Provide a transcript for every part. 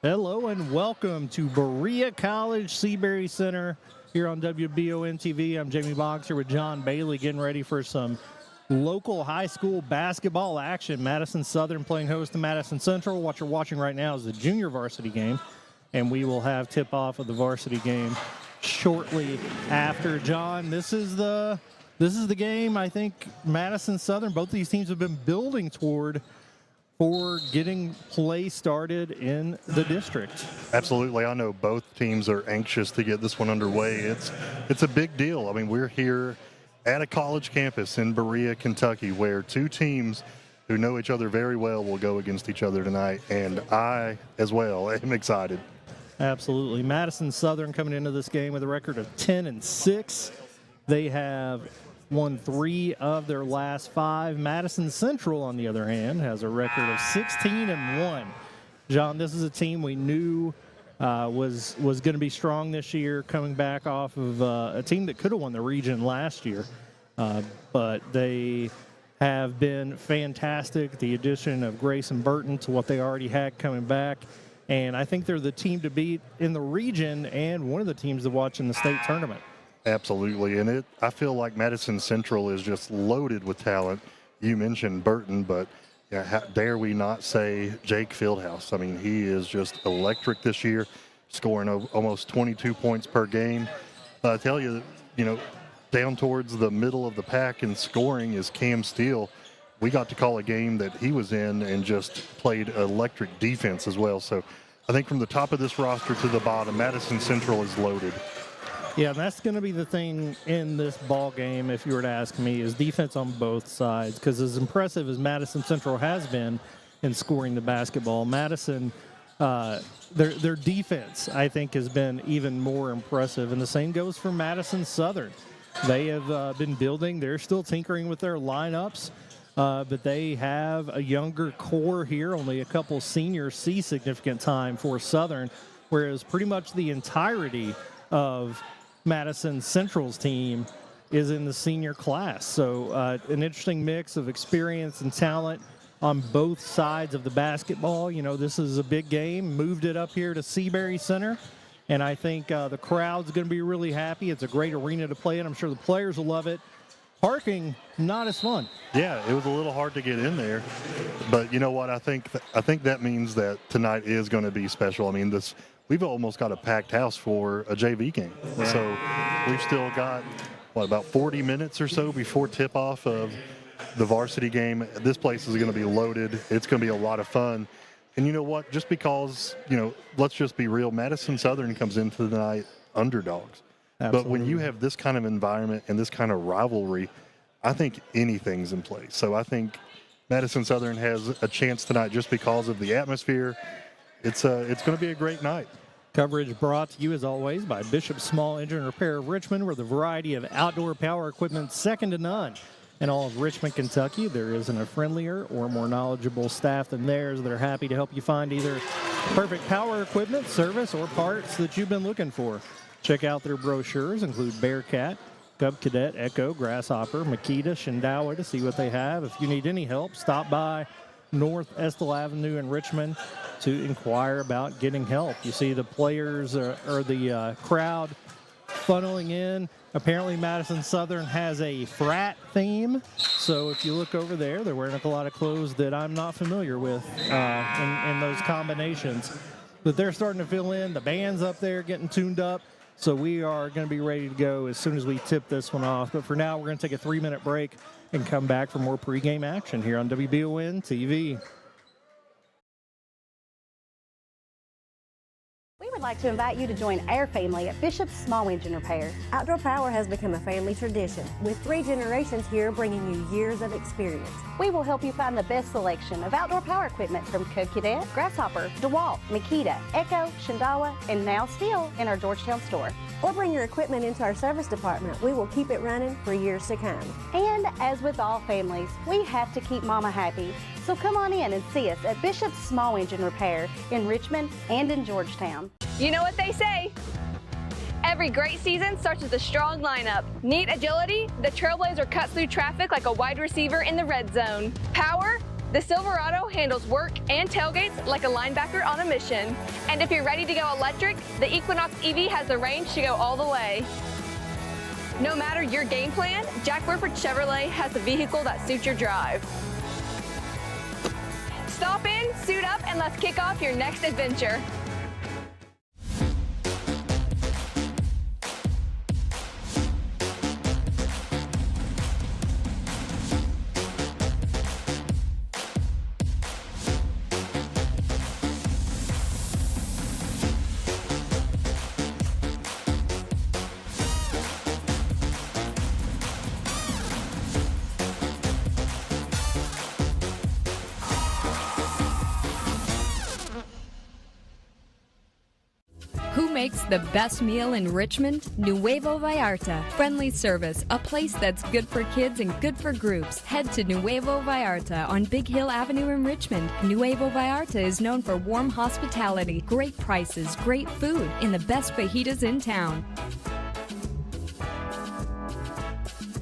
Hello and welcome to Berea College Seabury Center here on WBON TV. I'm Jamie Boggs here with John Bailey, getting ready for some local high school basketball action. Madison Southern playing host to Madison Central. What you're watching right now is the junior varsity game, and we will have tip-off of the varsity game shortly after. John, this is the game I think Madison Southern, both these teams have been building toward for getting play started in the district. Absolutely. I know both teams are anxious to get this one underway. It's a big deal. I mean, we're here at a college campus in Berea, Kentucky, where two teams who know each other very well will go against each other tonight, and I, as well, am excited. Absolutely. Madison Southern coming into this game with a record of 10-6. They have won 3 of their last 5. Madison Central, on the other hand, has a record of 16-1. John, this is a team we knew was going to be strong this year, coming back off of a team that could have won the region last year. But they have been fantastic. The addition of Grayson Burton to what they already had coming back. And I think they're the team to beat in the region and one of the teams to watch in the state tournament. Absolutely, and I feel like Madison Central is just loaded with talent. You mentioned Burton, but yeah, how dare we not say Jake Fieldhouse? I mean, he is just electric this year, scoring almost 22 points per game. I tell you, down towards the middle of the pack in scoring is Cam Steele. We got to call a game that he was in and just played electric defense as well. So I think from the top of this roster to the bottom, Madison Central is loaded. Yeah, that's going to be the thing in this ball game, if you were to ask me, is defense on both sides. Because as impressive as Madison Central has been in scoring the basketball, Madison, their defense, I think, has been even more impressive. And the same goes for Madison Southern. They have been building. They're still tinkering with their lineups. But they have a younger core here. Only a couple seniors see significant time for Southern, whereas pretty much the entirety of Madison Central's team is in the senior class. So an interesting mix of experience and talent on both sides of the basketball. This is a big game. Moved it up here to Seabury Center, and I think the crowd's going to be really happy. It's a great arena to play in. I'm sure the players will love it. Parking, not as fun. Yeah, it was a little hard to get in there, but you know what? I think that means that tonight is going to be special. I mean, we've almost got a packed house for a JV game. Right. So we've still got, about 40 minutes or so before tip-off of the varsity game. This place is going to be loaded. It's going to be a lot of fun. And you know what? Just because, let's just be real, Madison Southern comes into the night underdogs. Absolutely. But when you have this kind of environment and this kind of rivalry, I think anything's in place. So I think Madison Southern has a chance tonight just because of the atmosphere. It's going to be a great night. Coverage brought to you, as always, by Bishop Small Engine Repair of Richmond, where the variety of outdoor power equipment second to none. In all of Richmond, Kentucky, there isn't a friendlier or more knowledgeable staff than theirs. They're happy to help you find either perfect power equipment, service, or parts that you've been looking for. Check out their brochures, include Bearcat, Cub Cadet, Echo, Grasshopper, Makita, Shindawa, to see what they have. If you need any help, stop by North Estill Avenue in Richmond to inquire about getting help. You see the players or the crowd funneling in. Apparently Madison Southern has a frat theme, so if you look over there, they're wearing a lot of clothes that I'm not familiar with in those combinations. But they're starting to fill in. The band's up there getting tuned up. So we are going to be ready to go as soon as we tip this one off. But for now, we're going to take a 3-minute break and come back for more pregame action here on WBON TV. We would like to invite you to join our family at Bishop's Small Engine Repair. Outdoor Power has become a family tradition, with 3 generations here bringing you years of experience. We will help you find the best selection of outdoor power equipment from Cub Cadet, Grasshopper, DeWalt, Makita, Echo, Shindawa, and now still in our Georgetown store. Or bring your equipment into our service department. We will keep it running for years to come. And as with all families, we have to keep Mama happy. So come on in and see us at Bishop's Small Engine Repair in Richmond and in Georgetown. You know what they say. Every great season starts with a strong lineup. Neat agility, the Trailblazer cuts through traffic like a wide receiver in the red zone. Power, The Silverado handles work and tailgates like a linebacker on a mission. And if you're ready to go electric, the Equinox EV has the range to go all the way. No matter your game plan, Jack Burford Chevrolet has the vehicle that suits your drive. Stop in, suit up, and let's kick off your next adventure. Who makes the best meal in Richmond? Nuevo Vallarta. Friendly service, a place that's good for kids and good for groups. Head to Nuevo Vallarta on Big Hill Avenue in Richmond. Nuevo Vallarta is known for warm hospitality, great prices, great food, and the best fajitas in town.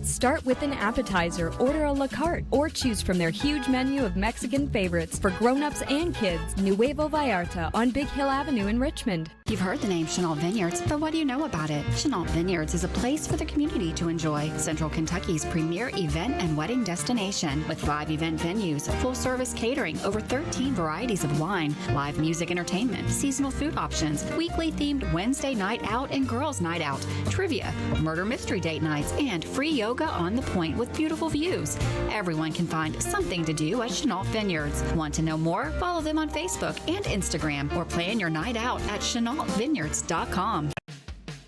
Start with an appetizer, order a la carte, or choose from their huge menu of Mexican favorites for grown-ups and kids. Nuevo Vallarta on Big Hill Avenue in Richmond. You've heard the name Chenault Vineyards, but what do you know about it? Chenault Vineyards is a place for the community to enjoy. Central Kentucky's premier event and wedding destination with 5 event venues, full-service catering, over 13 varieties of wine, live music entertainment, seasonal food options, weekly themed Wednesday night out and girls night out, trivia, murder mystery date nights, and free yoga on the point with beautiful views. Everyone can find something to do at Chenault Vineyards. Want to know more? Follow them on Facebook and Instagram or plan your night out at ChenaultVineyards.com.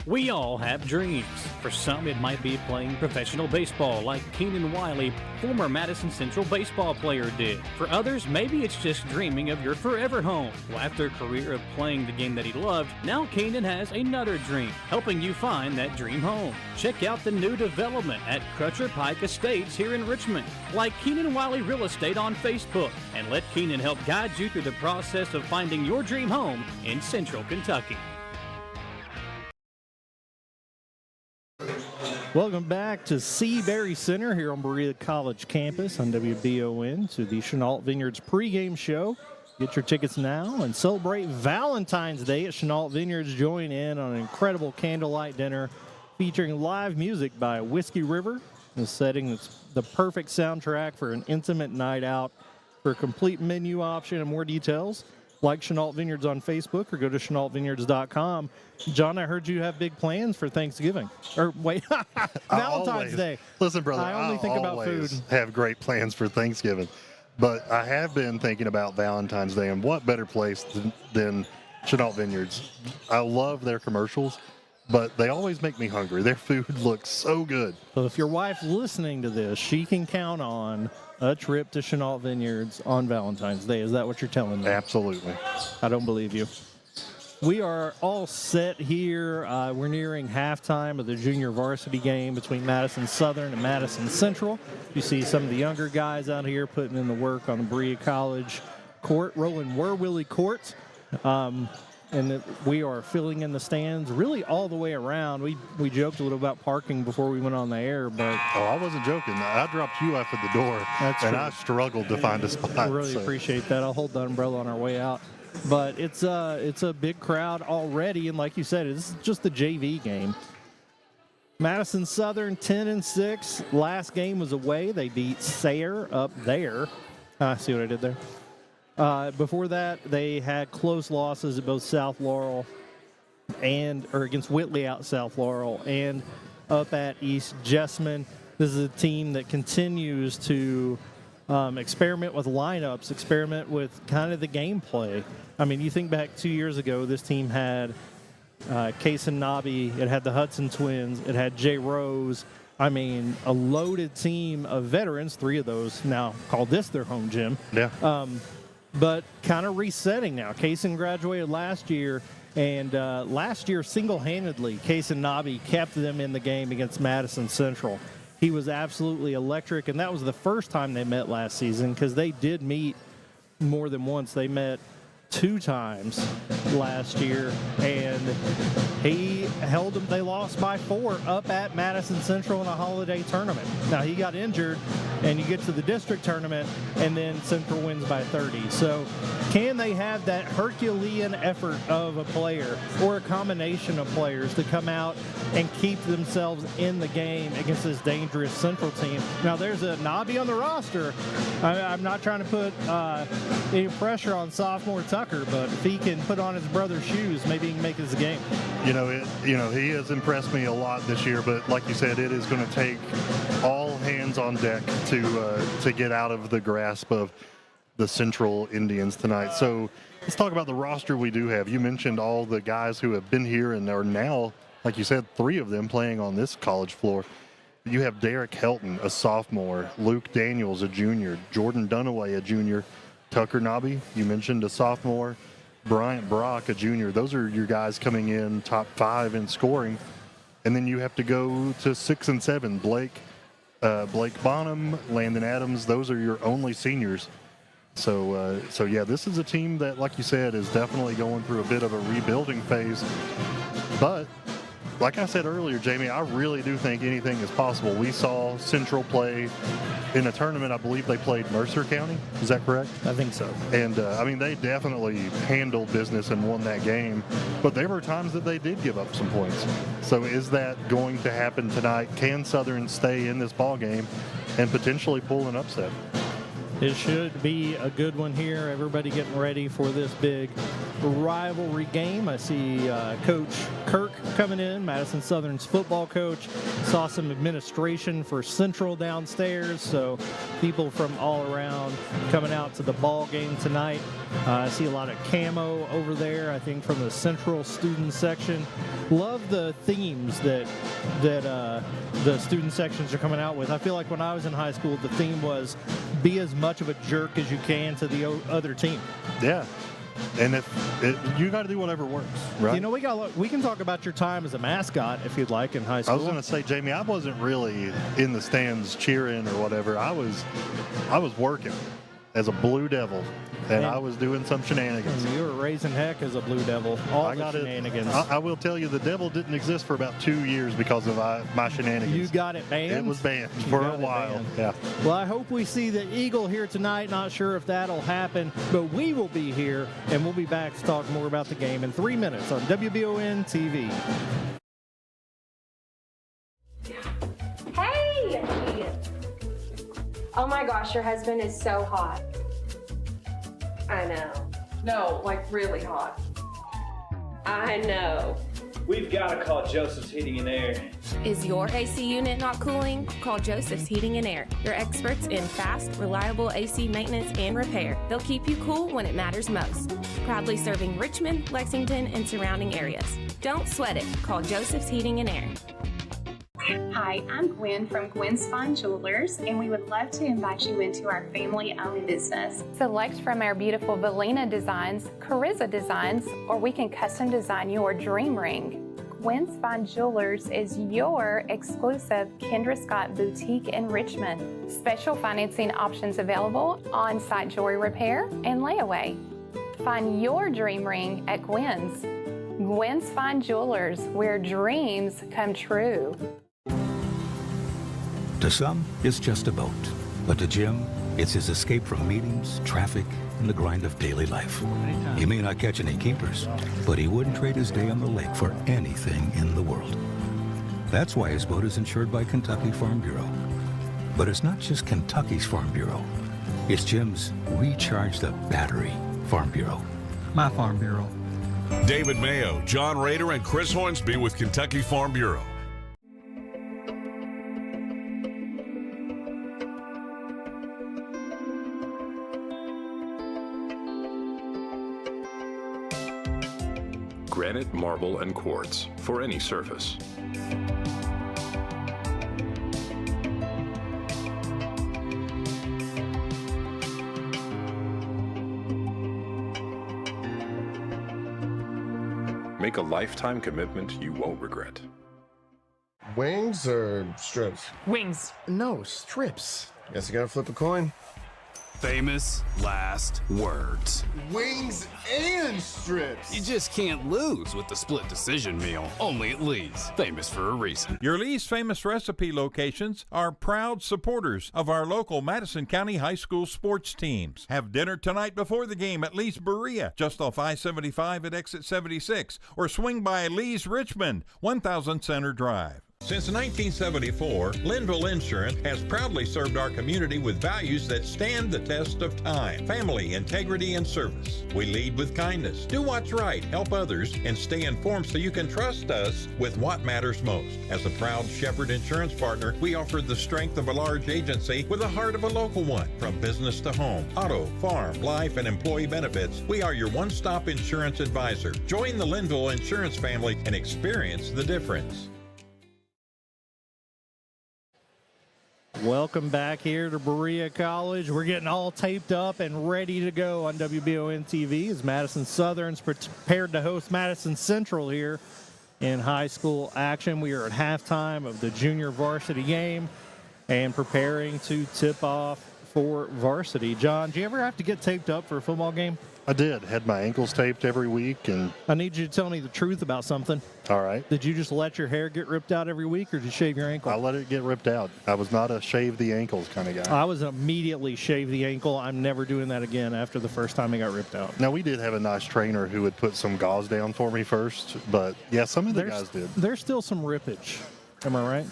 We all have dreams. For some, it might be playing professional baseball like Keenan Wiley, former Madison Central baseball player, did. For others, maybe it's just dreaming of your forever home. Well, after a career of playing the game that he loved, now Keenan has another dream, helping you find that dream home. Check out the new development at Crutcher Pike Estates here in Richmond. Like Keenan Wiley Real Estate on Facebook, and let Keenan help guide you through the process of finding your dream home in Central Kentucky. Welcome back to Seabury Center here on Berea College campus on WBON to the Chenault Vineyards pregame show. Get your tickets now and celebrate Valentine's Day at Chenault Vineyards. Join in on an incredible candlelight dinner featuring live music by Whiskey River, a setting that's the perfect soundtrack for an intimate night out. For a complete menu option and more details, like Chenault Vineyards on Facebook or go to ChenaultVineyards.com. John, I heard you have big plans for Thanksgiving. Or wait, Valentine's Day. Listen, brother, I only think about food. Have great plans for Thanksgiving. But I have been thinking about Valentine's Day, and what better place than Chenault Vineyards. I love their commercials, but they always make me hungry. Their food looks so good. So if your wife's listening to this, she can count on a trip to Chenault Vineyards on Valentine's Day. Is that what you're telling me? Absolutely. I don't believe you. We are all set here. We're nearing halftime of the junior varsity game between Madison Southern and Madison Central. You see some of the younger guys out here putting in the work on the Berea College court, rolling Werwilly court. And we are filling in the stands really all the way around. We joked a little about parking before we went on the air, but I wasn't joking. I dropped you off at the door, and I struggled to find a spot. I really appreciate that. I'll hold the umbrella on our way out. But it's a big crowd already, and like you said, it's just the JV game. Madison Southern 10-6. Last game was away. They beat Sayre up there. See what I did there? Before that, they had close losses at both South Laurel or against Whitley out South Laurel and up at East Jessamine. This is a team that continues to experiment with lineups, experiment with kind of the gameplay. I mean, you think back 2 years ago, this team had Case and Nobby, it had the Hudson Twins, it had Jay Rose. I mean, a loaded team of veterans, 3 of those now call this their home gym. Yeah. But kind of resetting now. Kaysen graduated last year, and last year single-handedly, Kaysen Nobby kept them in the game against Madison Central. He was absolutely electric, and that was the first time they met last season because they did meet more than once. They met 2 times last year, and he held them. They lost by 4 up at Madison Central in a holiday tournament. Now he got injured, and you get to the district tournament, and then Central wins by 30. So can they have that Herculean effort of a player or a combination of players to come out and keep themselves in the game against this dangerous Central team? Now there's a Nobby on the roster. I'm not trying to put any pressure on sophomore Tucker, but if he can put on his brother's shoes, maybe he can make his game. He has impressed me a lot this year, but like you said, it is going to take all hands on deck to get out of the grasp of the Central Indians tonight. So let's talk about the roster we do have. You mentioned all the guys who have been here and are now, like you said, 3 of them playing on this college floor. You have Derek Helton, a sophomore, Luke Daniels, a junior, Jordan Dunaway, a junior, Tucker Nobby, you mentioned, a sophomore, Bryant Brock, a junior. Those are your guys coming in top 5 in scoring. And then you have to go to 6 and 7. Blake Bonham, Landon Adams, those are your only seniors. So yeah, this is a team that, like you said, is definitely going through a bit of a rebuilding phase. But like I said earlier, Jamie, I really do think anything is possible. We saw Central play in a tournament. I believe they played Mercer County. Is that correct? I think so. And, they definitely handled business and won that game. But there were times that they did give up some points. So is that going to happen tonight? Can Southern stay in this ball game and potentially pull an upset? It should be a good one here. Everybody getting ready for this big rivalry game. I see Coach Kirk coming in, Madison Southern's football coach. Saw some administration for Central downstairs, so people from all around coming out to the ball game tonight. I see a lot of camo over there, I think, from the Central student section. Love the themes that the student sections are coming out with. I feel like when I was in high school, the theme was be as much of a jerk as you can to the other team. Yeah. And you got to do whatever works, right? We can talk about your time as a mascot if you'd like in high school. I was going to say, Jamie, I wasn't really in the stands cheering or whatever. I was working as a Blue Devil, and I was doing some shenanigans. You were raising heck as a Blue Devil. All the shenanigans. I will tell you, the Devil didn't exist for about 2 years because of my shenanigans. You got it banned? It was banned for a while. Yeah. Well, I hope we see the Eagle here tonight. Not sure if that'll happen, but we will be here, and we'll be back to talk more about the game in 3 minutes on WBON TV. Hey! Oh my gosh, your husband is so hot. I know. No, like really hot. I know. We've got to call Joseph's Heating and Air. Is your AC unit not cooling? Call Joseph's Heating and Air. Your experts in fast, reliable AC maintenance and repair. They'll keep you cool when it matters most. Proudly serving Richmond, Lexington, and surrounding areas. Don't sweat it. Call Joseph's Heating and Air. Hi, I'm Gwen from Gwen's Fine Jewelers, and we would love to invite you into our family-owned business. Select from our beautiful Valina designs, Carissa designs, or we can custom design your dream ring. Gwen's Fine Jewelers is your exclusive Kendra Scott boutique in Richmond. Special financing options available, on-site jewelry repair, and layaway. Find your dream ring at Gwen's. Gwen's Fine Jewelers, where dreams come true. To some, it's just a boat. But to Jim, it's his escape from meetings, traffic, and the grind of daily life. He may not catch any keepers, but he wouldn't trade his day on the lake for anything in the world. That's why his boat is insured by Kentucky Farm Bureau. But it's not just Kentucky's Farm Bureau. It's Jim's Recharge the Battery Farm Bureau. My Farm Bureau. David Mayo, John Rader, and Chris Hornsby with Kentucky Farm Bureau. Granite, marble, and quartz for any surface. Make a lifetime commitment you won't regret. Wings or strips? Wings. No, strips. Guess you gotta flip a coin. Famous last words. Wings and strips. You just can't lose with the split decision meal. Only at Lee's. Famous for a reason. Your Lee's Famous Recipe locations are proud supporters of our local Madison County High School sports teams. Have dinner tonight before the game at Lee's Berea, just off I-75 at exit 76, or swing by Lee's Richmond, 1000 Center Drive. Since 1974, Linville Insurance has proudly served our community with values that stand the test of time: family, integrity, and service. We lead with kindness, do what's right, help others, and stay informed so you can trust us with what matters most. As a proud Shepherd insurance partner, we offer the strength of a large agency with the heart of a local one. From business to home, auto, farm, life, and employee benefits, we are your one-stop insurance advisor. Join the Linville Insurance family and experience the difference. Welcome back here to Berea College. We're getting all taped up and ready to go on WBON TV as Madison Southern's prepared to host Madison Central here in high school action. We are at halftime of the junior varsity game and preparing to tip off for varsity. John, do you ever have to get taped up for a football game? I did. Had my ankles taped every week. And I need you to tell me the truth about something. All right. Did you just let your hair get ripped out every week, or did you shave your ankle? I let it get ripped out. I was not a shave the ankles kind of guy. I was immediately shave the ankle. I'm never doing that again after the first time it got ripped out. Now, we did have a nice trainer who would put some gauze down for me first, but yeah, some of the guys did. There's still some rippage. Am I right?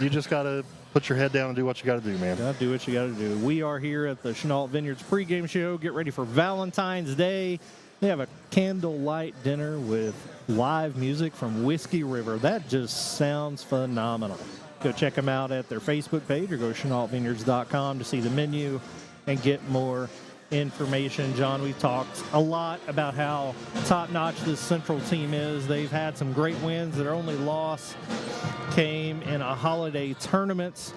You just got to put your head down and do what you got to do, man. Got to do what you got to do. We are here at the Chenault Vineyards pregame show. Get ready for Valentine's Day. They have a candlelight dinner with live music from Whiskey River. That just sounds phenomenal. Go check them out at their Facebook page or go to ChenaultVineyards.com to see the menu and get more information. John, we've talked a lot about how top-notch this Central team is. They've had some great wins. Their only loss came in a holiday tournament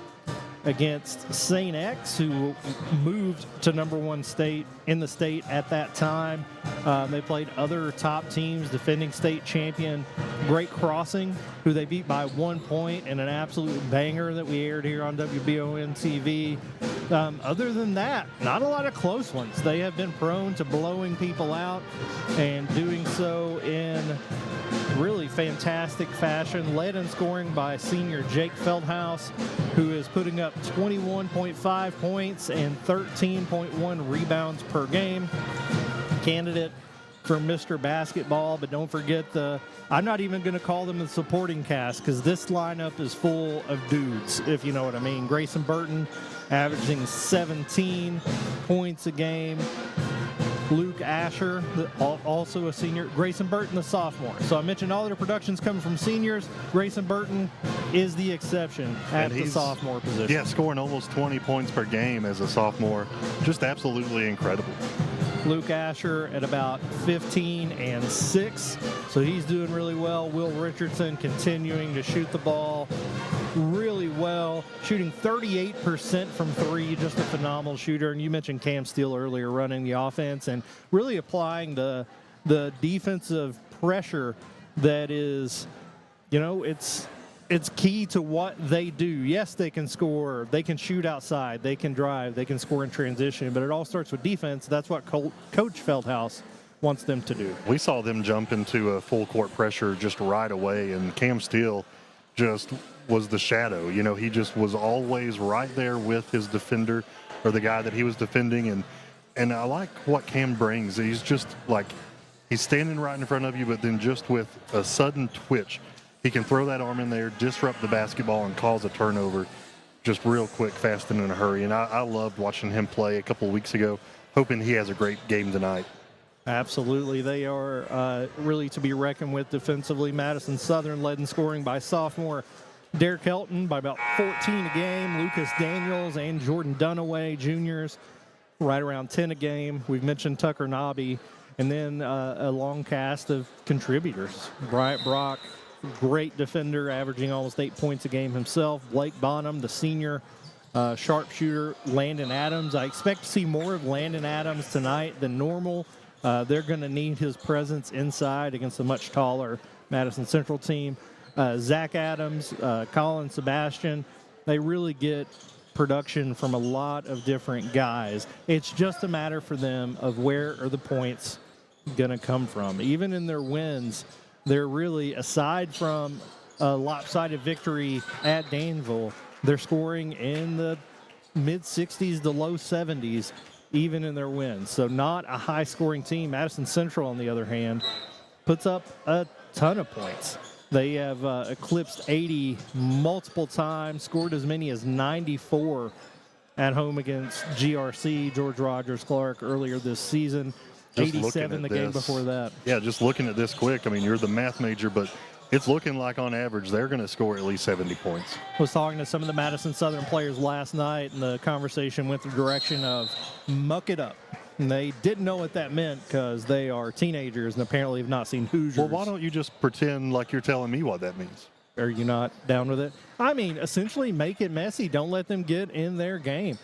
against St. X, who moved to #1 state in the state at that time. They played other top teams, defending state champion Great Crossing, who they beat by 1 point in an absolute banger that we aired here on WBON TV. Other than that, not a lot of close ones. They have been prone to blowing people out and doing so in really fantastic fashion, led in scoring by senior Jake Feldhaus, who is putting up 21.5 points and 13.1 rebounds per game. Candidate for Mr. Basketball, but don't forget I'm not even going to call them the supporting cast because this lineup is full of dudes, if you know what I mean. Grayson Burton averaging 17 points a game. Luke Asher, also a senior. Grayson Burton, the sophomore. So I mentioned all their productions coming from seniors. Grayson Burton is the exception at the sophomore position. Yeah, scoring almost 20 points per game as a sophomore. Just absolutely incredible. Luke Asher at about 15 and 6. So he's doing really well. Will Richardson continuing to shoot the ball really well, shooting 38% from 3, just a phenomenal shooter. And you mentioned Cam Steele earlier running the offense and really applying the defensive pressure that is, it's key to what they do. Yes, they can score, they can shoot outside, they can drive, they can score in transition, but it all starts with defense. That's what Coach Feldhaus wants them to do. We saw them jump into a full court pressure just right away, and Cam Steele just was the shadow. He just was always right there with his defender or the guy that he was defending. And I like what Cam brings. He's just like, he's standing right in front of you, but then just with a sudden twitch, he can throw that arm in there, disrupt the basketball, and cause a turnover just real quick, fast, and in a hurry. And I loved watching him play a couple of weeks ago, hoping he has a great game tonight. Absolutely. They are really to be reckoned with defensively. Madison Southern led in scoring by sophomore Derek Helton by about 14 a game. Lucas Daniels and Jordan Dunaway, juniors, right around 10 a game. We've mentioned Tucker Nobby. And then a long cast of contributors. Bryant Brock, great defender, averaging almost 8 points a game himself. Blake Bonham, the senior sharpshooter. Landon Adams. I expect to see more of Landon Adams tonight than normal. They're going to need his presence inside against a much taller Madison Central team. Zach Adams, Colin Sebastian, they really get production from a lot of different guys. It's just a matter for them of where are the points going to come from. Even in their wins, they're really, aside from a lopsided victory at Danville, they're scoring in the mid-60s to low 70s, even in their wins. So not a high-scoring team. Madison Central, on the other hand, puts up a ton of points. They have eclipsed 80 multiple times, scored as many as 94 at home against GRC, George Rogers Clark, earlier this season. Just 87 the game before that. Yeah, just looking at this quick, I mean, you're the math major, but it's looking like on average they're going to score at least 70 points. I was talking to some of the Madison Southern players last night, and the conversation went the direction of muck it up. And they didn't know what that meant because they are teenagers and apparently have not seen Hoosiers. Well, why don't you just pretend like you're telling me what that means? Are you not down with it? I mean, essentially make it messy. Don't let them get in their game.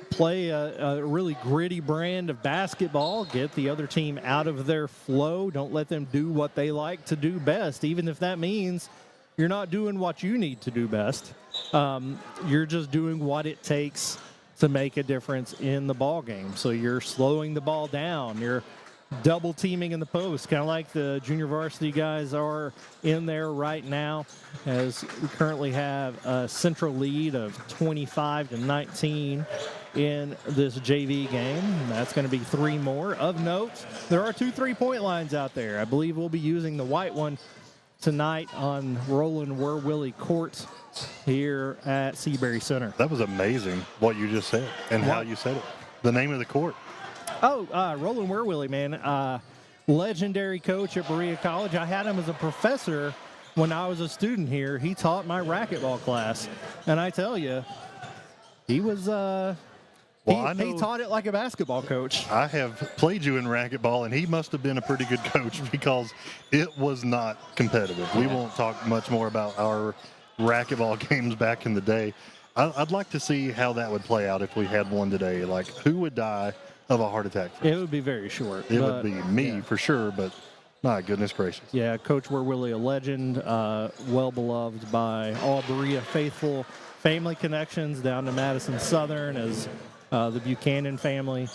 Play a really gritty brand of basketball. Get the other team out of their flow. Don't let them do what they like to do best, even if that means you're not doing what you need to do best. You're just doing what it takes to make a difference in the ball game. So you're slowing the ball down. You're double teaming in the post, kind of like the junior varsity guys are in there right now, as we currently have a central lead of 25-19 in this JV game. That's going to be 3 more. Of note, there are 2 3-point lines out there. I believe we'll be using the white one tonight on Roland Werwilly Court here at Seabury Center. That was amazing what you just said and how you said it. The name of the court. Oh, Roland Werwilly, man. Legendary coach at Berea College. I had him as a professor when I was a student here. He taught my racquetball class. And I tell you, he was he taught it like a basketball coach. I have played you in racquetball, and he must have been a pretty good coach because it was not competitive. We won't talk much more about our racquetball games back in the day. I'd like to see how that would play out if we had one today. Like, who would die of a heart attack first? It would be very short. It would be me for sure, but my goodness gracious. Yeah, Coach Werwilly, a legend, well beloved by all Berea faithful. Family connections down to Madison Southern, as the Buchanan family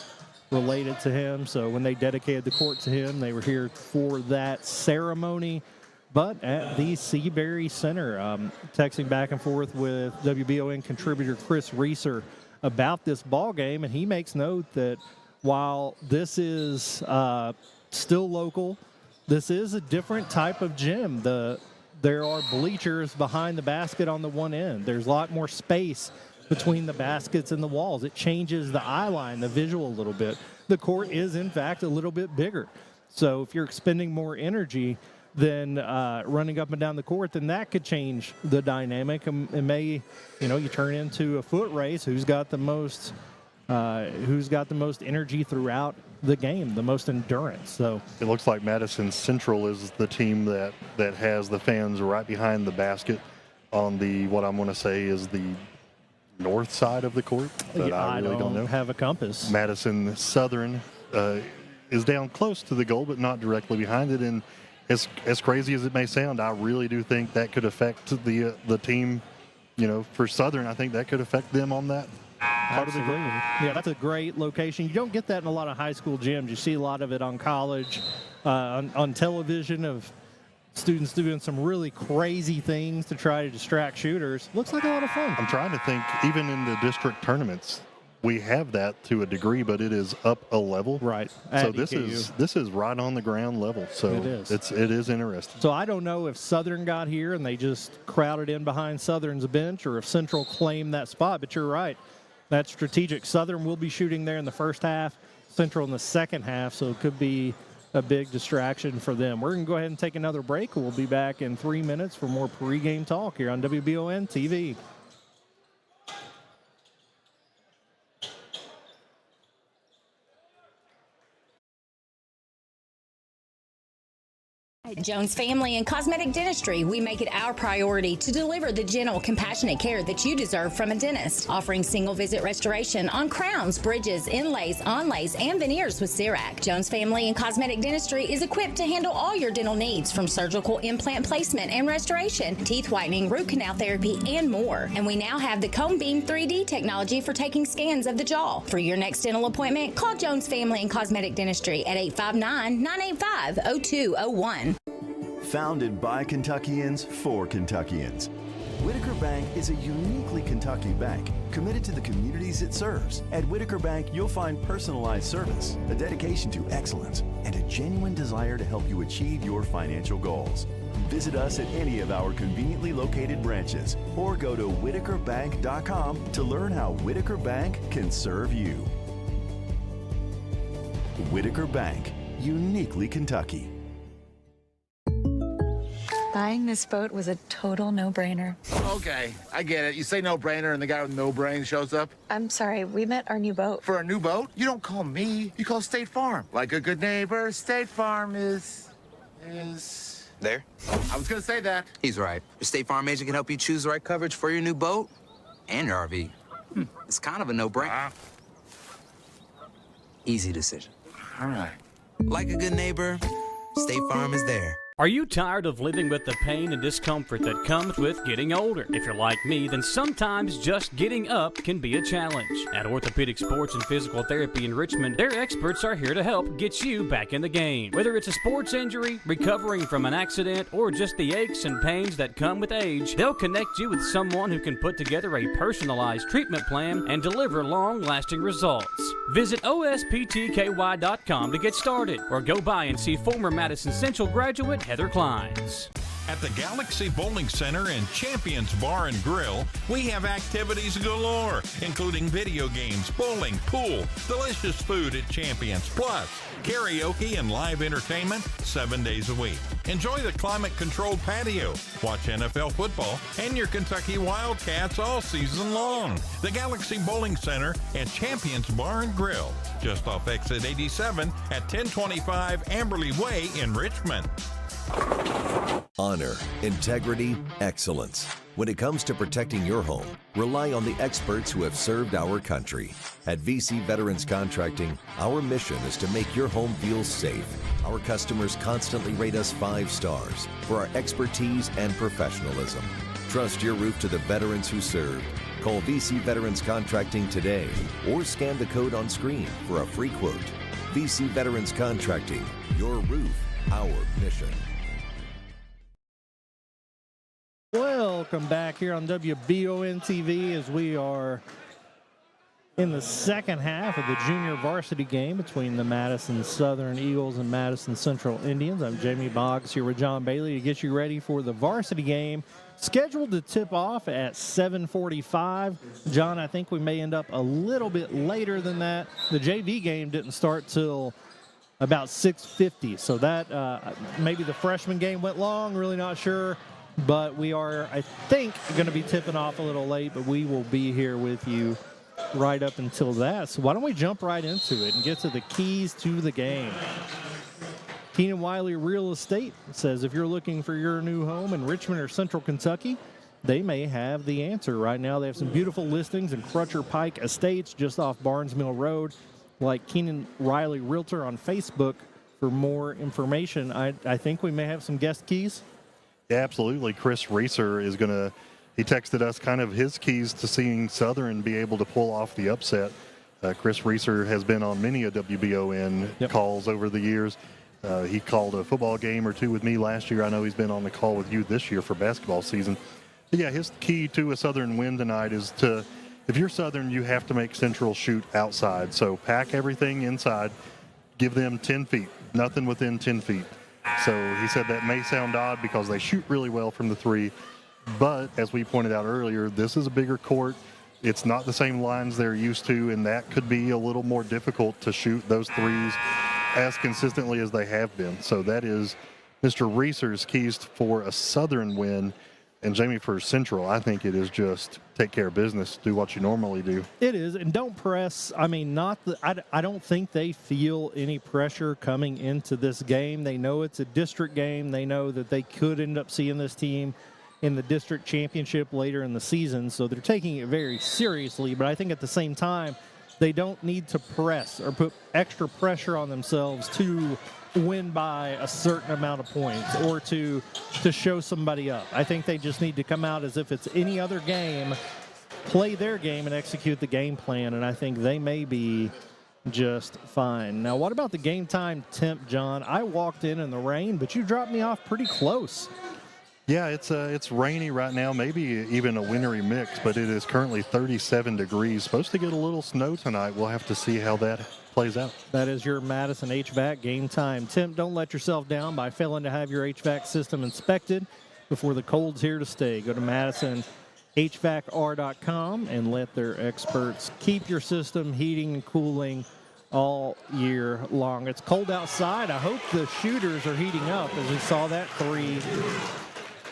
related to him. So when they dedicated the court to him, they were here for that ceremony. But at the Seabury Center, texting back and forth with WBON contributor Chris Reeser about this ball game, and he makes note that while this is still local, this is a different type of gym. There are bleachers behind the basket on the one end. There's a lot more space between the baskets and the walls. It changes the eye line, the visual a little bit. The court is, in fact, a little bit bigger. So if you're expending more energy than running up and down the court, then that could change the dynamic. It may, you turn into a foot race. Who's got the most energy throughout the game, the most endurance. So it looks like Madison Central is the team that has the fans right behind the basket on the, what I'm going to say is the north side of the court. But I really don't know. Have a compass. Madison Southern is down close to the goal, but not directly behind it. And as crazy as it may sound, I really do think that could affect the team. For Southern, I think that could affect them on that part of the game. Yeah, that's a great location. You don't get that in a lot of high school gyms. You see a lot of it on college, on television, of students doing some really crazy things to try to distract shooters. Looks like a lot of fun. I'm trying to think, even in the district tournaments, we have that to a degree, but it is up a level. Right. So this is right on the ground level. So it is. It is interesting. So I don't know if Southern got here and they just crowded in behind Southern's bench, or if Central claimed that spot. But you're right. That's strategic. Southern will be shooting there in the first half, Central in the second half, so it could be a big distraction for them. We're going to go ahead and take another break. We'll be back in 3 minutes for more pregame talk here on WBON TV. At Jones Family and Cosmetic Dentistry, we make it our priority to deliver the gentle, compassionate care that you deserve from a dentist. Offering single-visit restoration on crowns, bridges, inlays, onlays, and veneers with CERAC. Jones Family and Cosmetic Dentistry is equipped to handle all your dental needs, from surgical implant placement and restoration, teeth whitening, root canal therapy, and more. And we now have the Cone Beam 3D technology for taking scans of the jaw. For your next dental appointment, call Jones Family and Cosmetic Dentistry at 859-985-0201. Founded by Kentuckians for Kentuckians, Whitaker Bank is a uniquely Kentucky bank committed to the communities it serves. At Whitaker Bank, you'll find personalized service, a dedication to excellence, and a genuine desire to help you achieve your financial goals. Visit us at any of our conveniently located branches or go to whitakerbank.com to learn how Whitaker Bank can serve you. Whitaker Bank, uniquely Kentucky. Buying this boat was a total no-brainer. Okay, I get it. You say no-brainer and the guy with no brain shows up. I'm sorry, we met our new boat. For a new boat? You don't call me. You call State Farm. Like a good neighbor, State Farm is... There? I was gonna say that. He's right. Your State Farm agent can help you choose the right coverage for your new boat and your RV. It's kind of a no-brainer. Easy decision. All right. Like a good neighbor, State Farm is there. Are you tired of living with the pain and discomfort that comes with getting older? If you're like me, then sometimes just getting up can be a challenge. At Orthopedic Sports and Physical Therapy in Richmond, their experts are here to help get you back in the game. Whether it's a sports injury, recovering from an accident, or just the aches and pains that come with age, they'll connect you with someone who can put together a personalized treatment plan and deliver long-lasting results. Visit osptky.com to get started, or go by and see former Madison Central graduate Heather Kleins. At the Galaxy Bowling Center and Champions Bar and Grill, we have activities galore, including video games, bowling, pool, delicious food at Champions, plus karaoke and live entertainment 7 days a week. Enjoy the climate-controlled patio, watch NFL football, and your Kentucky Wildcats all season long. The Galaxy Bowling Center and Champions Bar and Grill, just off exit 87 at 1025 Amberley Way in Richmond. Honor, integrity, excellence. When it comes to protecting your home, rely on the experts who have served our country. At VC Veterans Contracting, our mission is to make your home feel safe. Our customers constantly rate us 5 stars for our expertise and professionalism. Trust your roof to the veterans who served. Call VC Veterans Contracting today or scan the code on screen for a free quote. VC Veterans Contracting, your roof, our mission. Welcome back here on WBON TV as we are in the second half of the junior varsity game between the Madison Southern Eagles and Madison Central Indians. I'm Jamie Boggs here with John Bailey to get you ready for the varsity game scheduled to tip off at 7:45. John, I think we may end up a little bit later than that. The JV game didn't start till about 6:50, so that maybe the freshman game went long, really not sure. But we are, I think, going to be tipping off a little late, but we will be here with you right up until that. So why don't we jump right into it and get to the keys to the game. Keenan Wiley Real Estate says if you're looking for your new home in Richmond or Central Kentucky, they may have the answer. Right now they have some beautiful listings in Crutcher Pike Estates just off Barnes Mill Road. Like Keenan Riley Realtor on Facebook for more information. I think we may have some guest keys. Yeah, absolutely. Chris Reeser is going to, he texted us kind of his keys to seeing Southern be able to pull off the upset. Chris Reeser has been on many a WBON calls over the years. He called a football game or two with me last year. I know he's been on the call with you this year for basketball season. But yeah, his key to a Southern win tonight is to, if you're Southern, you have to make Central shoot outside. So pack everything inside, give them 10 feet, nothing within 10 feet. So he said that may sound odd because they shoot really well from the three, but as we pointed out earlier, this is a bigger court. It's not the same lines they're used to, and that could be a little more difficult to shoot those threes as consistently as they have been. So that is Mr. Reeser's keys for a Southern win. And Jamie, for Central, I think it is just take care of business, do what you normally do. It is, and don't press. I mean, I don't think they feel any pressure coming into this game. They know it's a district game. They know that they could end up seeing this team in the district championship later in the season, so they're taking it very seriously. But I think at the same time, they don't need to press or put extra pressure on themselves to win by a certain amount of points or to show somebody up. I think they just need to come out as if it's any other game, play their game, and execute the game plan, and I think they may be just fine. Now, what about the game time temp, John? I walked in the rain, but you dropped me off pretty close. Yeah, it's rainy right now, maybe even a wintry mix, but it is currently 37 degrees. Supposed to get a little snow tonight. We'll have to see how that plays out. That is your Madison HVAC game time temp. Don't let yourself down by failing to have your HVAC system inspected before the cold's here to stay. Go to MadisonHVACR.com and let their experts keep your system heating and cooling all year long. It's cold outside. I hope the shooters are heating up, as we saw that three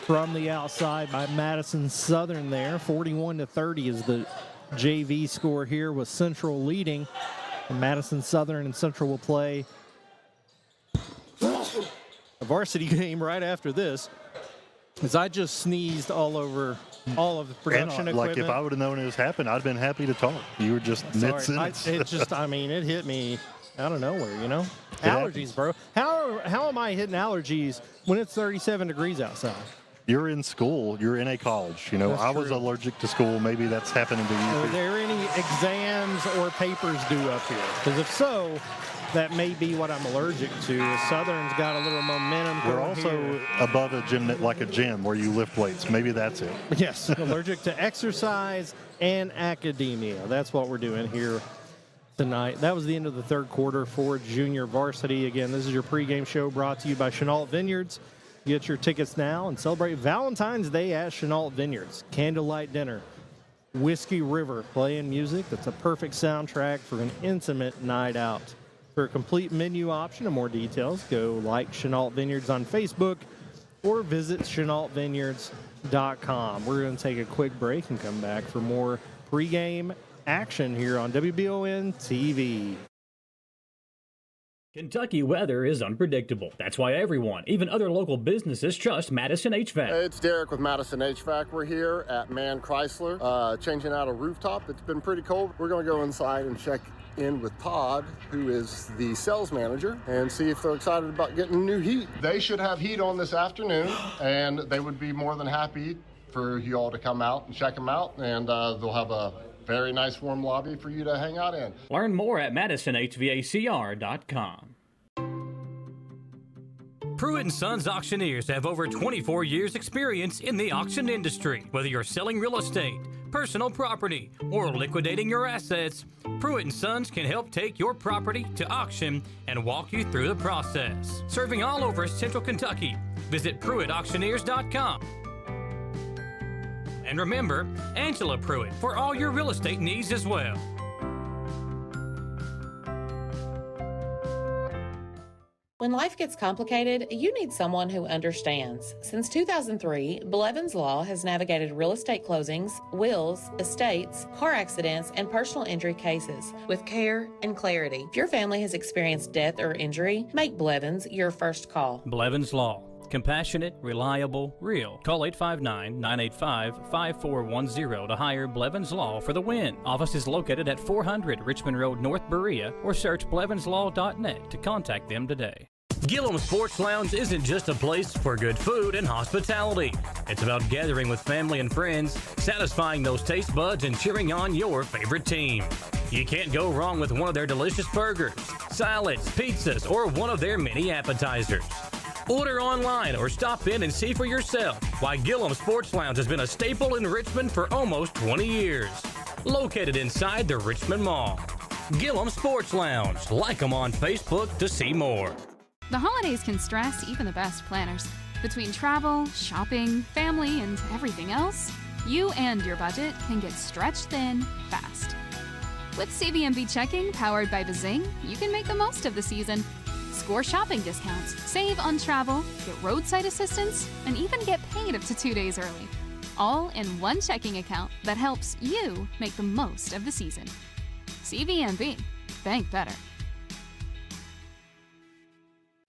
from the outside by Madison Southern there. 41-30 is the JV score here, with Central leading. And Madison Southern and Central will play a varsity game right after this, as I just sneezed all over all of the production equipment. Like, if I would have known it was happening, I'd have been happy to talk. You were just mid-sentence. It hit me out of nowhere, you know? Allergies, bro. How am I hitting allergies when it's 37 degrees outside? You're in school. You're in a college. You know, That's I was true. allergic to school. Maybe that's happening to you. Are there any exams or papers due up here? Because if so, that may be what I'm allergic to. Southern's got a little momentum. We're also above a gym, like a gym where you lift weights. Maybe that's it. Yes, allergic to exercise and academia. That's what we're doing here tonight. That was the end of the third quarter for junior varsity. Again, this is your pregame show brought to you by Chenault Vineyards. Get your tickets now and celebrate Valentine's Day at Chenault Vineyards. Candlelight dinner, Whiskey River playing music. That's a perfect soundtrack for an intimate night out. For a complete menu option and more details, go like Chenault Vineyards on Facebook or visit ChenaultVineyards.com. We're going to take a quick break and come back for more pregame action here on WBON TV. Kentucky weather is unpredictable. That's why everyone, even other local businesses, trust Madison HVAC. Hey, it's Derek with Madison HVAC. We're here at Mann Chrysler, changing out a rooftop. It's been pretty cold. We're going to go inside and check in with Todd, who is the sales manager, and see if they're excited about getting new heat. They should have heat on this afternoon, and they would be more than happy for you all to come out and check them out, and they'll have a very nice warm lobby for you to hang out in. Learn more at MadisonHVACR.com. Pruitt & Sons auctioneers have over 24 years experience in the auction industry. Whether you're selling real estate, personal property, or liquidating your assets, Pruitt & Sons can help take your property to auction and walk you through the process. Serving all over Central Kentucky, visit PruittAuctioneers.com. And remember, Angela Pruitt for all your real estate needs as well. When life gets complicated, you need someone who understands. Since 2003, Blevins Law has navigated real estate closings, wills, estates, car accidents, and personal injury cases with care and clarity. If your family has experienced death or injury, make Blevins your first call. Blevins Law. Compassionate, reliable, real. Call 859-985-5410 to hire Blevins Law for the win. Office is located at 400 Richmond Road, North Berea, or search blevinslaw.net to contact them today. Gillum Sports Lounge isn't just a place for good food and hospitality. It's about gathering with family and friends, satisfying those taste buds, and cheering on your favorite team. You can't go wrong with one of their delicious burgers, salads, pizzas, or one of their many appetizers. Order online or stop in and see for yourself why Gillum Sports Lounge has been a staple in Richmond for almost 20 years. Located inside the Richmond Mall. Gillum Sports Lounge. Like them on Facebook to see more. The holidays can stress even the best planners. Between travel, shopping, family, and everything else, you and your budget can get stretched thin fast. With CVMB checking powered by Bazing, you can make the most of the season. Score shopping discounts, save on travel, get roadside assistance, and even get paid up to 2 days early. all in one checking account that helps you make the most of the season. CVMB. Bank better.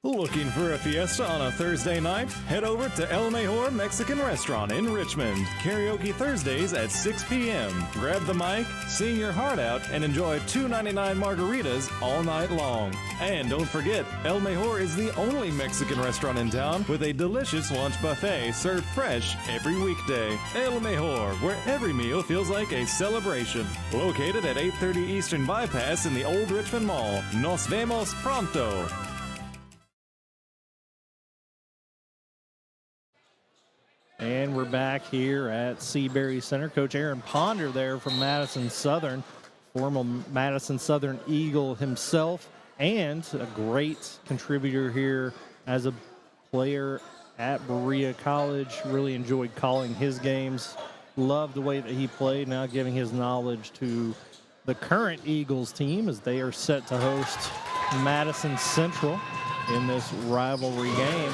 Looking for a fiesta on a Thursday night? Head over to El Mejor Mexican Restaurant in Richmond. Karaoke Thursdays at 6 p.m. Grab the mic, sing your heart out, and enjoy $2.99 margaritas all night long. And don't forget, El Mejor is the only Mexican restaurant in town with a delicious lunch buffet served fresh every weekday. El Mejor, where every meal feels like a celebration. Located at 830 Eastern Bypass in the Old Richmond Mall. Nos vemos pronto. And we're back here at Seabury Center. Coach Aaron Ponder there from Madison Southern, former Madison Southern Eagle himself, and a great contributor here as a player at Berea College. Really enjoyed calling his games. Loved the way that he played, now giving his knowledge to the current Eagles team as they are set to host Madison Central in this rivalry game.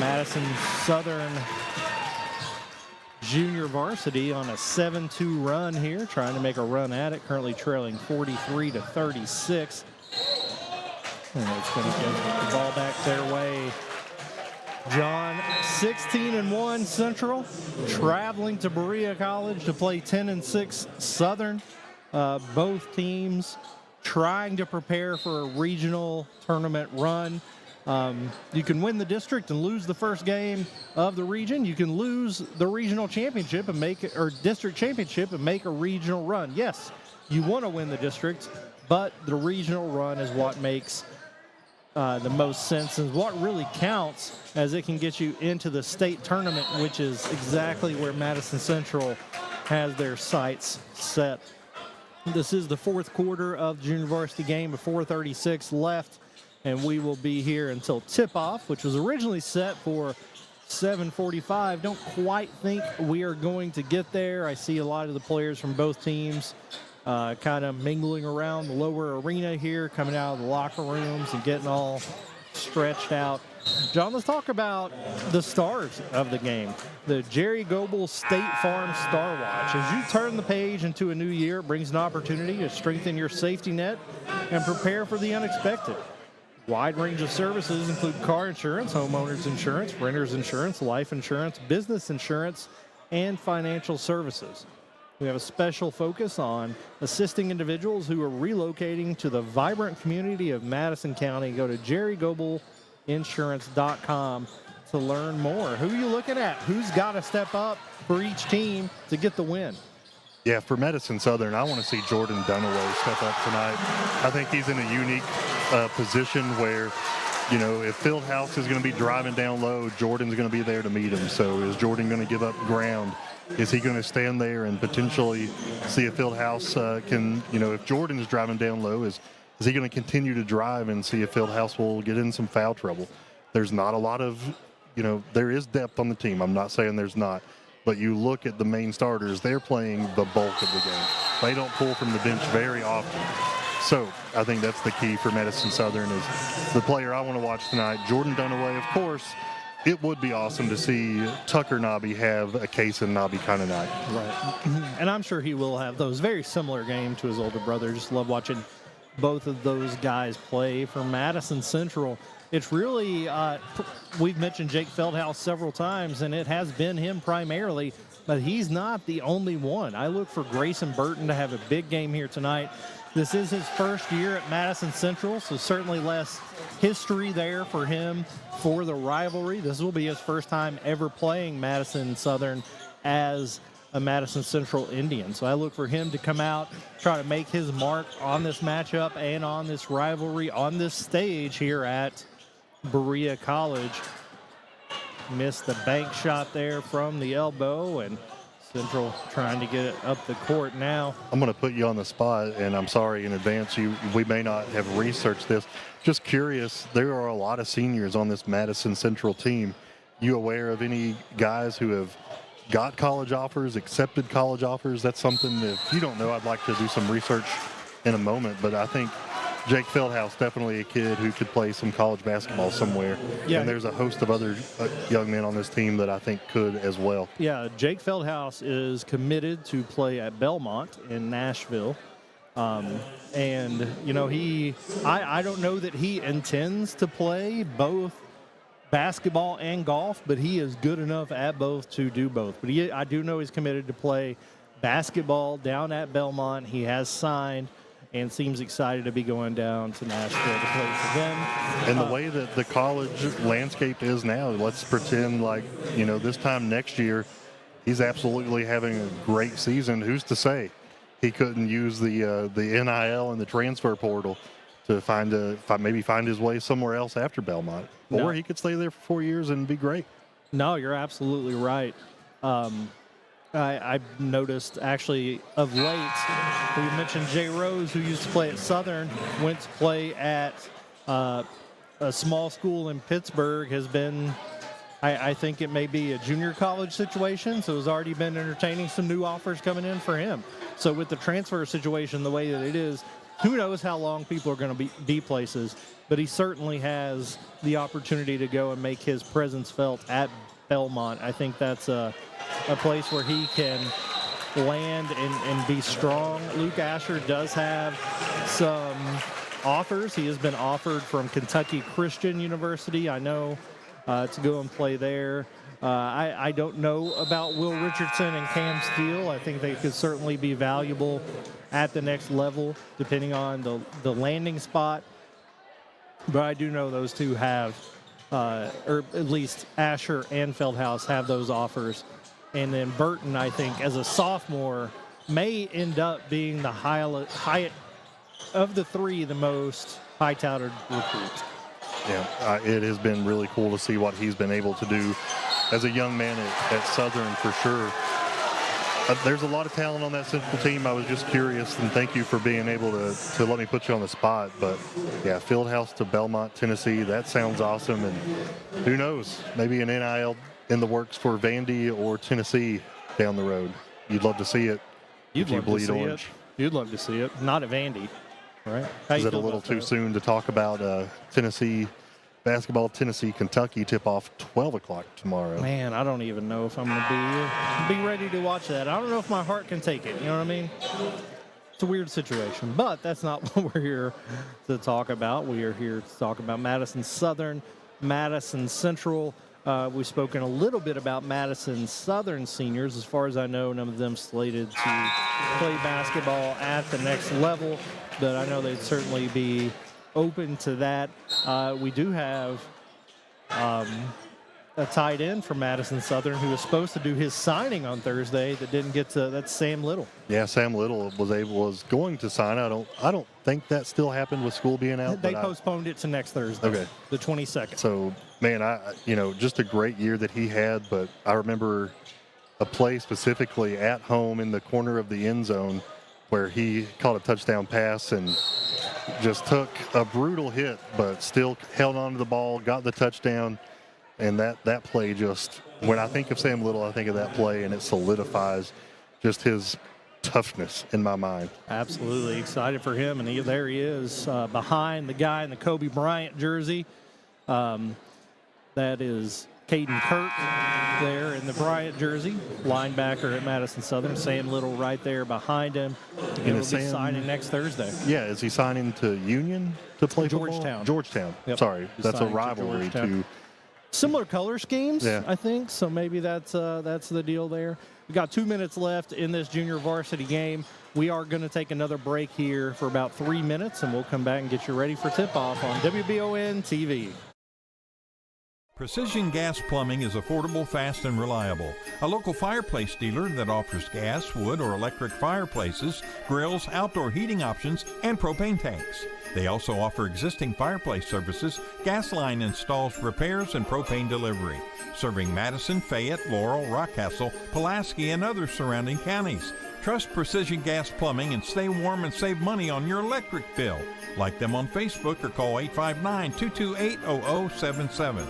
Madison Southern junior varsity on a 7-2 run here, trying to make a run at it, currently trailing 43-36. And it's going to get the ball back their way. John, 16-1 Central, traveling to Berea College to play 10-6 Southern. Both teams trying to prepare for a regional tournament run. You can win the district and lose the first game of the region. You can lose the regional championship and make it, or district championship and make a regional run. Yes, you want to win the district, but the regional run is what makes the most sense and what really counts, as it can get you into the state tournament, which is exactly where Madison Central has their sights set. This is the fourth quarter of the junior varsity game with 4:36 left. And we will be here until tip-off, which was originally set for 7:45. Don't quite think we are going to get there. I see a lot of the players from both teams kind of mingling around the lower arena here, coming out of the locker rooms and getting all stretched out. John, let's talk about the stars of the game. The Jerry Goebel State Farm Star Watch. As you turn the page into a new year, it brings an opportunity to strengthen your safety net and prepare for the unexpected. Wide range of services include car insurance, homeowners insurance, renters insurance, life insurance, business insurance, and financial services. We have a special focus on assisting individuals who are relocating to the vibrant community of Madison County. Go to jerrygobelinsurance.com to learn more. Who are you looking at? Who's got to step up for each team to get the win? Yeah, for Madison Southern, I want to see Jordan Dunaway step up tonight. I think he's in a unique position where, you know, if Fieldhouse is going to be driving down low, Jordan's going to be there to meet him. So is Jordan going to give up ground? Is he going to stand there and potentially see if Fieldhouse can, you know, if Jordan is driving down low, is he going to continue to drive and see if Fieldhouse will get in some foul trouble? There's not a lot of, you know, there is depth on the team. I'm not saying there's not. But you look at the main starters, they're playing the bulk of the game. They don't pull from the bench very often. So I think that's the key for Madison Southern is the player I want to watch tonight, Jordan Dunaway. Of course, it would be awesome to see Tucker Nobby have a Case and Nobby kind of night. Right. And I'm sure he will have those. Very similar game to his older brother. Just love watching both of those guys play. For Madison Central, it's really, we've mentioned Jake Feldhouse several times, and it has been him primarily, but he's not the only one. I look for Grayson Burton to have a big game here tonight. This is his first year at Madison Central, so certainly less history there for him for the rivalry. This will be his first time ever playing Madison Southern as a Madison Central Indian. So I look for him to come out, try to make his mark on this matchup and on this rivalry, on this stage here at Berea College. Missed the bank shot there from the elbow, and Central trying to get it up the court now. I'm going to put you on the spot, and I'm sorry in advance. We may not have researched this. Just curious, there are a lot of seniors on this Madison Central team. You aware of any guys who have got college offers, accepted college offers? That's something that if you don't know, I'd like to do some research in a moment. But I think Jake Feldhouse, definitely a kid who could play some college basketball somewhere. Yeah. And there's a host of other young men on this team that I think could as well. Yeah, Jake Feldhouse is committed to play at Belmont in Nashville. And, you know, I don't know that he intends to play both basketball and golf, but he is good enough at both to do both. But I do know he's committed to play basketball down at Belmont. He has signed and seems excited to be going down to Nashville to play for them. And the way that the college landscape is now, let's pretend like, you know, this time next year, he's absolutely having a great season. Who's to say he couldn't use the NIL and the transfer portal to maybe find his way somewhere else after Belmont? No. Or he could stay there for 4 years and be great. No, you're absolutely right. I've noticed, actually, of late, we mentioned Jay Rose, who used to play at Southern, went to play at a small school in Pittsburgh, has been, I think it may be a junior college situation, so has already been entertaining some new offers coming in for him. So with the transfer situation the way that it is, who knows how long people are going to be places, but he certainly has the opportunity to go and make his presence felt at Belmont. I think that's a place where he can land and be strong. Luke Asher does have some offers. He has been offered from Kentucky Christian University, I know, to go and play there. I don't know about Will Richardson and Cam Steele. I think they could certainly be valuable at the next level, depending on the landing spot. But I do know those two have, or at least Asher and Feldhouse have those offers. And then Burton, I think, as a sophomore, may end up being the highest of the three, the most high-touted recruit. Yeah, it has been really cool to see what he's been able to do as a young man at Southern, for sure. There's a lot of talent on that Central team. I was just curious, and thank you for being able to let me put you on the spot. But, yeah, Fieldhouse to Belmont, Tennessee, that sounds awesome. And who knows, maybe an NIL in the works for Vandy or Tennessee down the road. You'd love to see it if you bleed orange. You'd love to see it. Not at Vandy, right? Is it a little too soon to talk about Tennessee basketball? Tennessee, Kentucky tip-off 12 o'clock tomorrow. Man, I don't even know if I'm going to be ready to watch that. I don't know if my heart can take it. You know what I mean? It's a weird situation, but that's not what we're here to talk about. We are here to talk about Madison Southern, Madison Central. We've spoken a little bit about Madison Southern seniors. As far as I know, none of them slated to play basketball at the next level, but I know they'd certainly be open to that. We do have a tight end from Madison Southern who was supposed to do his signing on Thursday that didn't get to. That's Sam Little. Yeah, Sam Little was going to sign. I don't think that still happened with school being out. They postponed it to next Thursday. Okay, the 22nd. So, man, just a great year that he had. But I remember a play specifically at home in the corner of the end zone where he caught a touchdown pass and just took a brutal hit, but still held on to the ball, got the touchdown. And that play just, when I think of Sam Little, I think of that play, and it solidifies just his toughness in my mind. Absolutely excited for him, and there he is behind the guy in the Kobe Bryant jersey. That is Caden Kirk there in the Bryant jersey, linebacker at Madison Southern. Sam Little right there behind him. He will be signing next Thursday. Yeah, is he signing to Union to play Georgetown? Georgetown. Yep. Sorry, He's that's a signing rivalry to. Similar color schemes, yeah. I think. So maybe that's the deal there. We got 2 minutes left in this junior varsity game. We are going to take another break here for about 3 minutes, and we'll come back and get you ready for tip-off on WBON TV. Precision Gas Plumbing is affordable, fast, and reliable. A local fireplace dealer that offers gas, wood, or electric fireplaces, grills, outdoor heating options, and propane tanks. They also offer existing fireplace services, gas line installs, repairs, and propane delivery. Serving Madison, Fayette, Laurel, Rockcastle, Pulaski, and other surrounding counties. Trust Precision Gas Plumbing and stay warm and save money on your electric bill. Like them on Facebook or call 859-228-0077.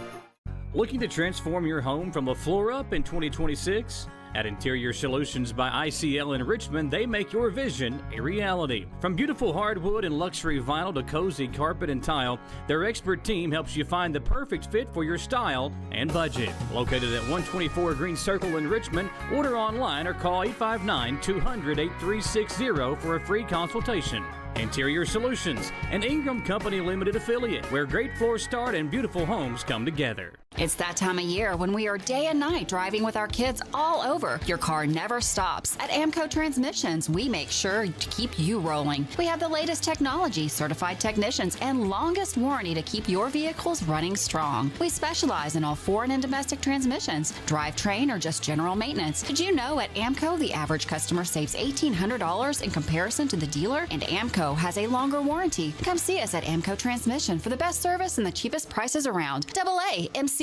Looking to transform your home from the floor up in 2026? At Interior Solutions by ICL in Richmond, they make your vision a reality. From beautiful hardwood and luxury vinyl to cozy carpet and tile, their expert team helps you find the perfect fit for your style and budget. Located at 124 Green Circle in Richmond, order online or call 859-200-8360 for a free consultation. Interior Solutions, an Ingram Company Limited affiliate, where great floors start and beautiful homes come together. It's that time of year when we are day and night driving with our kids all over. Your car never stops. At Amco Transmissions, we make sure to keep you rolling. We have the latest technology, certified technicians, and longest warranty to keep your vehicles running strong. We specialize in all foreign and domestic transmissions, drivetrain, or just general maintenance. Did you know at Amco, the average customer saves $1,800 in comparison to the dealer? And Amco has a longer warranty. Come see us at Amco Transmission for the best service and the cheapest prices around. AA MCO.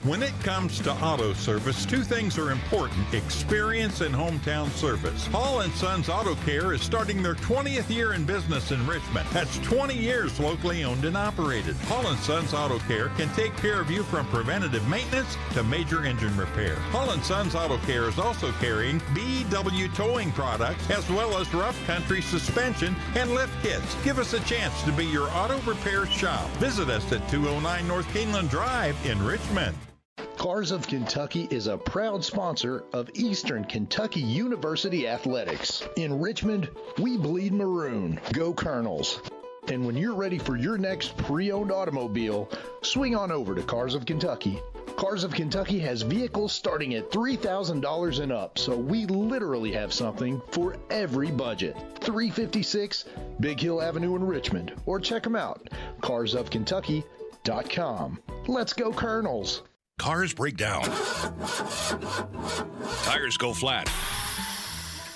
When it comes to auto service, two things are important: experience and hometown service. Hall & Sons Auto Care is starting their 20th year in business in Richmond. That's 20 years locally owned and operated. Hall & Sons Auto Care can take care of you from preventative maintenance to major engine repair. Hall & Sons Auto Care is also carrying BW towing products as well as rough country suspension and lift kits. Give us a chance to be your auto repair shop. Visit us at 209 North Keeneland Drive in Richmond. Cars of Kentucky is a proud sponsor of Eastern Kentucky University Athletics. In Richmond, we bleed maroon. Go Colonels. And when you're ready for your next pre-owned automobile, swing on over to Cars of Kentucky. Cars of Kentucky has vehicles starting at $3,000 and up, so we literally have something for every budget. 356 Big Hill Avenue in Richmond, or check them out, carsofkentucky.com. Let's go Colonels. Cars break down. Tires go flat.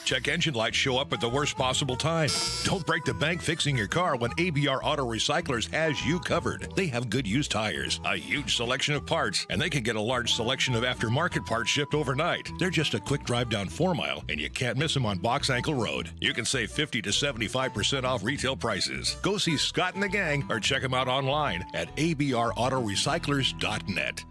Check engine lights show up at the worst possible time. Don't break the bank fixing your car when ABR Auto Recyclers has you covered. They have good used tires, a huge selection of parts, and they can get a large selection of aftermarket parts shipped overnight. They're just a quick drive down 4 Mile, and you can't miss them on Box Ankle Road. You can save 50 to 75% off retail prices. Go see Scott and the gang or check them out online at abrautorecyclers.net.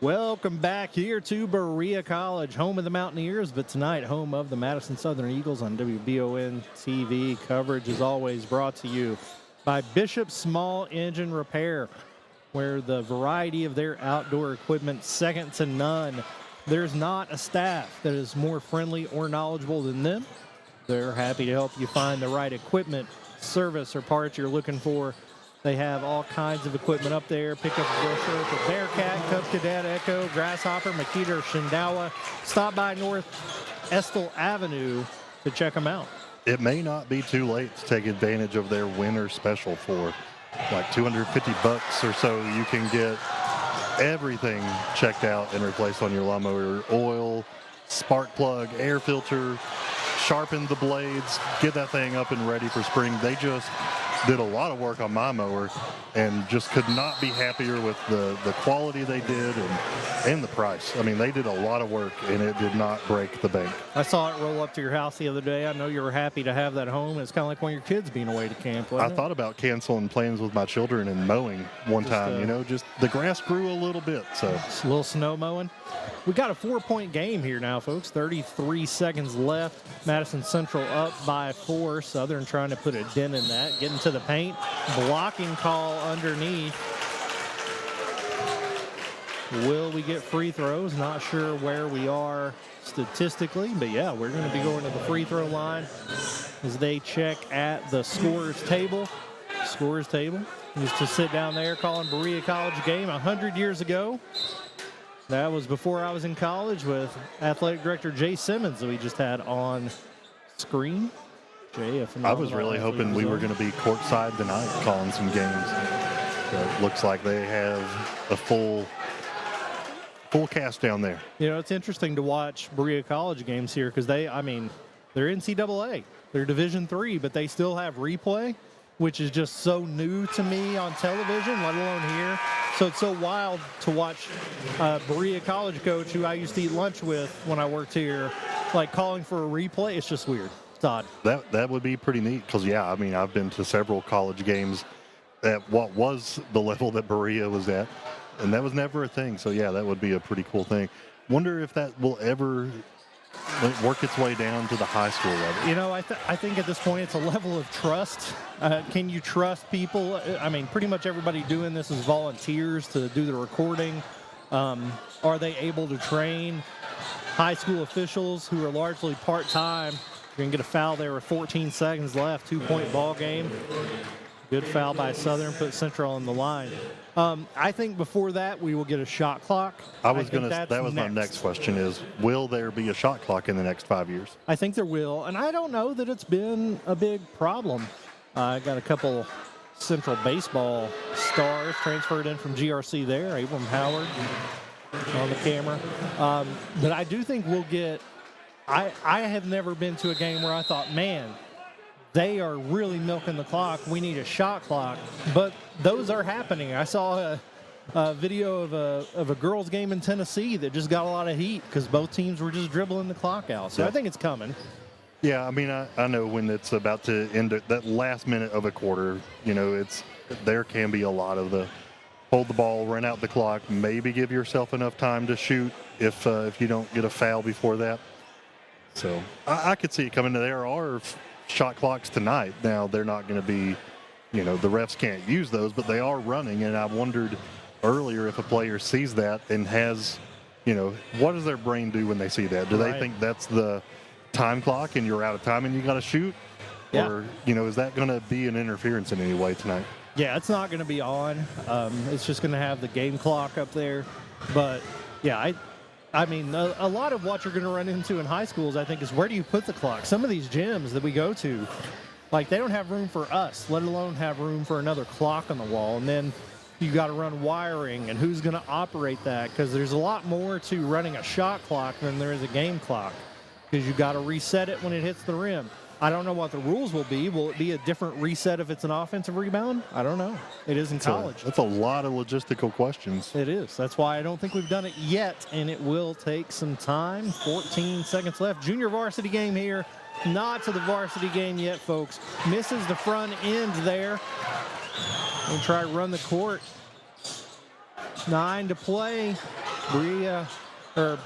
Welcome back here to Berea College, home of the Mountaineers, but tonight home of the Madison Southern Eagles on WBON TV. Coverage is always brought to you by Bishop Small Engine Repair, where the variety of their outdoor equipment second to none. There's not a staff that is more friendly or knowledgeable than them. They're happy to help you find the right equipment, service, or parts you're looking for. They have all kinds of equipment up there. Pick up a brochure for Bearcat, Cub Cadet, Echo, Grasshopper, Makita, or Shindawa. Stop by North Estill Avenue to check them out. It may not be too late to take advantage of their winter special for like $250 or so. You can get everything checked out and replaced on your lawnmower: oil, spark plug, air filter, sharpen the blades, get that thing up and ready for spring. They just did a lot of work on my mower and just could not be happier with the quality they did and the price. I mean, they did a lot of work and it did not break the bank. I saw it roll up to your house the other day. I know you were happy to have that home. It's kind of like one of your kids being away to camp, wasn't I thought about canceling plans with my children and mowing one time, just the grass grew a little bit. So just a little snow mowing. We got a 4-point game here now, folks. 33 seconds left. Madison Central up by 4. Southern trying to put a dent in that. Getting to the paint. Blocking call underneath. Will we get free throws? Not sure where we are statistically, but yeah, we're going to be going to the free throw line as they check at the scorer's table. Scorer's table used to sit down there calling Berea College game 100 years ago. That was before I was in college with athletic director Jay Simmons that we just had on screen. Jay, I was really hoping we were going to be courtside tonight calling some games. It looks like they have a full cast down there. It's interesting to watch Berea College games here because they're NCAA. They're Division III, but they still have replay, which is just so new to me on television, let alone here. So it's so wild to watch Berea College coach, who I used to eat lunch with when I worked here, like calling for a replay. It's just weird. It's odd. That would be pretty neat because, I've been to several college games at what was the level that Berea was at, and that was never a thing. So, that would be a pretty cool thing. wonder if that will ever work its way down to the high school level. You know, I think at this point it's a level of trust. Can you trust people? I mean, pretty much everybody doing this is volunteers to do the recording. Are they able to train high school officials who are largely part-time? You're going to get a foul there with 14 seconds left, 2-point ball game. Good foul by Southern, put Central on the line. I think before that we will get a shot clock. That was my next question is, will there be a shot clock in the next 5 years? I think there will, and I don't know that it's been a big problem. I got a couple Central baseball stars transferred in from GRC there, Abram Howard on the camera. But I do think we'll get, I have never been to a game where I thought, man, they are really milking the clock. We need a shot clock. But those are happening. I saw a video of a girls' game in Tennessee that just got a lot of heat because both teams were just dribbling the clock out. So I think it's coming. Yeah, I mean, I know when it's about to end that last minute of a quarter, you know, there can be a lot of the hold the ball, run out the clock, maybe give yourself enough time to shoot if you don't get a foul before that. So I could see it coming. There are shot clocks tonight. Now, they're not going to be, you know, the refs can't use those, but they are running. And I wondered earlier if a player sees that and has, you know, what does their brain do when they see that? Do they think that's the time clock and you're out of time and you got to shoot? Yeah. Or, you know, is that going to be an interference in any way tonight? Yeah, it's not going to be on. It's just going to have the game clock up there. But, yeah, I mean, a lot of what you're going to run into in high schools, I think, is where do you put the clock? Some of these gyms that we go to, like, they don't have room for us, let alone have room for another clock on the wall. And then you got to run wiring, and who's going to operate that? Because there's a lot more to running a shot clock than there is a game clock, because you got to reset it when it hits the rim. I don't know what the rules will be. Will it be a different reset if it's an offensive rebound? I don't know. It is in college. That's a lot of logistical questions. It is. That's why I don't think we've done it yet, and it will take some time. 14 seconds left. Junior varsity game here. Not to the varsity game yet, folks. Misses the front end there. And try to run the court. 9 to play.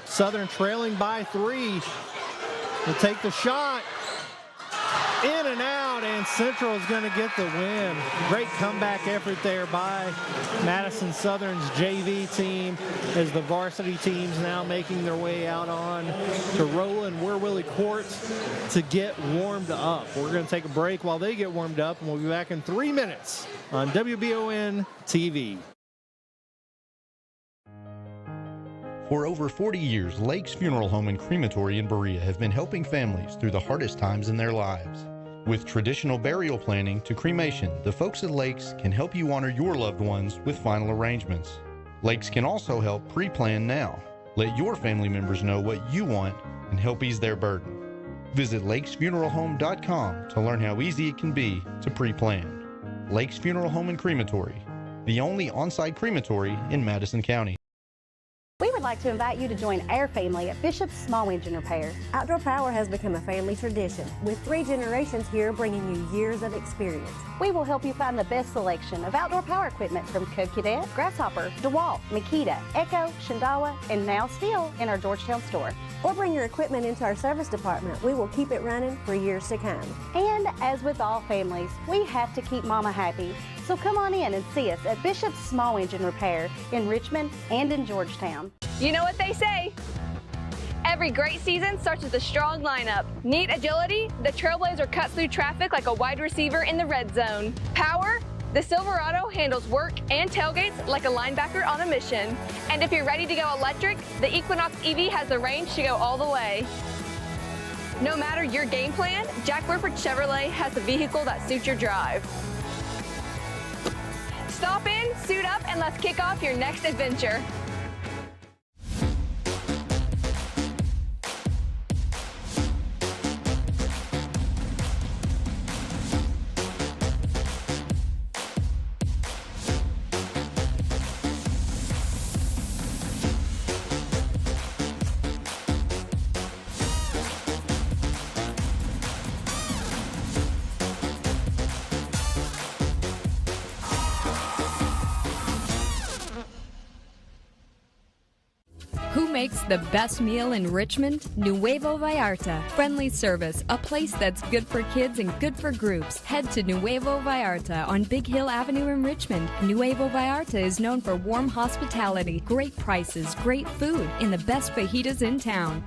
Southern trailing by 3. Will take the shot. In and out, and Central is going to get the win. Great comeback effort there by Madison Southern's JV team as the varsity teams now making their way out on to Roland Weir Willie Court to get warmed up. We're going to take a break while they get warmed up, and we'll be back in 3 minutes on WBON TV. For over 40 years, Lake's Funeral Home and Crematory in Berea have been helping families through the hardest times in their lives. With traditional burial planning to cremation, the folks at Lake's can help you honor your loved ones with final arrangements. Lake's can also help pre-plan now. Let your family members know what you want and help ease their burden. Visit lakesfuneralhome.com to learn how easy it can be to pre-plan. Lake's Funeral Home and Crematory, the only on-site crematory in Madison County. We would like to invite you to join our family at Bishop's Small Engine Repair. Outdoor Power has become a family tradition, with 3 generations here bringing you years of experience. We will help you find the best selection of outdoor power equipment from Cub Cadet, Grasshopper, DeWalt, Makita, Echo, Shindawa, and now Steel in our Georgetown store. Or bring your equipment into our service department. We will keep it running for years to come. And as with all families, we have to keep Mama happy. So come on in and see us at Bishop's Small Engine Repair in Richmond and in Georgetown. You know what they say. Every great season starts with a strong lineup. Neat agility, the Trailblazer cuts through traffic like a wide receiver in the red zone. Power, the Silverado handles work and tailgates like a linebacker on a mission. And if you're ready to go electric, the Equinox EV has the range to go all the way. No matter your game plan, Jack Burford Chevrolet has the vehicle that suits your drive. Stop in, suit up, and let's kick off your next adventure. makes the best meal in Richmond? Nuevo Vallarta. Friendly service, a place that's good for kids and good for groups. Head to Nuevo Vallarta on Big Hill Avenue in Richmond. Nuevo Vallarta is known for warm hospitality, great prices, great food, and the best fajitas in town.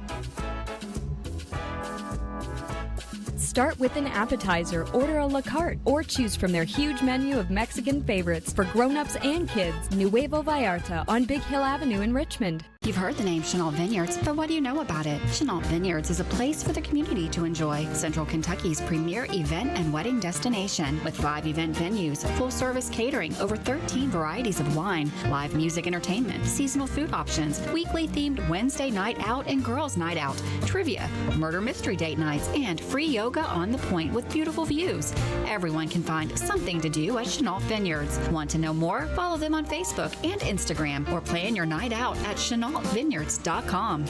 Start with an appetizer, order a la carte, or choose from their huge menu of Mexican favorites for grown-ups and kids. Nuevo Vallarta on Big Hill Avenue in Richmond. You've heard the name Chenault Vineyards, but what do you know about it? Chenault Vineyards is a place for the community to enjoy. Central Kentucky's premier event and wedding destination with 5 event venues, full-service catering, over 13 varieties of wine, live music entertainment, seasonal food options, weekly themed Wednesday night out and girls night out, trivia, murder mystery date nights, and free yoga on the point with beautiful views. Everyone can find something to do at Chenault Vineyards. Want to know more? Follow them on Facebook and Instagram or plan your night out at ChenaultVineyards.com.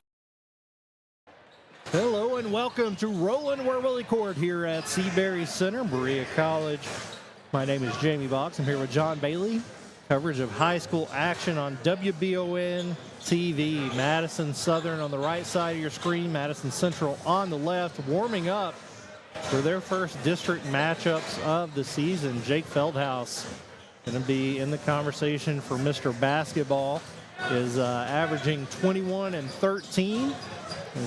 Hello and welcome to Rollin' Where Willie Court here at Seabury Center, Berea College. My name is Jamie Box. I'm here with John Bailey. Coverage of high school action on WBON TV. Madison Southern on the right side of your screen, Madison Central on the left, warming up for their first district matchups of the season. Jake Feldhaus going to be in the conversation for Mr. Basketball. Is averaging 21 and 13.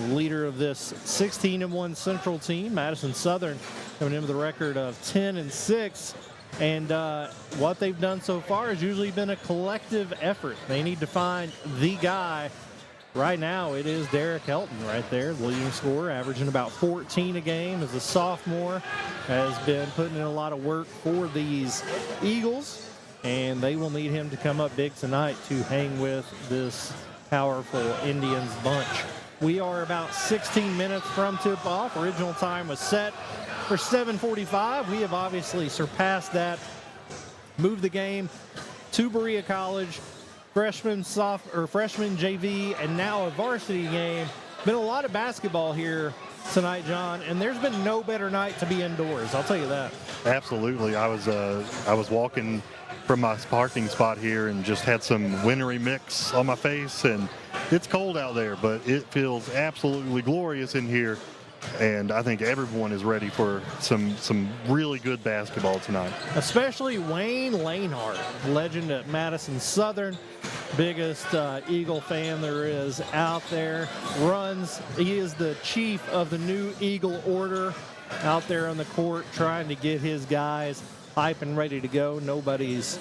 Leader of this 16-1 Central team. Madison Southern coming in with a record of 10 and 6. And what they've done so far has usually been a collective effort. They need to find the guy. Right now, it is Derek Helton right there, the leading scorer, averaging about 14 a game as a sophomore. Has been putting in a lot of work for these Eagles. And they will need him to come up big tonight to hang with this powerful Indians bunch. We are about 16 minutes from tip-off. Original time was set for 7:45. We have obviously surpassed that. Moved the game to Berea College. Freshman, JV, and now a varsity game. Been a lot of basketball here tonight, John, and there's been no better night to be indoors. I'll tell you that. Absolutely. I was walking from my parking spot here and just had some wintry mix on my face, and it's cold out there, but it feels absolutely glorious in here. And I think everyone is ready for some really good basketball tonight. Especially Wayne Lanehart, legend at Madison Southern, biggest Eagle fan there is out there. He is the chief of the new Eagle Order out there on the court trying to get his guys hype and ready to go. Nobody's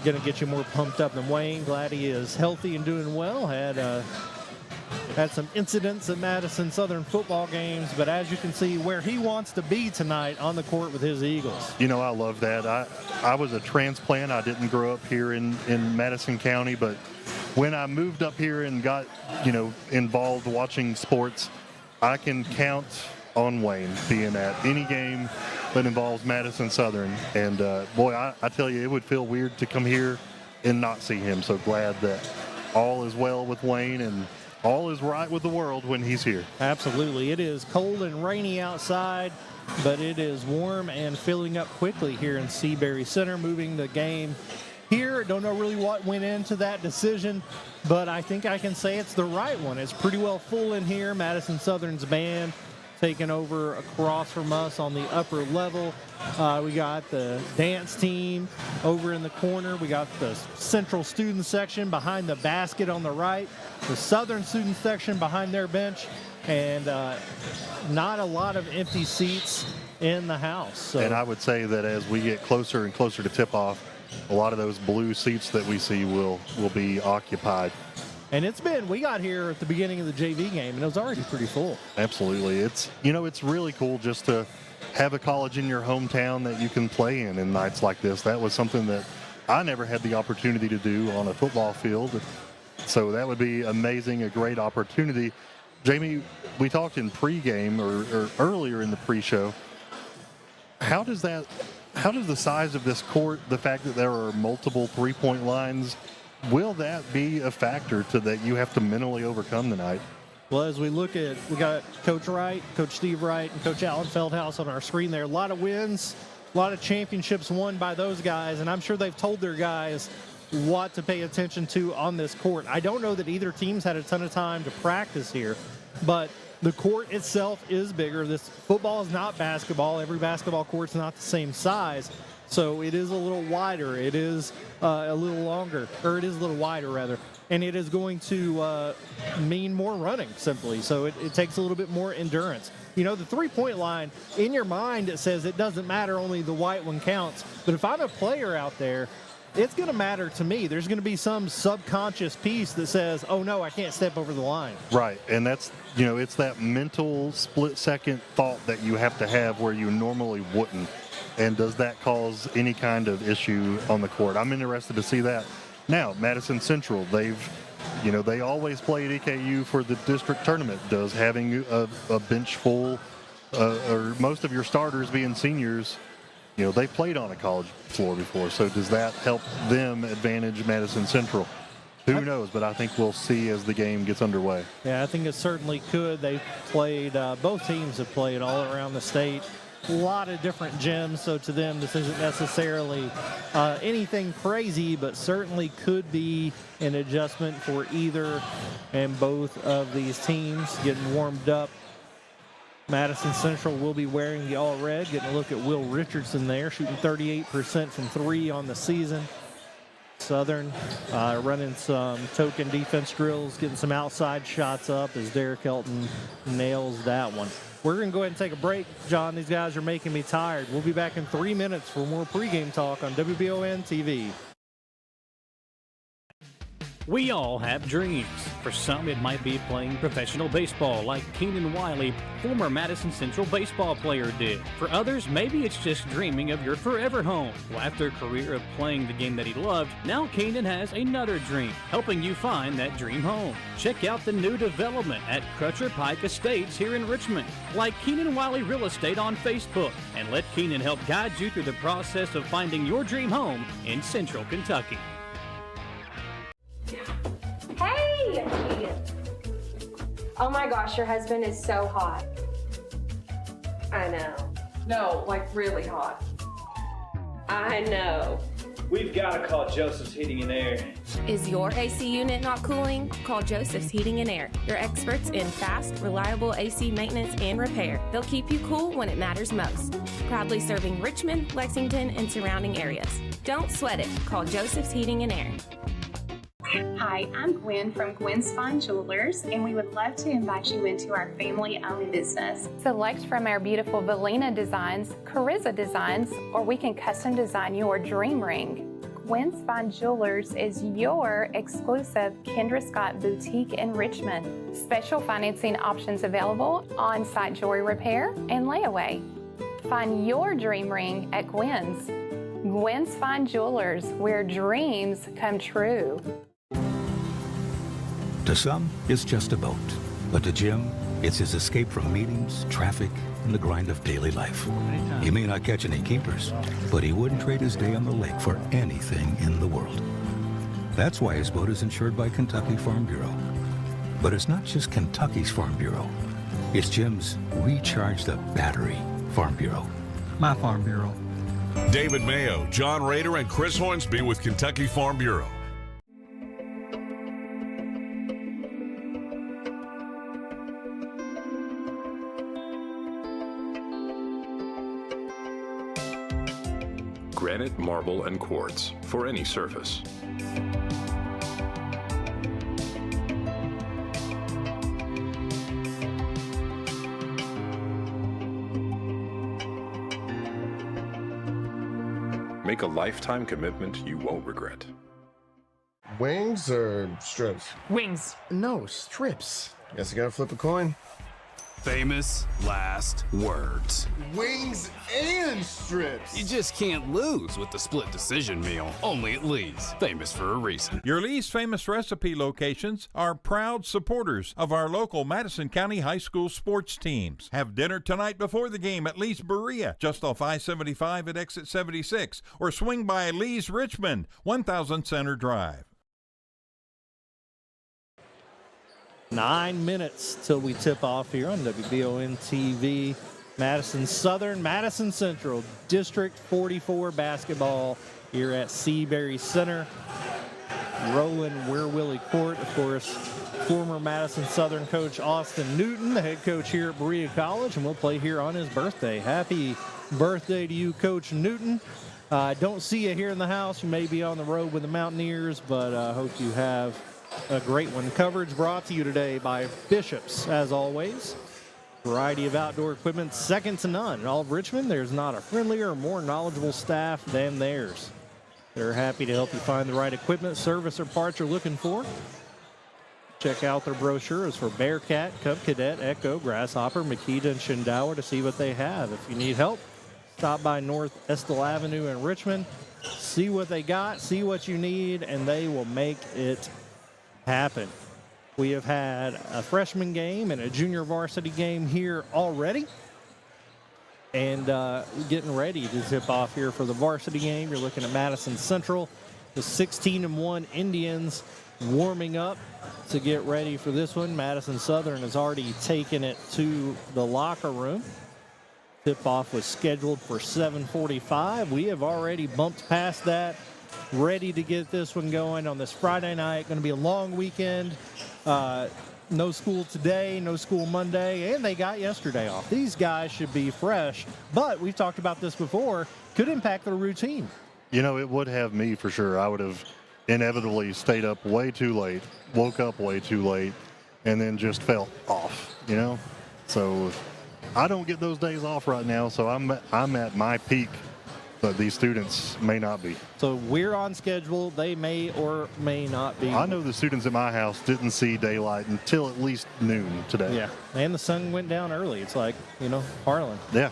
going to get you more pumped up than Wayne. Glad he is healthy and doing well. Had some incidents at Madison Southern football games, but as you can see, where he wants to be tonight on the court with his Eagles. You know, I love that. I was a transplant. I didn't grow up here in Madison County, but when I moved up here and got, involved watching sports, I can count on Wayne being at any game that involves Madison Southern. And, boy, I tell you, it would feel weird to come here and not see him. So glad that all is well with Wayne and all is right with the world when he's here. Absolutely. It is cold and rainy outside, but it is warm and filling up quickly here in Seabury Center, moving the game here. Don't know really what went into that decision, but I think I can say it's the right one. It's pretty well full in here. Madison Southern's band taking over across from us on the upper level. We got the dance team over in the corner. We got the Central student section behind the basket on the right, the Southern student section behind their bench, and not a lot of empty seats in the house. So. And I would say that as we get closer and closer to tip-off, a lot of those blue seats that we see will be occupied. And we got here at the beginning of the JV game, and it was already pretty full. Absolutely. It's really cool just to have a college in your hometown that you can play in nights like this. That was something that I never had the opportunity to do on a football field. So that would be amazing, a great opportunity. Jamie, we talked in pregame or earlier in the pre-show. How does the size of this court, the fact that there are multiple three-point lines, will that be a factor that you have to mentally overcome tonight? Well, as we got Coach Wright, Coach Steve Wright, and Coach Alan Feldhaus on our screen there. A lot of wins, a lot of championships won by those guys, and I'm sure they've told their guys what to pay attention to on this court. I don't know that either team's had a ton of time to practice here, but the court itself is bigger. This football is not basketball. Every basketball court's not the same size, so it is a little wider. It is a little longer, or it is a little wider, rather. And it is going to mean more running, simply. So it takes a little bit more endurance. You know, the three-point line, in your mind, it says it doesn't matter, only the white one counts. But if I'm a player out there, it's going to matter to me. There's going to be some subconscious piece that says, oh, no, I can't step over the line. Right, and that's, you know, it's that mental split-second thought that you have to have where you normally wouldn't. And does that cause any kind of issue on the court? I'm interested to see that. Now, Madison Central, they always play at EKU for the district tournament. Does having a bench full, or most of your starters being seniors, you know, they've played on a college floor before. So does that help them advantage Madison Central? Who knows, but I think we'll see as the game gets underway. Yeah, I think it certainly could. They've played, both teams have played all around the state. A lot of different gyms, so to them this isn't necessarily anything crazy, but certainly could be an adjustment for either and both of these teams getting warmed up. Madison Central will be wearing the all-red, getting a look at Will Richardson there, shooting 38% from three on the season. Southern running some token defense drills, getting some outside shots up as Derek Elton nails that one. We're going to go ahead and take a break. John, these guys are making me tired. We'll be back in 3 minutes for more pregame talk on WBON TV. We all have dreams. For some, it might be playing professional baseball like Keenan Wiley, former Madison Central baseball player, did. For others, maybe it's just dreaming of your forever home. Well, after a career of playing the game that he loved, now Keenan has another dream, helping you find that dream home. Check out the new development at Crutcher Pike Estates here in Richmond. Like Keenan Wiley Real Estate on Facebook, and let Keenan help guide you through the process of finding your dream home in Central Kentucky. Hey! Oh my gosh, your husband is so hot. I know. No, like really hot. I know. We've got to call Joseph's Heating and Air. Is your AC unit not cooling? Call Joseph's Heating and Air. Your experts in fast, reliable AC maintenance and repair. They'll keep you cool when it matters most. Proudly serving Richmond, Lexington, and surrounding areas. Don't sweat it. Call Joseph's Heating and Air. Hi, I'm Gwen from Gwen's Fine Jewelers, and we would love to invite you into our family-owned business. Select from our beautiful Valina designs, Carissa designs, or we can custom design your dream ring. Gwen's Fine Jewelers is your exclusive Kendra Scott boutique in Richmond. Special financing options available, on-site jewelry repair, and layaway. Find your dream ring at Gwen's. Gwen's Fine Jewelers, where dreams come true. To some, it's just a boat. But to Jim, it's his escape from meetings, traffic, and the grind of daily life. He may not catch any keepers, but he wouldn't trade his day on the lake for anything in the world. That's why his boat is insured by Kentucky Farm Bureau. But it's not just Kentucky's Farm Bureau. It's Jim's Recharge the Battery Farm Bureau. My Farm Bureau. David Mayo, John Rader, and Chris Hornsby with Kentucky Farm Bureau. Granite, marble, and quartz for any surface. Make a lifetime commitment you won't regret. Wings or strips? Wings. No, strips. Guess I gotta flip a coin. Famous last words. Wings and strips. You just can't lose with the split decision meal. Only at Lee's. Famous for a reason. Your Lee's Famous Recipe locations are proud supporters of our local Madison County High School sports teams. Have dinner tonight before the game at Lee's Berea, just off I-75 at exit 76, or swing by Lee's Richmond, 1000 Center Drive. 9 minutes till we tip off here on WBON TV. Madison Southern, Madison Central, District 44 basketball here at Seabury Center. rolling Where Willie Court. Of course, former Madison Southern coach Austin Newton, the head coach here at Berea College, and we'll play here on his birthday. Happy birthday to you, Coach Newton. I don't see you here in the house. You may be on the road with the Mountaineers, but I hope you have a great one. Coverage brought to you today by Bishops, as always. Variety of outdoor equipment, second to none. In all of Richmond, there's not a friendlier or more knowledgeable staff than theirs. They're happy to help you find the right equipment, service, or parts you're looking for. Check out their brochures for Bearcat, Cub Cadet, Echo, Grasshopper, Makita, and Shindawa to see what they have. If you need help, stop by North Estill Avenue in Richmond. See what they got, see what you need, and they will make it happen. We have had a freshman game and a junior varsity game here already. And getting ready to tip off here for the varsity game. You're looking at Madison Central, the 16-1 Indians warming up to get ready for this one. Madison Southern has already taken it to the locker room. Tip-off was scheduled for 7:45. We have already bumped past that, ready to get this one going on this Friday night. Going to be a long weekend. No school today, no school Monday, and they got yesterday off. These guys should be fresh, but we've talked about this before, could impact their routine. You know, it would have me for sure. I would have inevitably stayed up way too late, woke up way too late, and then just fell off, you know? So I don't get those days off right now, so I'm at my peak, but these students may not be. So we're on schedule. They may or may not be. I know the students at my house didn't see daylight until at least noon today. Yeah, and the sun went down early. It's like, you know, Harlan. Yeah.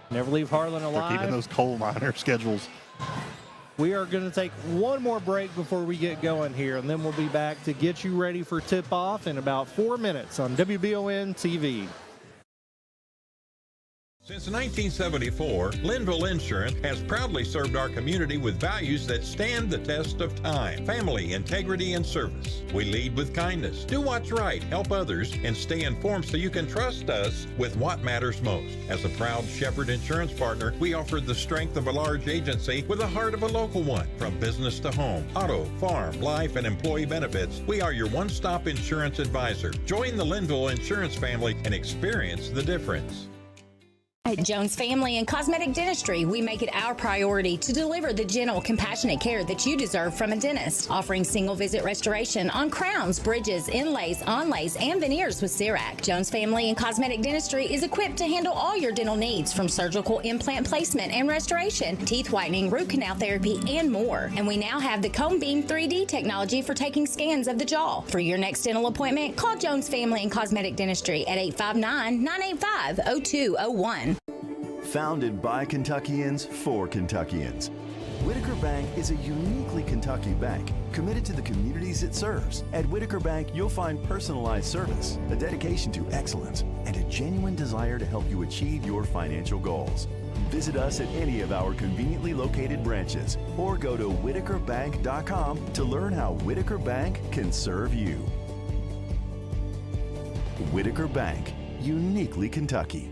Never leave Harlan alive. They're keeping those coal miner schedules. We are going to take one more break before we get going here, and then we'll be back to get you ready for tip-off in about 4 minutes on WBON TV. Since 1974, Linville Insurance has proudly served our community with values that stand the test of time: family, integrity, and service. We lead with kindness, do what's right, help others, and stay informed so you can trust us with what matters most. As a proud Shepherd insurance partner, we offer the strength of a large agency with the heart of a local one. From business to home, auto, farm, life, and employee benefits, we are your one-stop insurance advisor. Join the Linville Insurance family and experience the difference. At Jones Family and Cosmetic Dentistry, we make it our priority to deliver the gentle, compassionate care that you deserve from a dentist. Offering single-visit restoration on crowns, bridges, inlays, onlays, and veneers with CERAC. Jones Family and Cosmetic Dentistry is equipped to handle all your dental needs, from surgical implant placement and restoration, teeth whitening, root canal therapy, and more. And we now have the Cone Beam 3D technology for taking scans of the jaw. For your next dental appointment, call Jones Family and Cosmetic Dentistry at 859-985-0201. Founded by Kentuckians for Kentuckians, Whitaker Bank is a uniquely Kentucky bank committed to the communities it serves. At Whitaker Bank, you'll find personalized service, a dedication to excellence, and a genuine desire to help you achieve your financial goals. Visit us at any of our conveniently located branches or go to whitakerbank.com to learn how Whitaker Bank can serve you. Whitaker Bank, uniquely Kentucky.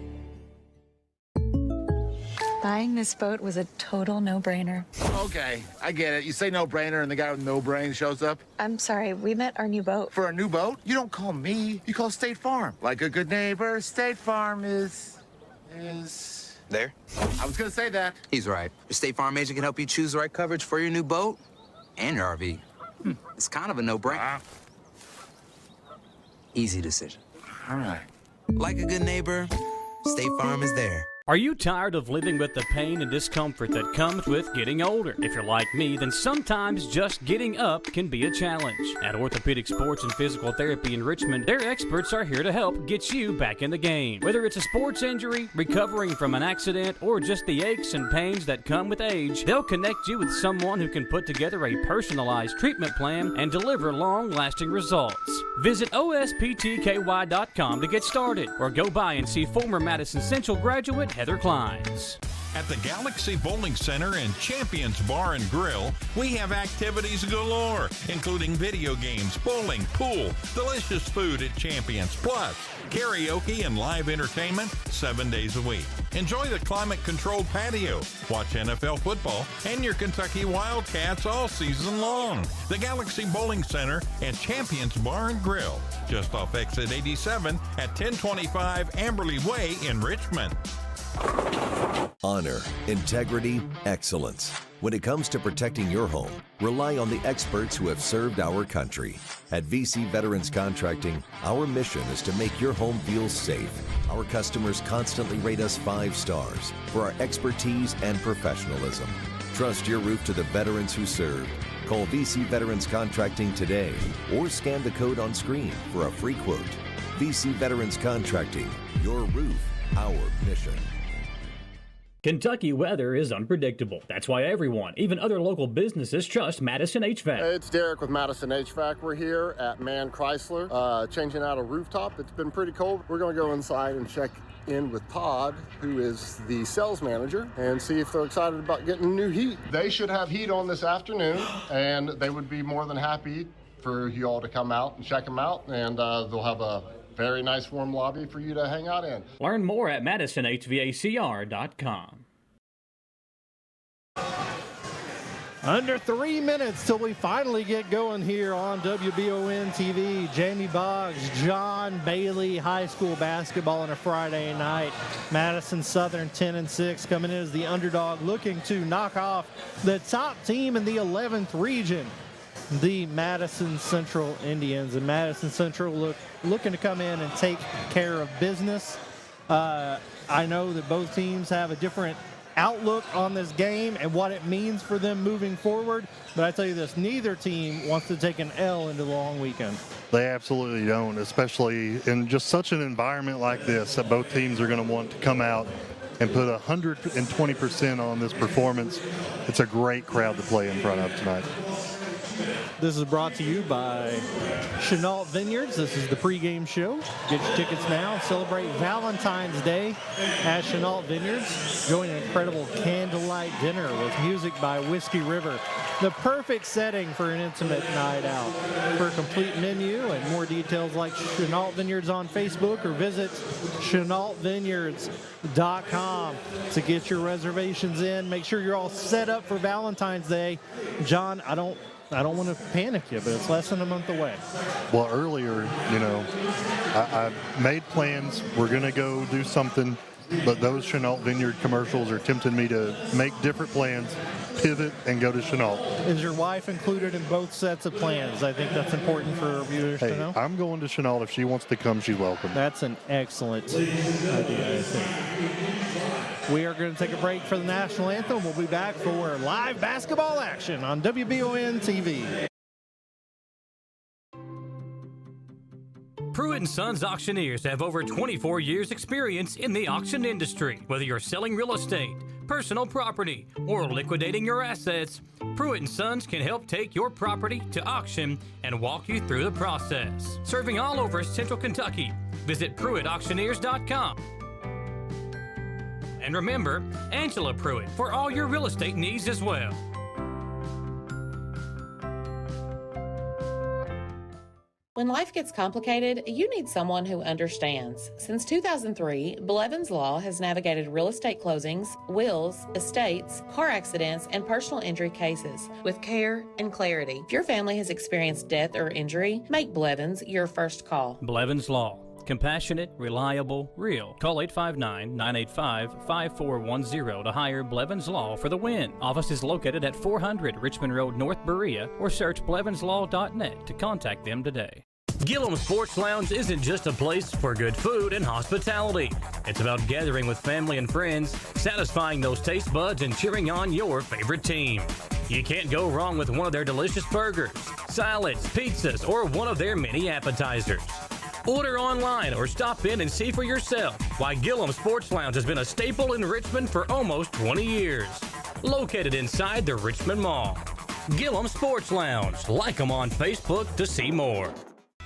Buying this boat was a total no-brainer. Okay, I get it. You say no-brainer and the guy with no brain shows up. I'm sorry, we met our new boat. For a new boat? You don't call me. You call State Farm. Like a good neighbor, State Farm is... There? I was gonna say that. He's right. Your State Farm agent can help you choose the right coverage for your new boat and your RV. It's kind of a no-brainer. Easy decision. All right. Like a good neighbor, State Farm is there. Are you tired of living with the pain and discomfort that comes with getting older? If you're like me, then sometimes just getting up can be a challenge. At Orthopedic Sports and Physical Therapy in Richmond, their experts are here to help get you back in the game. Whether it's a sports injury, recovering from an accident, or just the aches and pains that come with age, they'll connect you with someone who can put together a personalized treatment plan and deliver long-lasting results. Visit osptky.com to get started, or go by and see former Madison Central graduate Heather Kleins. At the Galaxy Bowling Center and Champions Bar and Grill, we have activities galore, including video games, bowling, pool, delicious food at Champions, plus karaoke and live entertainment 7 days a week. Enjoy the climate-controlled patio, watch NFL football, and your Kentucky Wildcats all season long. The Galaxy Bowling Center and Champions Bar and Grill, just off exit 87 at 1025 Amberley Way in Richmond. Honor, integrity, excellence. When it comes to protecting your home, rely on the experts who have served our country. At VC Veterans Contracting, our mission is to make your home feel safe. Our customers constantly rate us 5 stars for our expertise and professionalism. Trust your roof to the veterans who served. Call VC Veterans Contracting today or scan the code on screen for a free quote. VC Veterans Contracting, your roof, our mission. Kentucky weather is unpredictable. That's why everyone, even other local businesses, trust Madison HVAC. Hey, it's Derek with Madison HVAC. We're here at Mann Chrysler, changing out a rooftop. It's been pretty cold. We're going to go inside and check in with Todd, who is the sales manager, and see if they're excited about getting new heat. They should have heat on this afternoon, and they would be more than happy for you all to come out and check them out, and they'll have a very nice warm lobby for you to hang out in. Learn more at MadisonHVACR.com. Under 3 minutes till we finally get going here on WBON TV. Jamie Boggs, John Bailey, high school basketball on a Friday night. Madison Southern 10-6 coming in as the underdog, looking to knock off the top team in the 11th region, the Madison Central Indians. And Madison Central looking to come in and take care of business. I know that both teams have a different outlook on this game and what it means for them moving forward, but I tell you this, neither team wants to take an L into the long weekend. They absolutely don't, especially in just such an environment like this, that both teams are going to want to come out and put 120% on this performance. It's a great crowd to play in front of tonight. This is brought to you by Chenault Vineyards. This is the pregame show. Get your tickets now. Celebrate Valentine's Day at Chenault Vineyards. Join an incredible candlelight dinner with music by Whiskey River. The perfect setting for an intimate night out. For a complete menu and more details, like Chenault Vineyards on Facebook or visit ChenaultVineyards.com to get your reservations in. Make sure you're all set up for Valentine's Day. John, I don't want to panic you, but it's less than a month away. Well, earlier, I made plans. We're going to go do something, but those Chenault Vineyard commercials are tempting me to make different plans, pivot, and go to Chenault. Is your wife included in both sets of plans? I think that's important for our viewers to know. I'm going to Chenault. If she wants to come, she's welcome. That's an excellent idea, I think. We are going to take a break for the national anthem. We'll be back for live basketball action on WBON TV. Pruitt & Sons Auctioneers have over 24 years experience in the auction industry. Whether you're selling real estate, personal property, or liquidating your assets, Pruitt & Sons can help take your property to auction and walk you through the process. Serving all over Central Kentucky, visit PruittAuctioneers.com. And remember, Angela Pruitt for all your real estate needs as well. When life gets complicated, you need someone who understands. Since 2003, Blevins Law has navigated real estate closings, wills, estates, car accidents, and personal injury cases with care and clarity. If your family has experienced death or injury, make Blevins your first call. Blevins Law. Compassionate, reliable, real. Call 859-985-5410 to hire Blevins Law for the win. Office is located at 400 Richmond Road, North Berea, or search blevinslaw.net to contact them today. Gillum Sports Lounge isn't just a place for good food and hospitality. It's about gathering with family and friends, satisfying those taste buds, and cheering on your favorite team. You can't go wrong with one of their delicious burgers, salads, pizzas, or one of their many appetizers. Order online or stop in and see for yourself why Gillum Sports Lounge has been a staple in Richmond for almost 20 years. Located inside the Richmond Mall. Gillum Sports Lounge. Like them on Facebook to see more.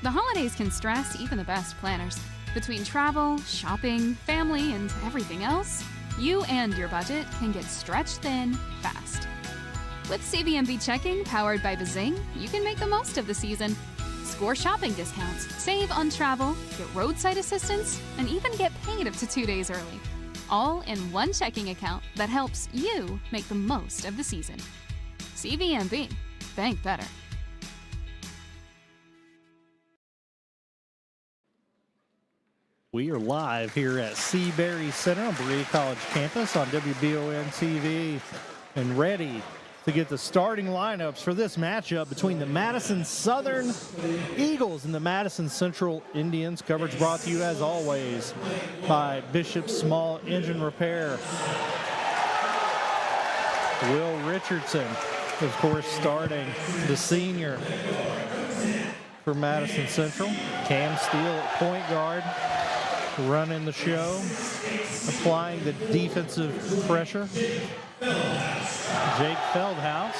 The holidays can stress even the best planners. Between travel, shopping, family, and everything else, You and your budget can get stretched thin fast. With CVMB checking powered by Bazing, you can make the most of the season. Score shopping discounts, save on travel, get roadside assistance, and even get paid up to 2 days early. All in one checking account that helps you make the most of the season. CVMB. Bank better. We are live here at Seabury Center on Berea College campus on WBON TV and ready to get the starting lineups for this matchup between the Madison Southern Eagles and the Madison Central Indians. Coverage brought to you, as always, by Bishop Small Engine Repair. Will Richardson, of course, starting, the senior for Madison Central. Cam Steele at point guard, running the show, applying the defensive pressure. Jake Feldhaus.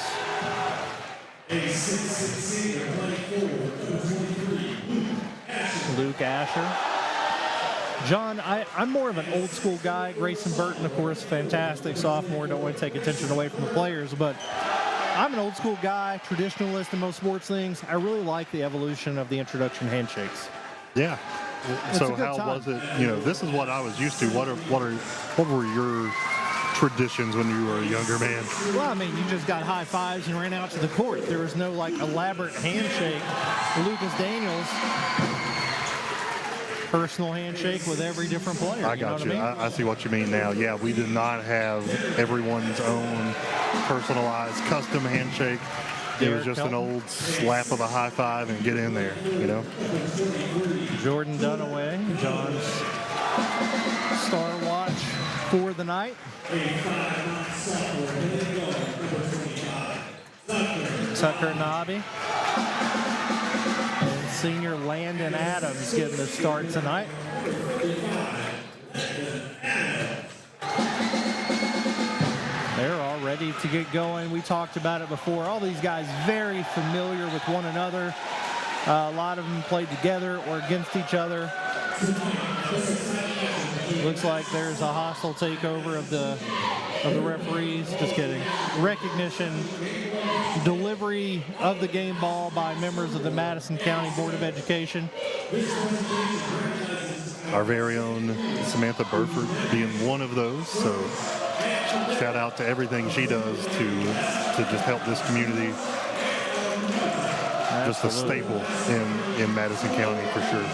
Luke Asher. John, I'm more of an old school guy. Grayson Burton, of course, fantastic sophomore. Don't want to take attention away from the players, but I'm an old school guy, traditionalist in most sports things. I really like the evolution of the introduction handshakes. Yeah. So how was it? You know, this is what I was used to. What were your traditions when you were a younger man? Well, I mean, you just got high fives and ran out to the court. There was no like elaborate handshake. Lucas Daniels, personal handshake with every different player. I got you. I see what you mean now. Yeah, we did not have everyone's own personalized custom handshake. It was just an old slap of a high five and get in there, you know. Jordan Dunaway, John's star watch for the night. Tucker Nobby and senior Landon Adams getting the start tonight. They're all ready to get going. We talked about it before. All these guys very familiar with one another. A lot of them played together or against each other. Looks like there's a hostile takeover of the referees. Just kidding. Recognition, delivery of the game ball by members of the Madison County Board of Education. Our very own Samantha Burford being one of those. So shout out to everything she does to just help this community. Just a staple in Madison County for sure.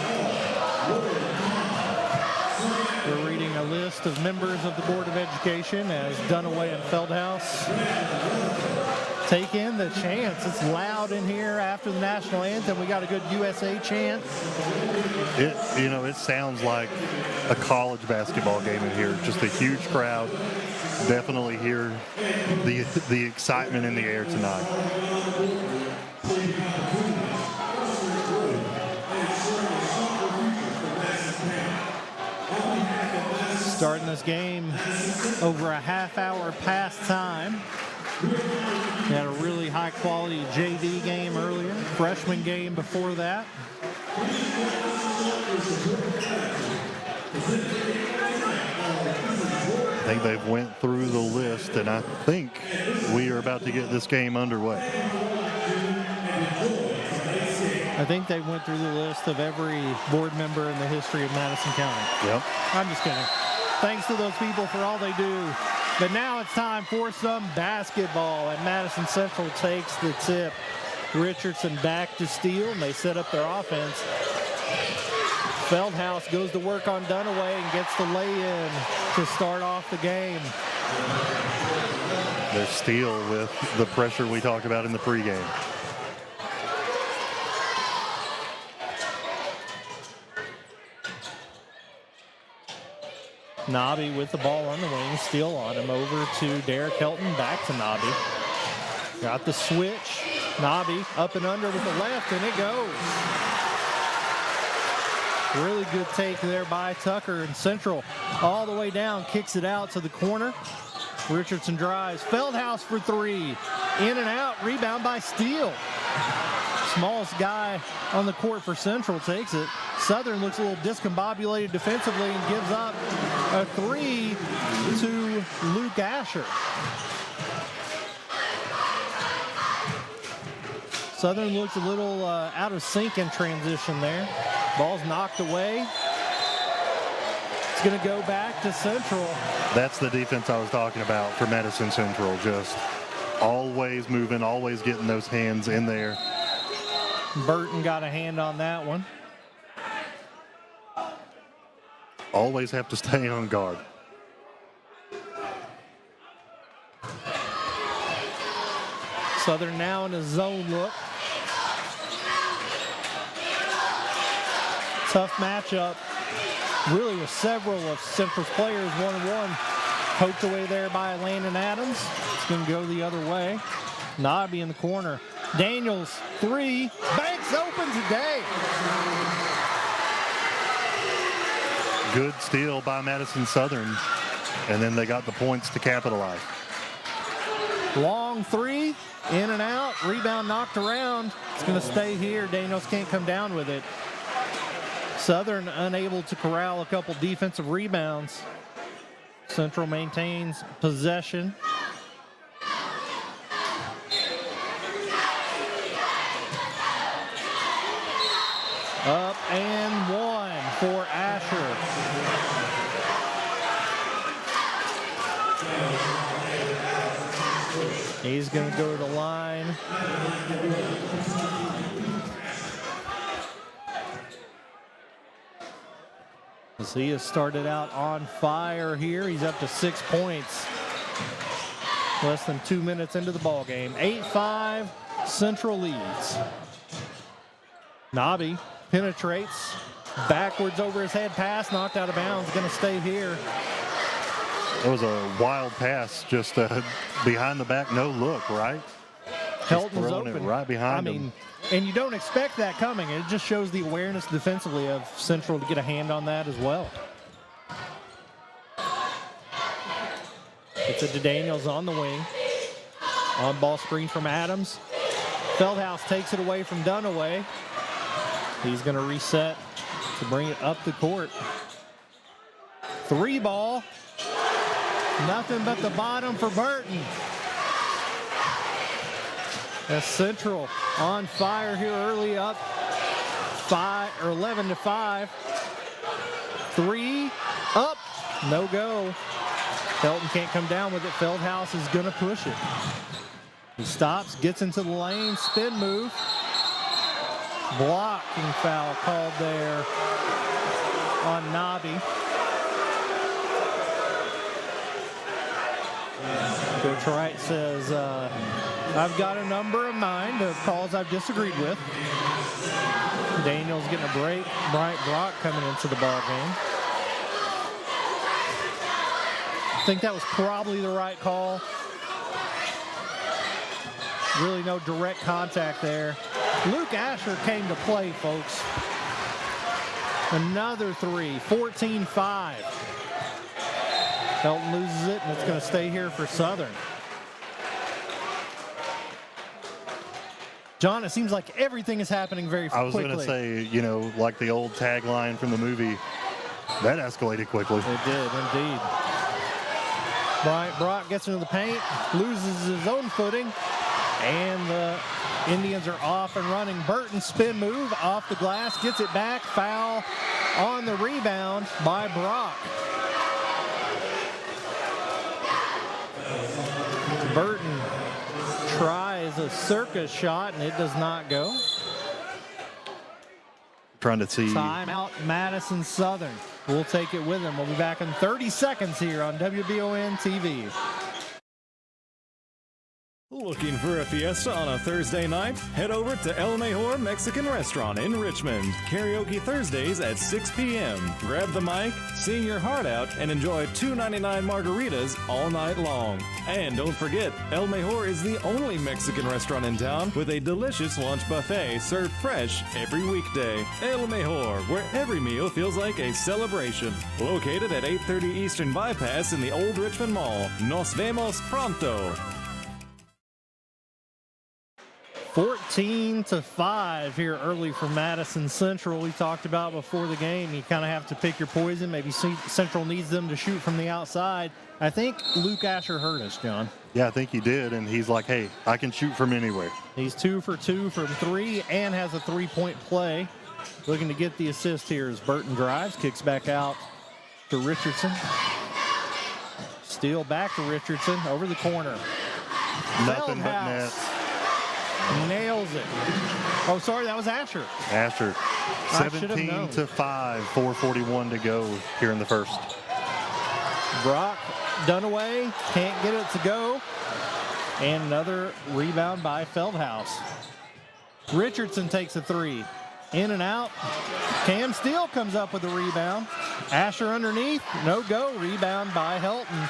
We're reading a list of members of the Board of Education as Dunaway and Feldhaus take in the chants. It's loud in here after the national anthem. We got a good USA chant. It sounds like a college basketball game in here. Just a huge crowd. Definitely hear the excitement in the air tonight. Starting this game over a half hour past time. We had a really high quality JV game earlier, freshman game before that. I think they've went through the list, and I think we are about to get this game underway. I think they went through the list of every board member in the history of Madison County. Yep. I'm just kidding. Thanks to those people for all they do. But now it's time for some basketball, and Madison Central takes the tip. Richardson back to steal, and they set up their offense. Feldhaus goes to work on Dunaway and gets the lay-in to start off the game. Their steal with the pressure we talked about in the pregame. Nobby with the ball on the wing, steal on him, over to Derek Helton, back to Nobby. Got the switch. Nobby up and under with the left, and it goes. Really good take there by Tucker, and Central all the way down, kicks it out to the corner. Richardson drives. Feldhaus for three. In and out. Rebound by Steele. smallest guy on the court for Central takes it. Southern looks a little discombobulated defensively and gives up a 3 to Luke Asher. Southern looks a little out of sync in transition there. Ball's knocked away. It's going to go back to Central. That's the defense I was talking about for Madison Central. Just always moving, always getting those hands in there. Burton got a hand on that one. Always have to stay on guard. Southern now in a zone look. Tough matchup, really, with several of Central's players one-on-one. Poked away there by Landon Adams. It's going to go the other way. Nobby in the corner. Daniels, 3. Banks opens the day. Good steal by Madison Southern, and then they got the points to capitalize. Long 3, in and out. Rebound knocked around. It's going to stay here. Daniels can't come down with it. Southern unable to corral a couple defensive rebounds. Central maintains possession. Up and 1 for Asher. He's going to go to the line. He has started out on fire here. He's up to 6 points. Less than 2 minutes into the ball game. 8-5, Central leads. Nobby penetrates. Backwards over his head pass, knocked out of bounds. Going to stay here. It was a wild pass, just behind the back, no look, right? Helton's open. It right behind him. And you don't expect that coming. It just shows the awareness defensively of Central to get a hand on that as well. It's a Daniels on the wing. On ball screen from Adams. Feldhaus takes it away from Dunaway. He's going to reset to bring it up the court. 3 ball. Nothing but the bottom for Burton. As Central on fire here early, up 11-5. 3 up, no go. Felton can't come down with it. Feldhaus is going to push it. He stops, gets into the lane, spin move. Blocking foul called there on Nobby. Coach Wright says, I've got a number in mind of calls I've disagreed with. Daniels getting a break. Bryant Brock coming into the ball game. I think that was probably the right call. Really no direct contact there. Luke Asher came to play, folks. Another 3, 14-5. Felton loses it, and it's going to stay here for Southern. John, it seems like everything is happening very quickly. I was going to say, you know, like the old tagline from the movie, that escalated quickly. It did, indeed. Bryant Brock gets into the paint, loses his own footing, and the Indians are off and running. Burton spin move off the glass, gets it back, foul on the rebound by Brock. Burton tries a circus shot, and it does not go. Trying to see. Timeout, Madison Southern. We'll take it with him. We'll be back in 30 seconds here on WBON TV. Looking for a fiesta on a Thursday night? Head over to El Mejor Mexican Restaurant in Richmond. Karaoke Thursdays at 6 p.m. Grab the mic, sing your heart out, and enjoy $2.99 margaritas all night long. And don't forget, El Mejor is the only Mexican restaurant in town with a delicious lunch buffet served fresh every weekday. El Mejor, where every meal feels like a celebration. Located at 830 Eastern Bypass in the Old Richmond Mall. Nos vemos pronto. 14-5 here early for Madison Central. We talked about before the game, you kind of have to pick your poison. Maybe Central needs them to shoot from the outside. I think Luke Asher hurt us, John. Yeah, I think he did, and he's like, hey, I can shoot from anywhere. He's 2 for 2 from 3 and has a 3-point play. Looking to get the assist here as Burton drives, kicks back out to Richardson. Steal back to Richardson over the corner. Nothing but net. Nails it. Oh, sorry, that was Asher. Asher. 17-5, 4:41 to go here in the first. Brock Dunaway can't get it to go. And another rebound by Feldhaus. Richardson takes a 3. In and out. Cam Steele comes up with a rebound. Asher underneath. No go. Rebound by Helton.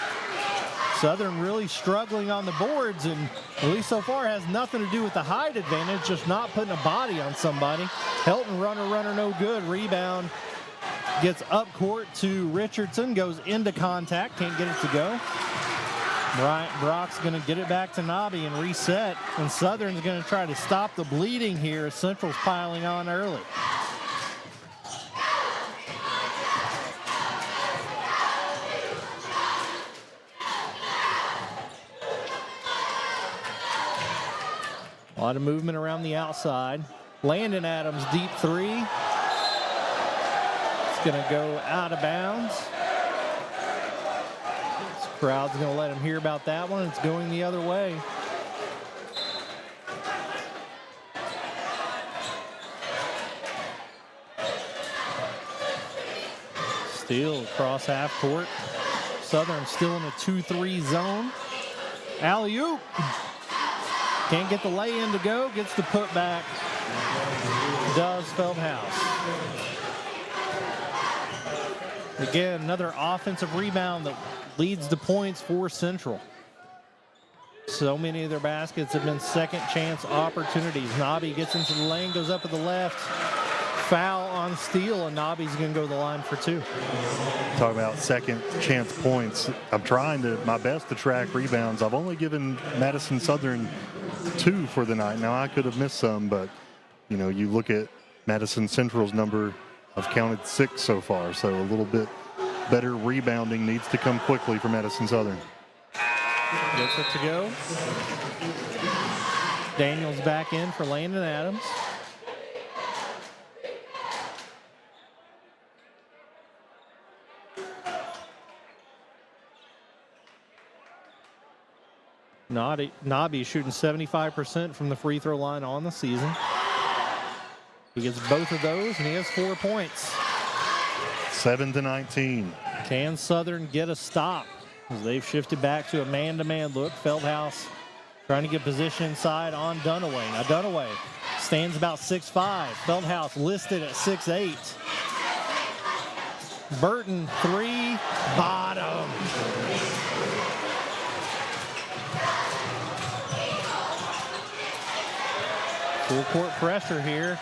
Southern really struggling on the boards, and at least so far has nothing to do with the height advantage, just not putting a body on somebody. Helton runner, no good. Rebound gets up court to Richardson, goes into contact, can't get it to go. Brock's going to get it back to Nobby and reset, and Southern's going to try to stop the bleeding here as Central's piling on early. A lot of movement around the outside. Landon Adams, deep 3. It's going to go out of bounds. This crowd's going to let him hear about that one. It's going the other way. Steele across half court. Southern still in a 2-3 zone. Alley-oop. Can't get the lay-in to go, gets the putback. Does Feldhaus. Again, another offensive rebound that leads to points for Central. So many of their baskets have been second chance opportunities. Nobby gets into the lane, goes up to the left. Foul on Steele, and Nobby's going to go to the line for 2. Talking about second chance points. I'm trying my best to track rebounds. I've only given Madison Southern 2 for the night. Now, I could have missed some, but, you know, you look at Madison Central's number, I've counted 6 so far, so a little bit better rebounding needs to come quickly for Madison Southern. Gets it to go. Daniels back in for Landon Adams. Nobby shooting 75% from the free throw line on the season. He gets both of those, and he has 4 points. 7-19. Can Southern get a stop as they've shifted back to a man-to-man look? Feldhaus trying to get position inside on Dunaway. Now Dunaway stands about 6'5". Feldhaus listed at 6'8". Burton, 3, bottom. Full court pressure here.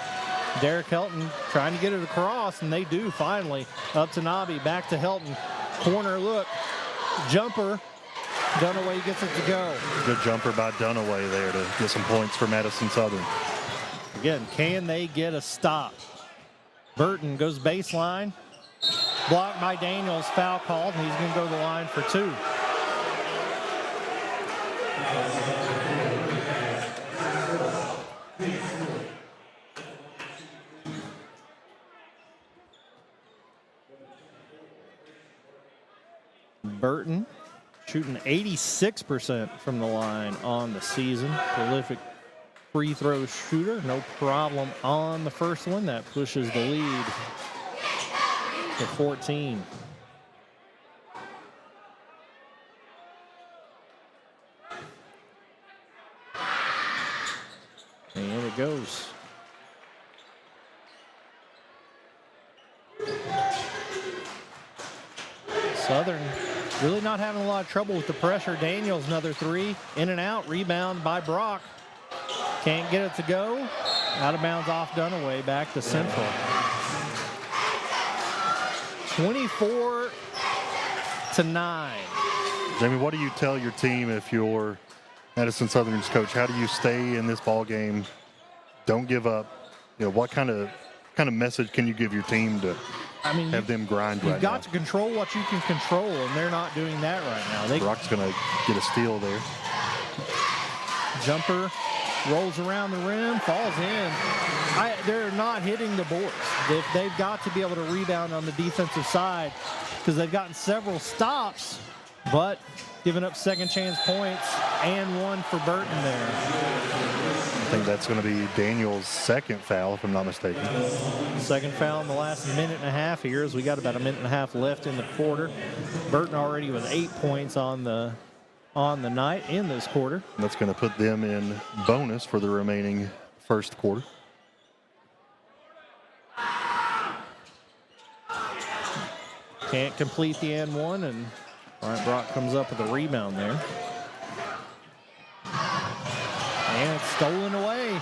Derek Helton trying to get it across, and they do finally. Up to Nobby, back to Helton. Corner look, jumper. Dunaway gets it to go. Good jumper by Dunaway there to get some points for Madison Southern. Again, can they get a stop? Burton goes baseline. Blocked by Daniels, foul called, and he's going to go to the line for 2. Burton shooting 86% from the line on the season. Prolific free throw shooter. No problem on the first one. That pushes the lead to 14. And it goes. Southern really not having a lot of trouble with the pressure. Daniels, another 3. In and out. Rebound by Brock. Can't get it to go. Out of bounds off Dunaway. Back to Central. 24-9. Jamie, what do you tell your team if you're Madison Southern's coach, how do you stay in this ball game? Don't give up. What kind of message can you give your team to have them grind right now? You've got to control what you can control, and they're not doing that right now. Brock's going to get a steal there. Jumper rolls around the rim, falls in. They're not hitting the boards. They've got to be able to rebound on the defensive side because they've gotten several stops, but giving up second chance points and one for Burton there. I think that's going to be Daniel's second foul, if I'm not mistaken. Second foul in the last minute and a half here as we got about a minute and a half left in the quarter. Burton already with 8 points on the night in this quarter. That's going to put them in bonus for the remaining first quarter. Can't complete the and one, and Bryant Brock comes up with a rebound there. And it's stolen away.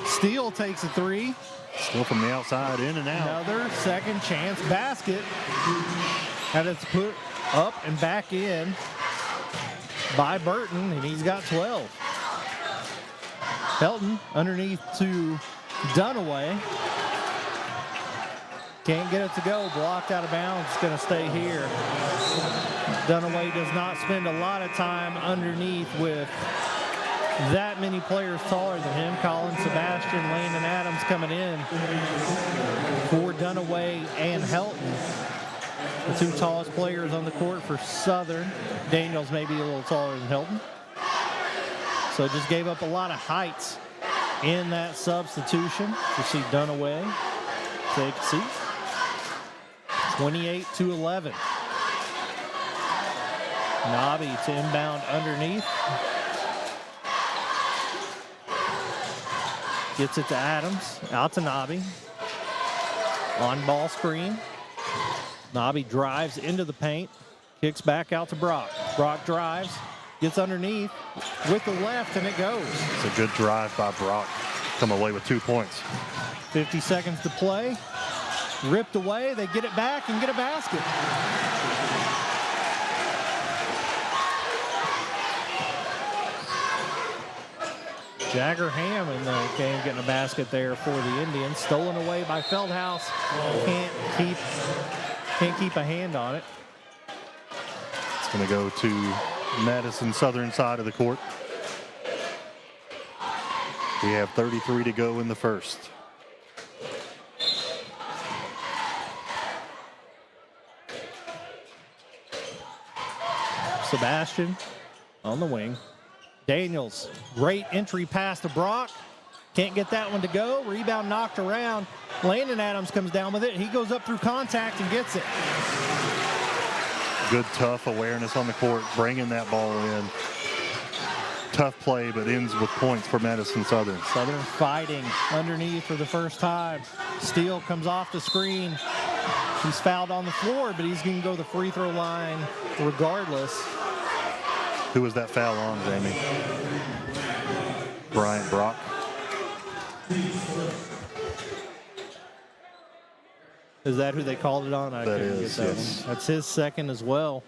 Steele takes a three. Still from the outside, in and out. Another second chance basket. And it's put up and back in by Burton, and he's got 12. Helton underneath to Dunaway. Can't get it to go. Blocked out of bounds. It's going to stay here. Dunaway does not spend a lot of time underneath with that many players taller than him. Colin Sebastian, Landon Adams coming in for Dunaway and Helton. The two tallest players on the court for Southern. Daniels maybe a little taller than Helton. So just gave up a lot of heights in that substitution. You see Dunaway take a seat. 28-11. Nobby to inbound underneath. Gets it to Adams. Out to Nobby. On ball screen. Nobby drives into the paint. Kicks back out to Brock. Brock drives. Gets underneath with the left, and it goes. It's a good drive by Brock. Come away with 2 points. 50 seconds to play. Ripped away. They get it back and get a basket. Jagger Ham in the game getting a basket there for the Indians. Stolen away by Feldhaus. Can't keep a hand on it. It's going to go to Madison Southern side of the court. We have 33 to go in the first. Sebastian on the wing. Daniels, great entry pass to Brock. Can't get that one to go. Rebound knocked around. Landon Adams comes down with it. He goes up through contact and gets it. Good, tough awareness on the court, bringing that ball in. Tough play, but ends with points for Madison Southern. Southern fighting underneath for the first time. Steele comes off the screen. He's fouled on the floor, but he's going to go to the free throw line regardless. Who was that foul on, Jamie? Bryant Brock. Is that who they called it on? I couldn't get that yes. one. That's his second as well.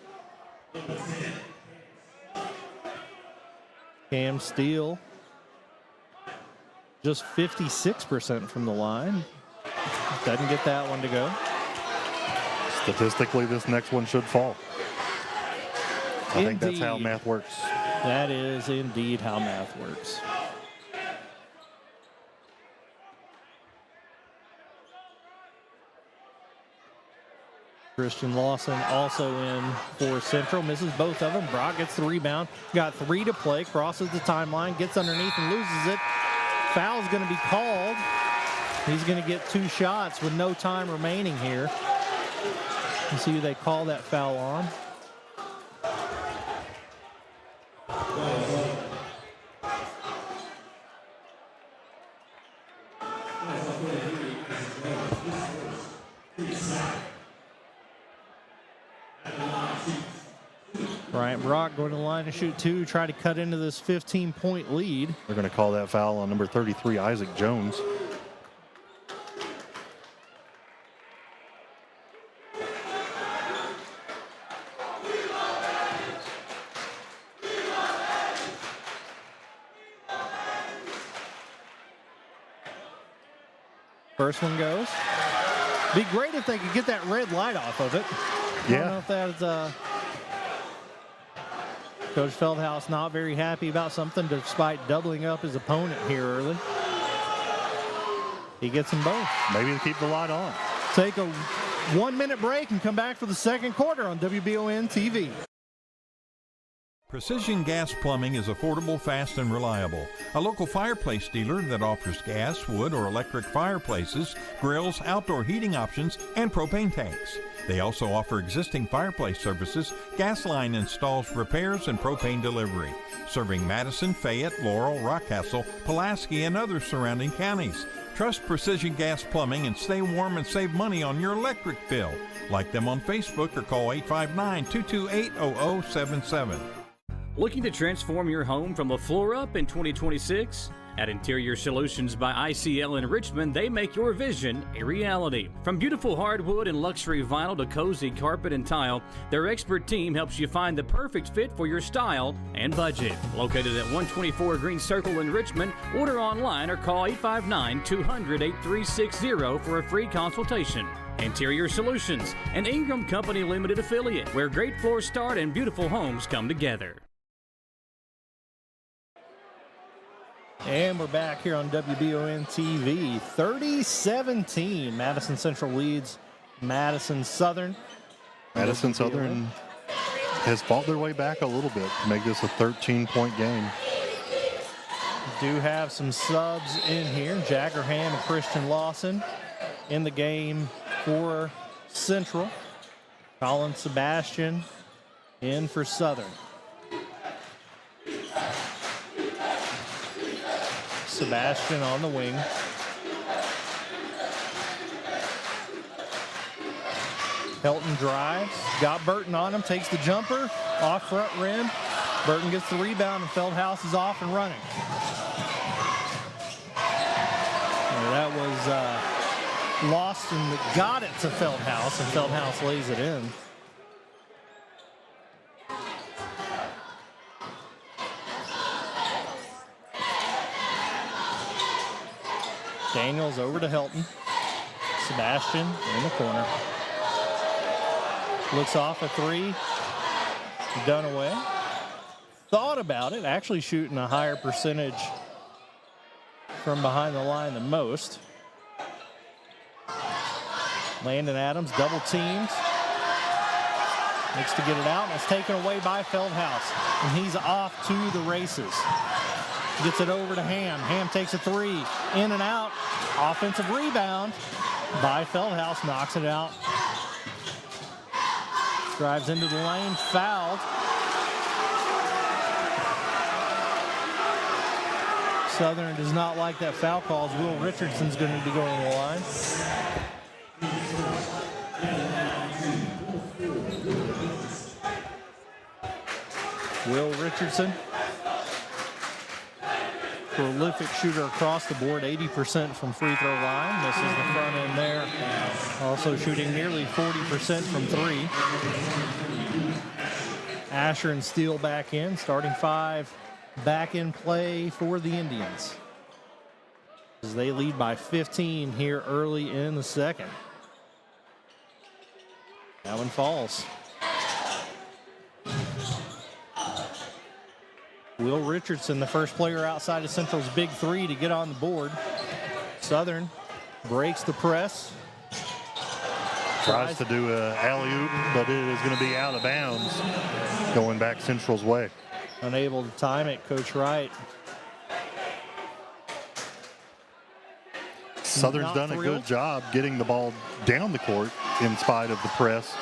Cam Steele, just 56% from the line. Doesn't get that one to go. Statistically, this next one should fall. I think that's how math works. That is indeed how math works. Christian Lawson also in for Central. Misses both of them. Brock gets the rebound. Got 3 to play. Crosses the timeline. Gets underneath and loses it. Foul's going to be called. He's going to get 2 shots with no time remaining here. You see who they call that foul on. Bryant Brock going to the line to shoot 2, try to cut into this 15-point lead. They're going to call that foul on number 33, Isaac Jones. First one goes. Be great if they could get that red light off of it. I don't know if that's Coach Feldhouse not very happy about something despite doubling up his opponent here early. He gets them both. Maybe to keep the light on. Take a 1-minute break and come back for the second quarter on WBON TV. Precision Gas Plumbing is affordable, fast, and reliable. A local fireplace dealer that offers gas, wood, or electric fireplaces, grills, outdoor heating options, and propane tanks. They also offer existing fireplace services, gas line installs, repairs, and propane delivery. Serving Madison, Fayette, Laurel, Rockcastle, Pulaski, and other surrounding counties. Trust Precision Gas Plumbing and stay warm and save money on your electric bill. Like them on Facebook or call 859-228-0077. Looking to transform your home from the floor up in 2026? At Interior Solutions by ICL in Richmond, they make your vision a reality. From beautiful hardwood and luxury vinyl to cozy carpet and tile, their expert team helps you find the perfect fit for your style and budget. Located at 124 Green Circle in Richmond, order online or call 859-200-8360 for a free consultation. Interior Solutions, an Ingram Company Limited affiliate, where great floors start and beautiful homes come together. And we're back here on WBON TV. 30-17. Madison Central leads Madison Southern. Madison Southern has fought their way back a little bit to make this a 13-point game. Do have some subs in here. Jaggerham and Christian Lawson in the game for Central. Colin Sebastian in for Southern. Sebastian on the wing. Helton drives, got Burton on him, takes the jumper, off front rim. Burton gets the rebound and Feldhouse is off and running. And that was lost and got it to Feldhouse, and Feldhouse lays it in. Daniels over to Helton. Sebastian in the corner. Looks off a three. Dunaway. Thought about it, actually shooting a higher percentage from behind the line than most. Landon Adams double teamed. Looks to get it out, and it's taken away by Feldhouse. And he's off to the races. Gets it over to Ham. Ham takes a three. In and out. Offensive rebound by Feldhouse. Knocks it out. Drives into the lane. Fouled. Southern does not like that foul call. Will Richardson's going to be going to the line. Will Richardson, prolific shooter across the board, 80% from free throw line. Misses the front end there. Also shooting nearly 40% from three. Asher and Steele back in, starting five back in play for the Indians, as they lead by 15 here early in the second. That one falls. Will Richardson, the first player outside of Central's big three to get on the board. Southern breaks the press. Tries to do an alley-oop, but it is going to be out of bounds, going back Central's way. Unable to time it, Coach Wright. Southern's done a good job getting the ball down the court in spite of the press.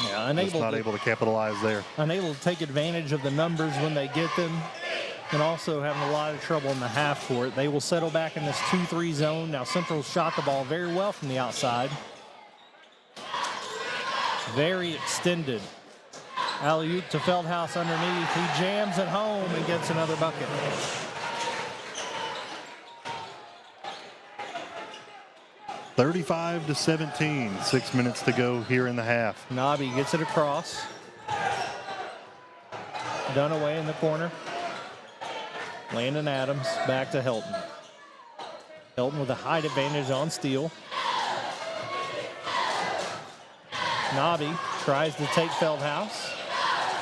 Yeah, not able to capitalize there. Unable to take advantage of the numbers when they get them, and also having a lot of trouble in the half court. They will settle back in this 2-3 zone. Now Central shot the ball very well from the outside. Very extended. Alley-oop to Feldhouse underneath. He jams it home and gets another bucket. (35-17). 6 minutes to go here in the half. Nobby gets it across. Dunaway in the corner. Landon Adams back to Helton. Hilton with a height advantage on Steele. Nobby tries to take Feldhaus.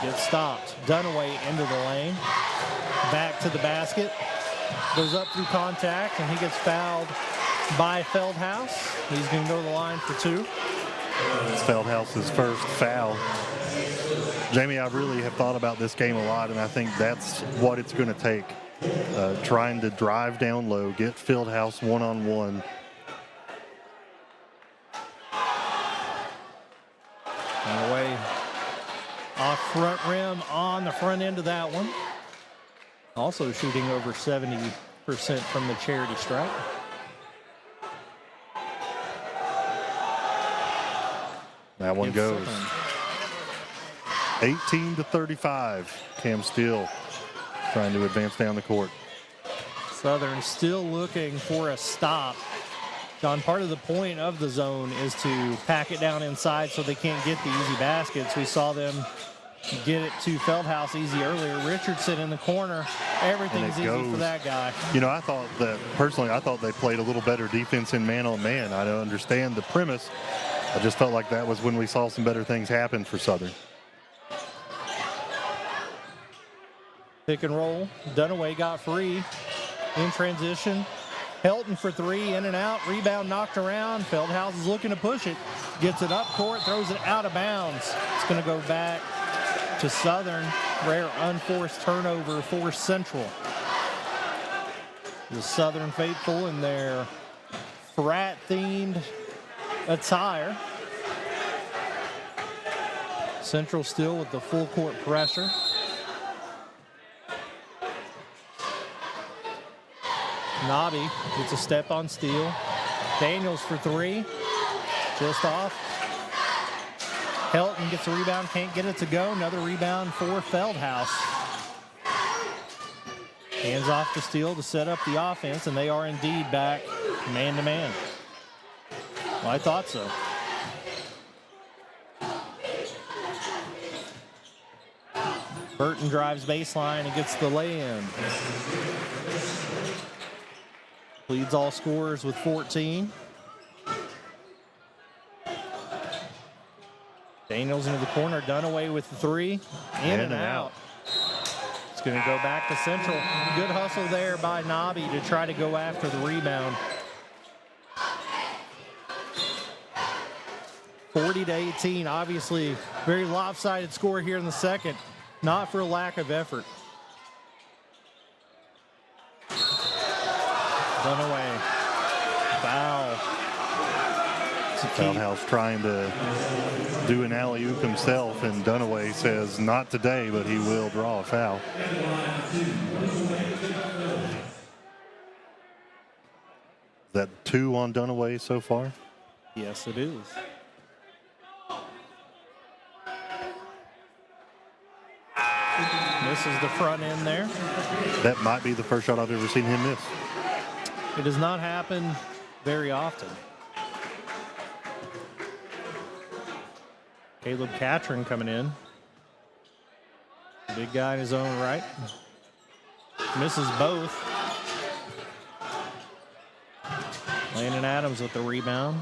Gets stopped. Dunaway into the lane. Back to the basket. Goes up through contact, and he gets fouled by Feldhaus. He's going to go to the line for 2. It's Feldhaus's first foul. Jamie, I really have thought about this game a lot, and I think that's what it's going to take. Trying to drive down low, get Feldhaus one-on-one. Away off front rim on the front end of that one. Also shooting over 70% from the charity stripe. That one goes. 18-35. Cam Steele trying to advance down the court. Southern still looking for a stop. John, part of the point of the zone is to pack it down inside so they can't get the easy baskets. We saw them get it to Feldhaus easy earlier. Richardson in the corner. Everything's easy for that guy. You know, I thought they played a little better defense in man-on-man. I don't understand the premise. I just felt like that was when we saw some better things happen for Southern. Pick and roll. Dunaway got free in transition. Helton for 3, in and out. Rebound knocked around. Feldhaus is looking to push it. Gets it up court, throws it out of bounds. It's going to go back to Southern. Rare unforced turnover for Central. The Southern faithful in their frat-themed attire. Central still with the full court pressure. Nobby gets a step on Steele. Daniels for 3. Just off. Helton gets a rebound, can't get it to go. Another rebound for Feldhaus. Hands off to Steele to set up the offense, and they are indeed back man-to-man. Well, I thought so. Burton drives baseline and gets the lay-in. Leads all scorers with 14. Daniels into the corner, Dunaway with the 3. In and out. It's going to go back to Central. Good hustle there by Nobby to try to go after the rebound. 40-18, obviously very lopsided score here in the second. Not for a lack of effort. Dunaway. Foul. Feldhaus trying to do an alley-oop himself, and Dunaway says not today, but he will draw a foul. Is that 2 on Dunaway so far? Yes, it is. Misses the front end there. That might be the first shot I've ever seen him miss. It does not happen very often. Caleb Catron coming in. Big guy in his own right. Misses both. Landon Adams with the rebound.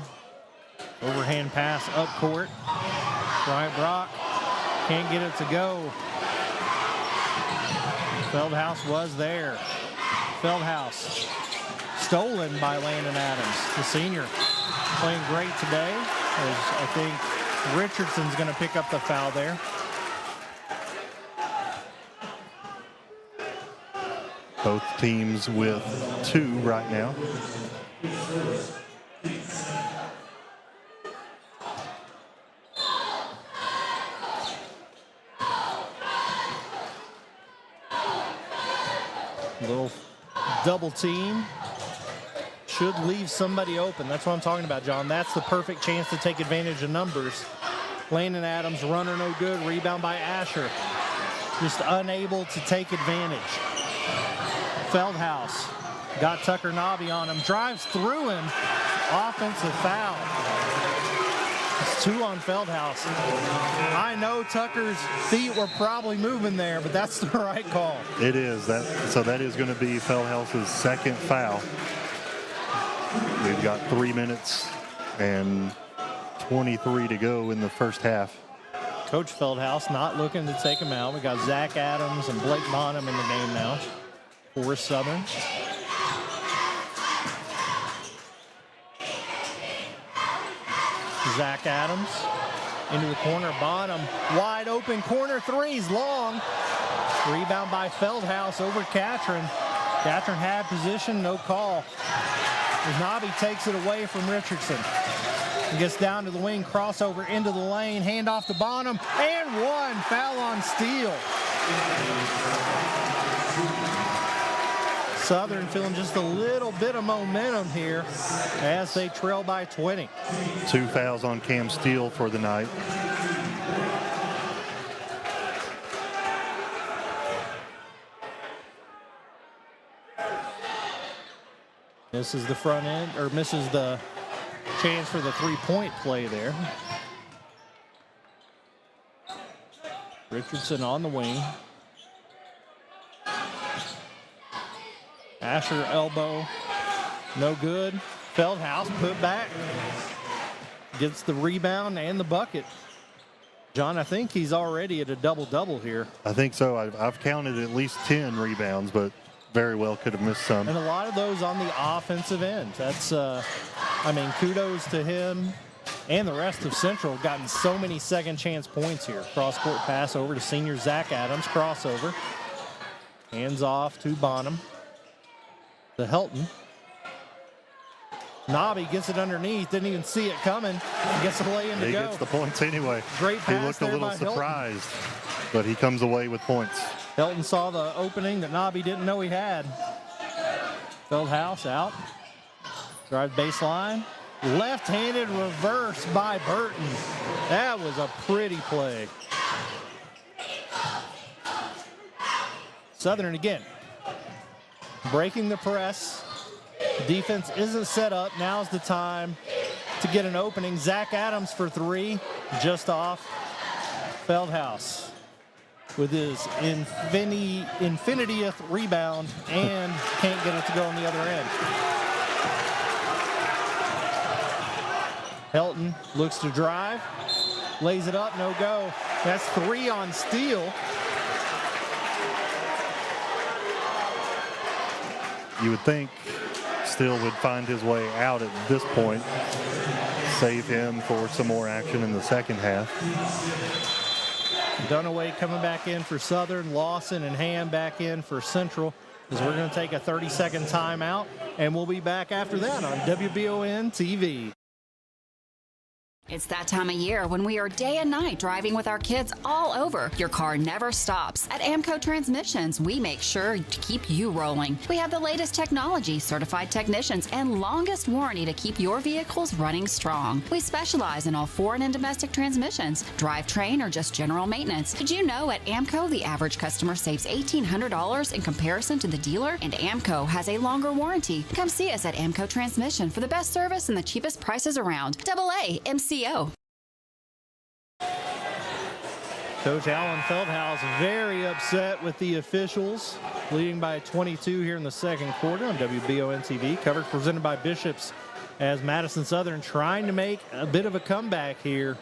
Overhand pass up court. Bryant Brock can't get it to go. Feldhaus was there. Feldhaus stolen by Landon Adams, the senior. Playing great today. As I think Richardson's going to pick up the foul there. Both teams with 2 right now. Little double team. Should leave somebody open. That's what I'm talking about, John. That's the perfect chance to take advantage of numbers. Landon Adams, runner no good. Rebound by Asher. Just unable to take advantage. Feldhaus got Tucker Nobby on him. Drives through him. Offensive foul. It's 2 on Feldhaus. I know Tucker's feet were probably moving there, but that's the right call. It is. So that is going to be Feldhaus's second foul. We've got 3 minutes and 23 to go in the first half. Coach Feldhouse not looking to take him out. We got Zach Adams and Blake Bonham in the game now for Southern. Zach Adams into the corner. Bonham wide open. Corner three's long. Rebound by Feldhouse over Catron. Catron had position, no call. As Nobby takes it away from Richardson. He gets down to the wing, crossover into the lane, hand off to Bonham, and one. Foul on Steele. Southern feeling just a little bit of momentum here as they trail by 20. 2 fouls on Cam Steele for the night. Misses the front end, or misses the chance for the three-point play there. Richardson on the wing. Asher elbow, no good. Feldhouse put back. Gets the rebound and the bucket. John, I think he's already at a double-double here. I think so. I've counted at least 10 rebounds, but very well could have missed some. And a lot of those on the offensive end. That's, I mean, kudos to him and the rest of Central. Gotten so many second chance points here. Cross-court pass over to senior Zach Adams. Crossover. Hands off to Bonham. To Helton. Nobby gets it underneath. Didn't even see it coming. Gets the lay in to go. He gets the points anyway. Great pass. He looked a little surprised, but he comes away with points. Helton saw the opening that Nobby didn't know he had. Feldhouse out. Drive baseline. Left-handed reverse by Burton. That was a pretty play. Southern again. Breaking the press. Defense isn't set up. Now's the time to get an opening. Zach Adams for three. Just off. Feldhouse with his infinitieth rebound and can't get it to go on the other end. Helton looks to drive, lays it up, no go. That's 3 on Steele. You would think Steele would find his way out at this point, save him for some more action in the second half. Dunaway coming back in for Southern. Lawson and Ham back in for Central, as we're going to take a 30-second timeout, and we'll be back after that on WBON TV. It's that time of year when we are day and night driving with our kids all over. Your car never stops. At AMCO Transmissions, we make sure to keep you rolling. We have the latest technology, certified technicians, and longest warranty to keep your vehicles running strong. We specialize in all foreign and domestic transmissions, drivetrain, or just general maintenance. Did you know at AMCO, the average customer saves $1,800 in comparison to the dealer? And AMCO has a longer warranty. Come see us at AMCO Transmission for the best service and the cheapest prices around. AA MCO. Coach Alan Feldhouse very upset with the officials, leading by 22 here in the second quarter on WBON TV. Coverage presented by Bishops as Madison Southern trying to make a bit of a comeback here.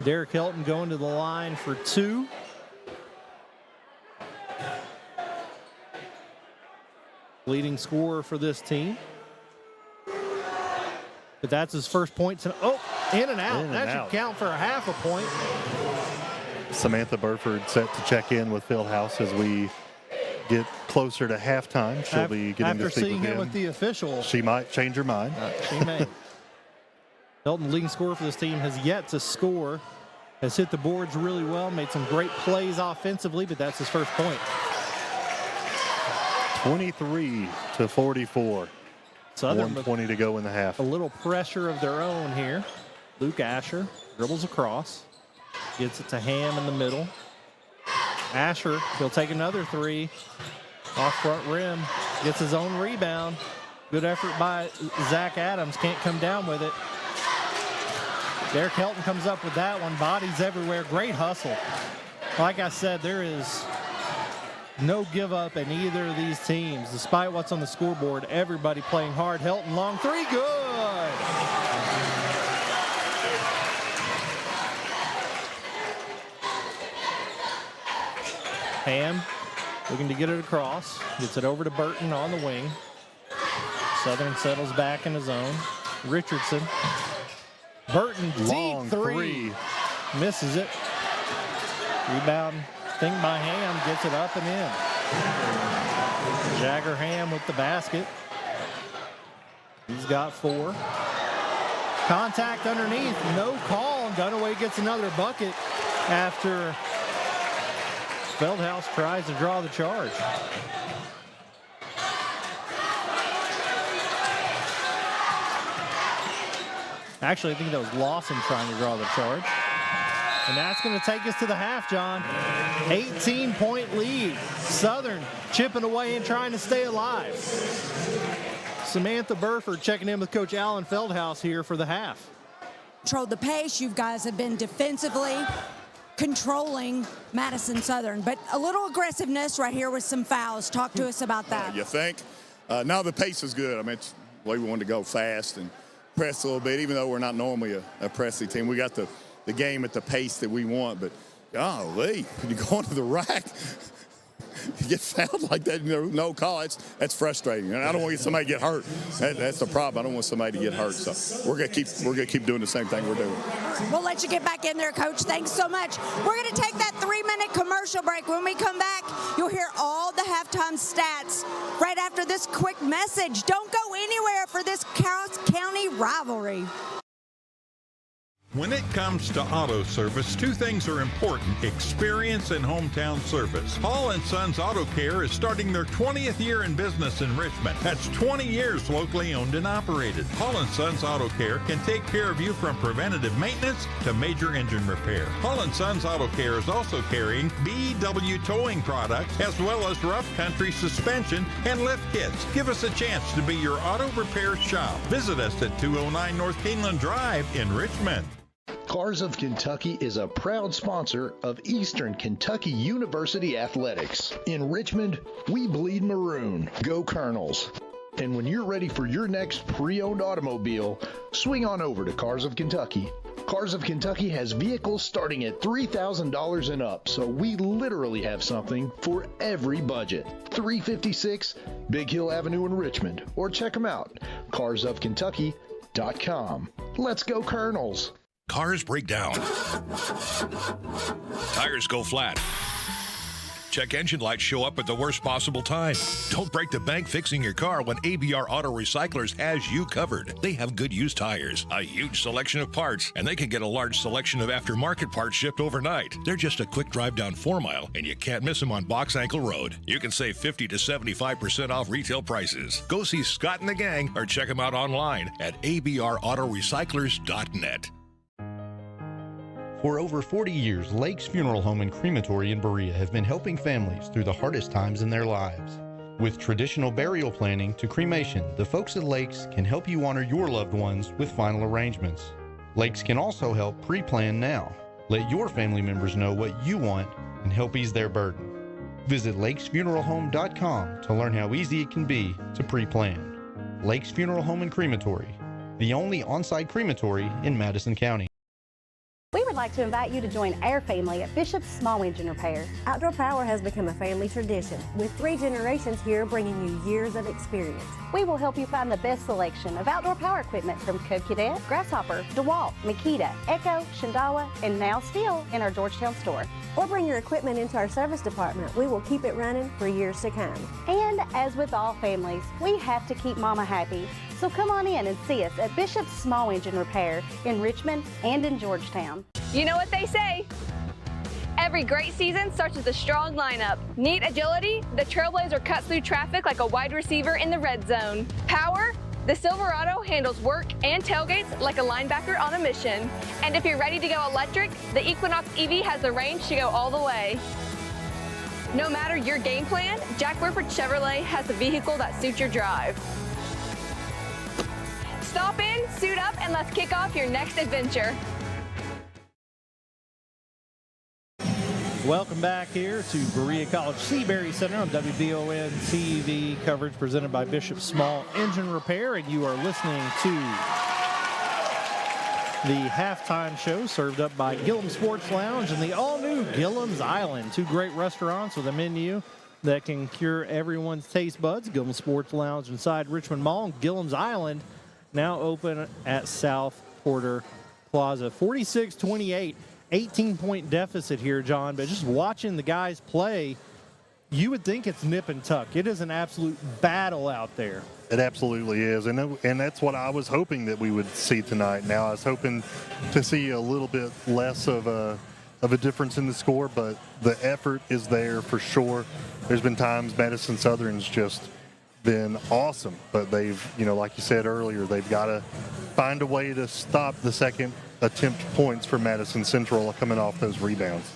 Derek Helton going to the line for 2. Leading scorer for this team. But that's his first point. Oh, in and out. That should count for a half a point. Samantha Burford set to check in with Feldhouse as we get closer to halftime. She'll be getting to speak with him. After seeing him with the official. She might change her mind. She may. Helton, leading scorer for this team, has yet to score. Has hit the boards really well, made some great plays offensively, but that's his first point. 23-44. Southern 1:20 to go in the half. A little pressure of their own here. Luke Asher dribbles across. Gets it to Ham in the middle. Asher, he'll take another 3. Off front rim. Gets his own rebound. Good effort by Zach Adams. Can't come down with it. Derek Helton comes up with that one. Bodies everywhere. Great hustle. Like I said, there is no give up in either of these teams. Despite what's on the scoreboard, everybody playing hard. Helton long three, good. Ham looking to get it across. Gets it over to Burton on the wing. Southern settles back in his zone. Richardson. Burton, Long deep three. Misses it. Rebound, thing by Ham, gets it up and in. Jagger Ham with the basket. He's got 4. Contact underneath, no call. Dunaway gets another bucket after Feldhaus tries to draw the charge. Actually, I think that was Lawson trying to draw the charge. And that's going to take us to the half, John. 18-point lead. Southern chipping away and trying to stay alive. Samantha Burford checking in with Coach Alan Feldhaus here for the half. Controlled the pace. You guys have been defensively controlling Madison Southern, but a little aggressiveness right here with some fouls. Talk to us about that. You think? Now the pace is good. I mean, it's the way we wanted to go fast and press a little bit, even though we're not normally a pressing team. We got the game at the pace that we want, but golly, when you go into the rack, you get fouled like that, no call, that's frustrating. And I don't want somebody to get hurt. That's the problem. I don't want somebody to get hurt. So we're gonna keep doing the same thing we're doing. We'll let you get back in there, Coach. Thanks so much. We're going to take that 3-minute commercial break. When we come back, you'll hear all the halftime stats right after this quick message. Don't go anywhere for this Cass County rivalry. When it comes to auto service, 2 things are important: experience and hometown service. Hall & Sons Auto Care is starting their 20th year in business in Richmond. That's 20 years locally owned and operated. Hall & Sons Auto Care can take care of you from preventative maintenance to major engine repair. Hall & Sons Auto Care is also carrying BW towing products as well as rough country suspension and lift kits. Give us a chance to be your auto repair shop. Visit us at 209 North Keeneland Drive in Richmond. Cars of Kentucky is a proud sponsor of Eastern Kentucky University Athletics. In Richmond, we bleed maroon. Go Colonels. And when you're ready for your next pre-owned automobile, swing on over to Cars of Kentucky. Cars of Kentucky has vehicles starting at $3,000 and up, so we literally have something for every budget. 356 Big Hill Avenue in Richmond, or check them out, carsofkentucky.com. Let's go Colonels. Cars break down. Tires go flat. Check engine lights show up at the worst possible time. Don't break the bank fixing your car when ABR Auto Recyclers has you covered. They have good used tires, a huge selection of parts, and they can get a large selection of aftermarket parts shipped overnight. They're just a quick drive down 4 Mile, and you can't miss them on Box Ankle Road. You can save 50 to 75% off retail prices. Go see Scott and the gang or check them out online at abrautorecyclers.net. For over 40 years, Lake's Funeral Home and Crematory in Berea have been helping families through the hardest times in their lives. With traditional burial planning to cremation, the folks at Lake's can help you honor your loved ones with final arrangements. Lake's can also help pre-plan now. Let your family members know what you want and help ease their burden. Visit lakesfuneralhome.com to learn how easy it can be to pre-plan. Lake's Funeral Home and Crematory, the only on-site crematory in Madison County. We would like to invite you to join our family at Bishop's Small Engine Repair. Outdoor Power has become a family tradition, with 3 generations here bringing you years of experience. We will help you find the best selection of outdoor power equipment from Cub Cadet, Grasshopper, DeWalt, Makita, Echo, Shindawa, and now Steel in our Georgetown store. Or bring your equipment into our service department. We will keep it running for years to come. And as with all families, we have to keep Mama happy. So come on in and see us at Bishop's Small Engine Repair in Richmond and in Georgetown. You know what they say. Every great season starts with a strong lineup. Need agility? The Trailblazer cuts through traffic like a wide receiver in the red zone. Power? The Silverado handles work and tailgates like a linebacker on a mission. And if you're ready to go electric, the Equinox EV has the range to go all the way. No matter your game plan, Jack Whippert Chevrolet has the vehicle that suits your drive. Stop in, suit up, and let's kick off your next adventure. Welcome back here to Berea College Seabury Center on WBON TV coverage presented by Bishop Small Engine Repair, and you are listening to the halftime show served up by Gillum Sports Lounge and the all-new Gillum's Island, two great restaurants with a menu that can cure everyone's taste buds. Gillum Sports Lounge inside Richmond Mall, and Gillum's Island now open at South Porter Plaza. 46-28. 18-point deficit here, John, but just watching the guys play, you would think it's nip and tuck. It is an absolute battle out there. It absolutely is, and that's what I was hoping that we would see tonight. Now, I was hoping to see a little bit less of a difference in the score, but the effort is there for sure. There's been times Madison Southern's just been awesome, but they've, like you said earlier, they've got to find a way to stop the second attempt points for Madison Central coming off those rebounds.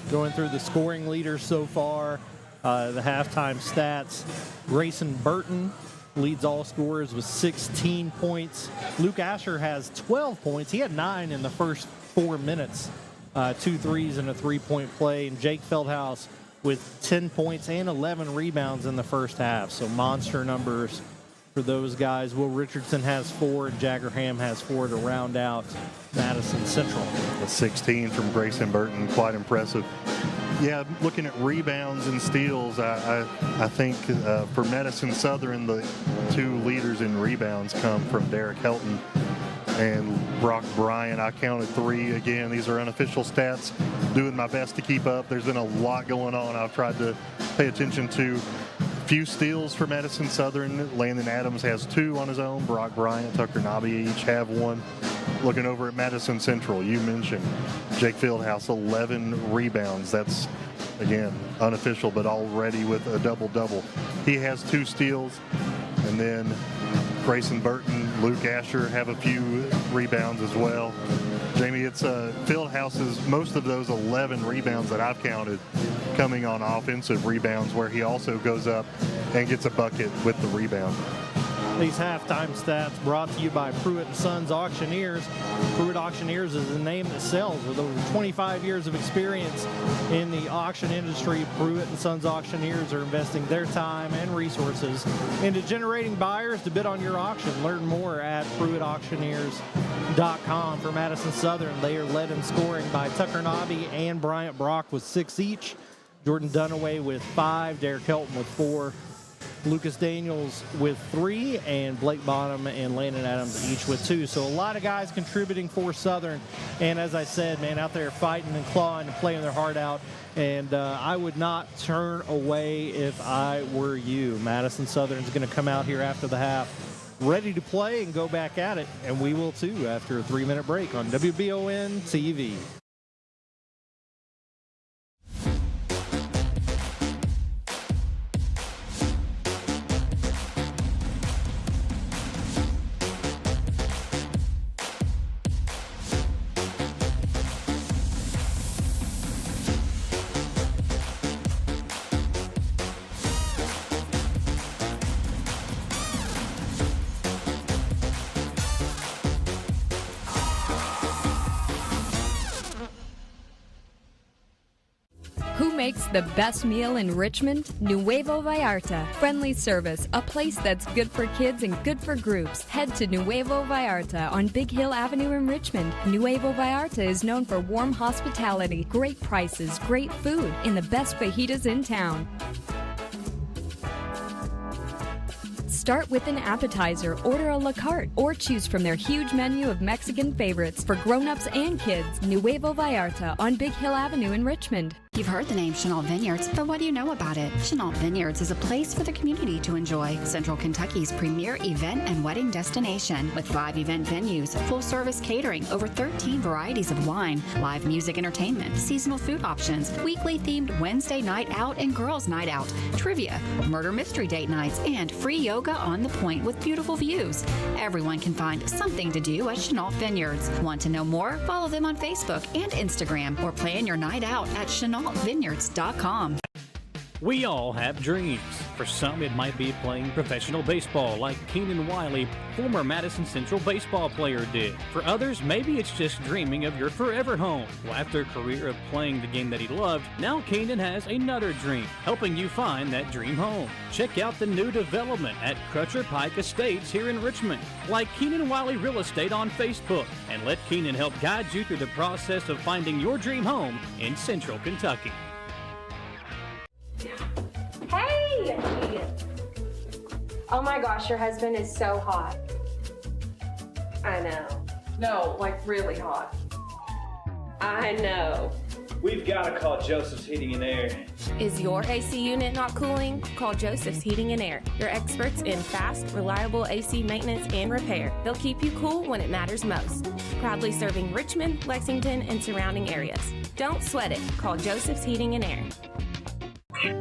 Going through the scoring leaders so far, the halftime stats, Grayson Burton leads all scorers with 16 points. Luke Asher has 12 points. He had 9 in the first 4 minutes, 2 threes and a three-point play. And Jake Feldhaus with 10 points and 11 rebounds in the first half. So monster numbers for those guys. Will Richardson has 4 and Jagger Ham has 4 to round out Madison Central. A 16 from Grayson Burton, quite impressive. Yeah, looking at rebounds and steals, I think for Madison Southern, the two leaders in rebounds come from Derek Helton and Brock Bryant. I counted 3 again. These are unofficial stats. Doing my best to keep up. There's been a lot going on. I've tried to pay attention to. Few steals for Madison Southern. Landon Adams has 2 on his own. Brock Bryant, Tucker Nobby each have 1. Looking over at Madison Central, you mentioned Jake Feldhaus, 11 rebounds. That's, again, unofficial, but already with a double-double. He has 2 steals. And then Grayson Burton, Luke Asher have a few rebounds as well. Jamie, it's Feldhaus's, most of those 11 rebounds that I've counted coming on offensive rebounds, where he also goes up and gets a bucket with the rebound. These halftime stats brought to you by Pruitt & Sons Auctioneers. Pruitt Auctioneers is a name that sells. With over 25 years of experience in the auction industry, Pruitt & Sons Auctioneers are investing their time and resources into generating buyers to bid on your auction. Learn more at PruittAuctioneers.com. For Madison Southern, they are led in scoring by Tucker Nobby and Bryant Brock with 6 each. Jordan Dunaway with 5, Derek Helton with 4, Lucas Daniels with 3, and Blake Bonham and Landon Adams each with 2. So a lot of guys contributing for Southern. And as I said, man, out there fighting and clawing and playing their heart out. And I would not turn away if I were you. Madison Southern's going to come out here after the half ready to play and go back at it. And we will too after a 3-minute break on WBON TV. Who makes the best meal in Richmond? Nuevo Vallarta. Friendly service, a place that's good for kids and good for groups. Head to Nuevo Vallarta on Big Hill Avenue in Richmond. Nuevo Vallarta is known for warm hospitality, great prices, great food, and the best fajitas in town. Start with an appetizer, order a la carte, or choose from their huge menu of Mexican favorites for grown-ups and kids. Nuevo Vallarta on Big Hill Avenue in Richmond. You've heard the name Chenault Vineyards, but what do you know about it? Chenault Vineyards is a place for the community to enjoy. Central Kentucky's premier event and wedding destination with 5 event venues, full-service catering, over 13 varieties of wine, live music entertainment, seasonal food options, weekly themed Wednesday night out and girls night out, trivia, murder mystery date nights, and free yoga on the point with beautiful views. Everyone can find something to do at Chenault Vineyards. Want to know more? Follow them on Facebook and Instagram or plan your night out at ChenaultVineyards.com. We all have dreams. For some, it might be playing professional baseball like Keenan Wiley, former Madison Central baseball player, did. For others, maybe it's just dreaming of your forever home. Well, after a career of playing the game that he loved, now Keenan has another dream, helping you find that dream home. Check out the new development at Crutcher Pike Estates here in Richmond. Like Keenan Wiley Real Estate on Facebook, and let Keenan help guide you through the process of finding your dream home in Central Kentucky. Hey! Oh my gosh, your husband is so hot. I know. No, like really hot. I know. We've got to call Joseph's Heating and Air. Is your AC unit not cooling? Call Joseph's Heating and Air. Your experts in fast, reliable AC maintenance and repair. They'll keep you cool when it matters most. Proudly serving Richmond, Lexington, and surrounding areas. Don't sweat it. Call Joseph's Heating and Air.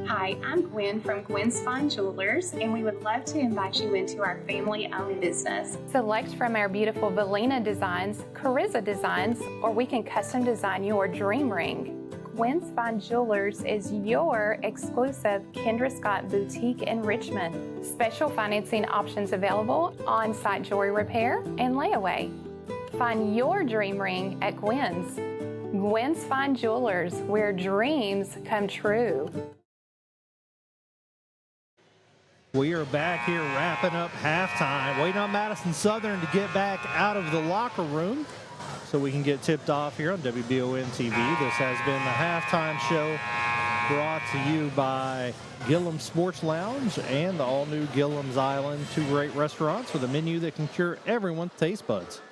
Hi, I'm Gwen from Gwen's Fine Jewelers, and we would love to invite you into our family-owned business. Select from our beautiful Valina designs, Carissa designs, or we can custom design your dream ring. Gwen's Fine Jewelers is your exclusive Kendra Scott boutique in Richmond. Special financing options available, on-site jewelry repair, and layaway. Find your dream ring at Gwen's. Gwen's Fine Jewelers, where dreams come true. We are back here wrapping up halftime, waiting on Madison Southern to get back out of the locker room so we can get tipped off here on WBON TV. This has been the halftime show brought to you by Gillum Sports Lounge and the all-new Gillum's Island, two great restaurants with a menu that can cure everyone's taste buds.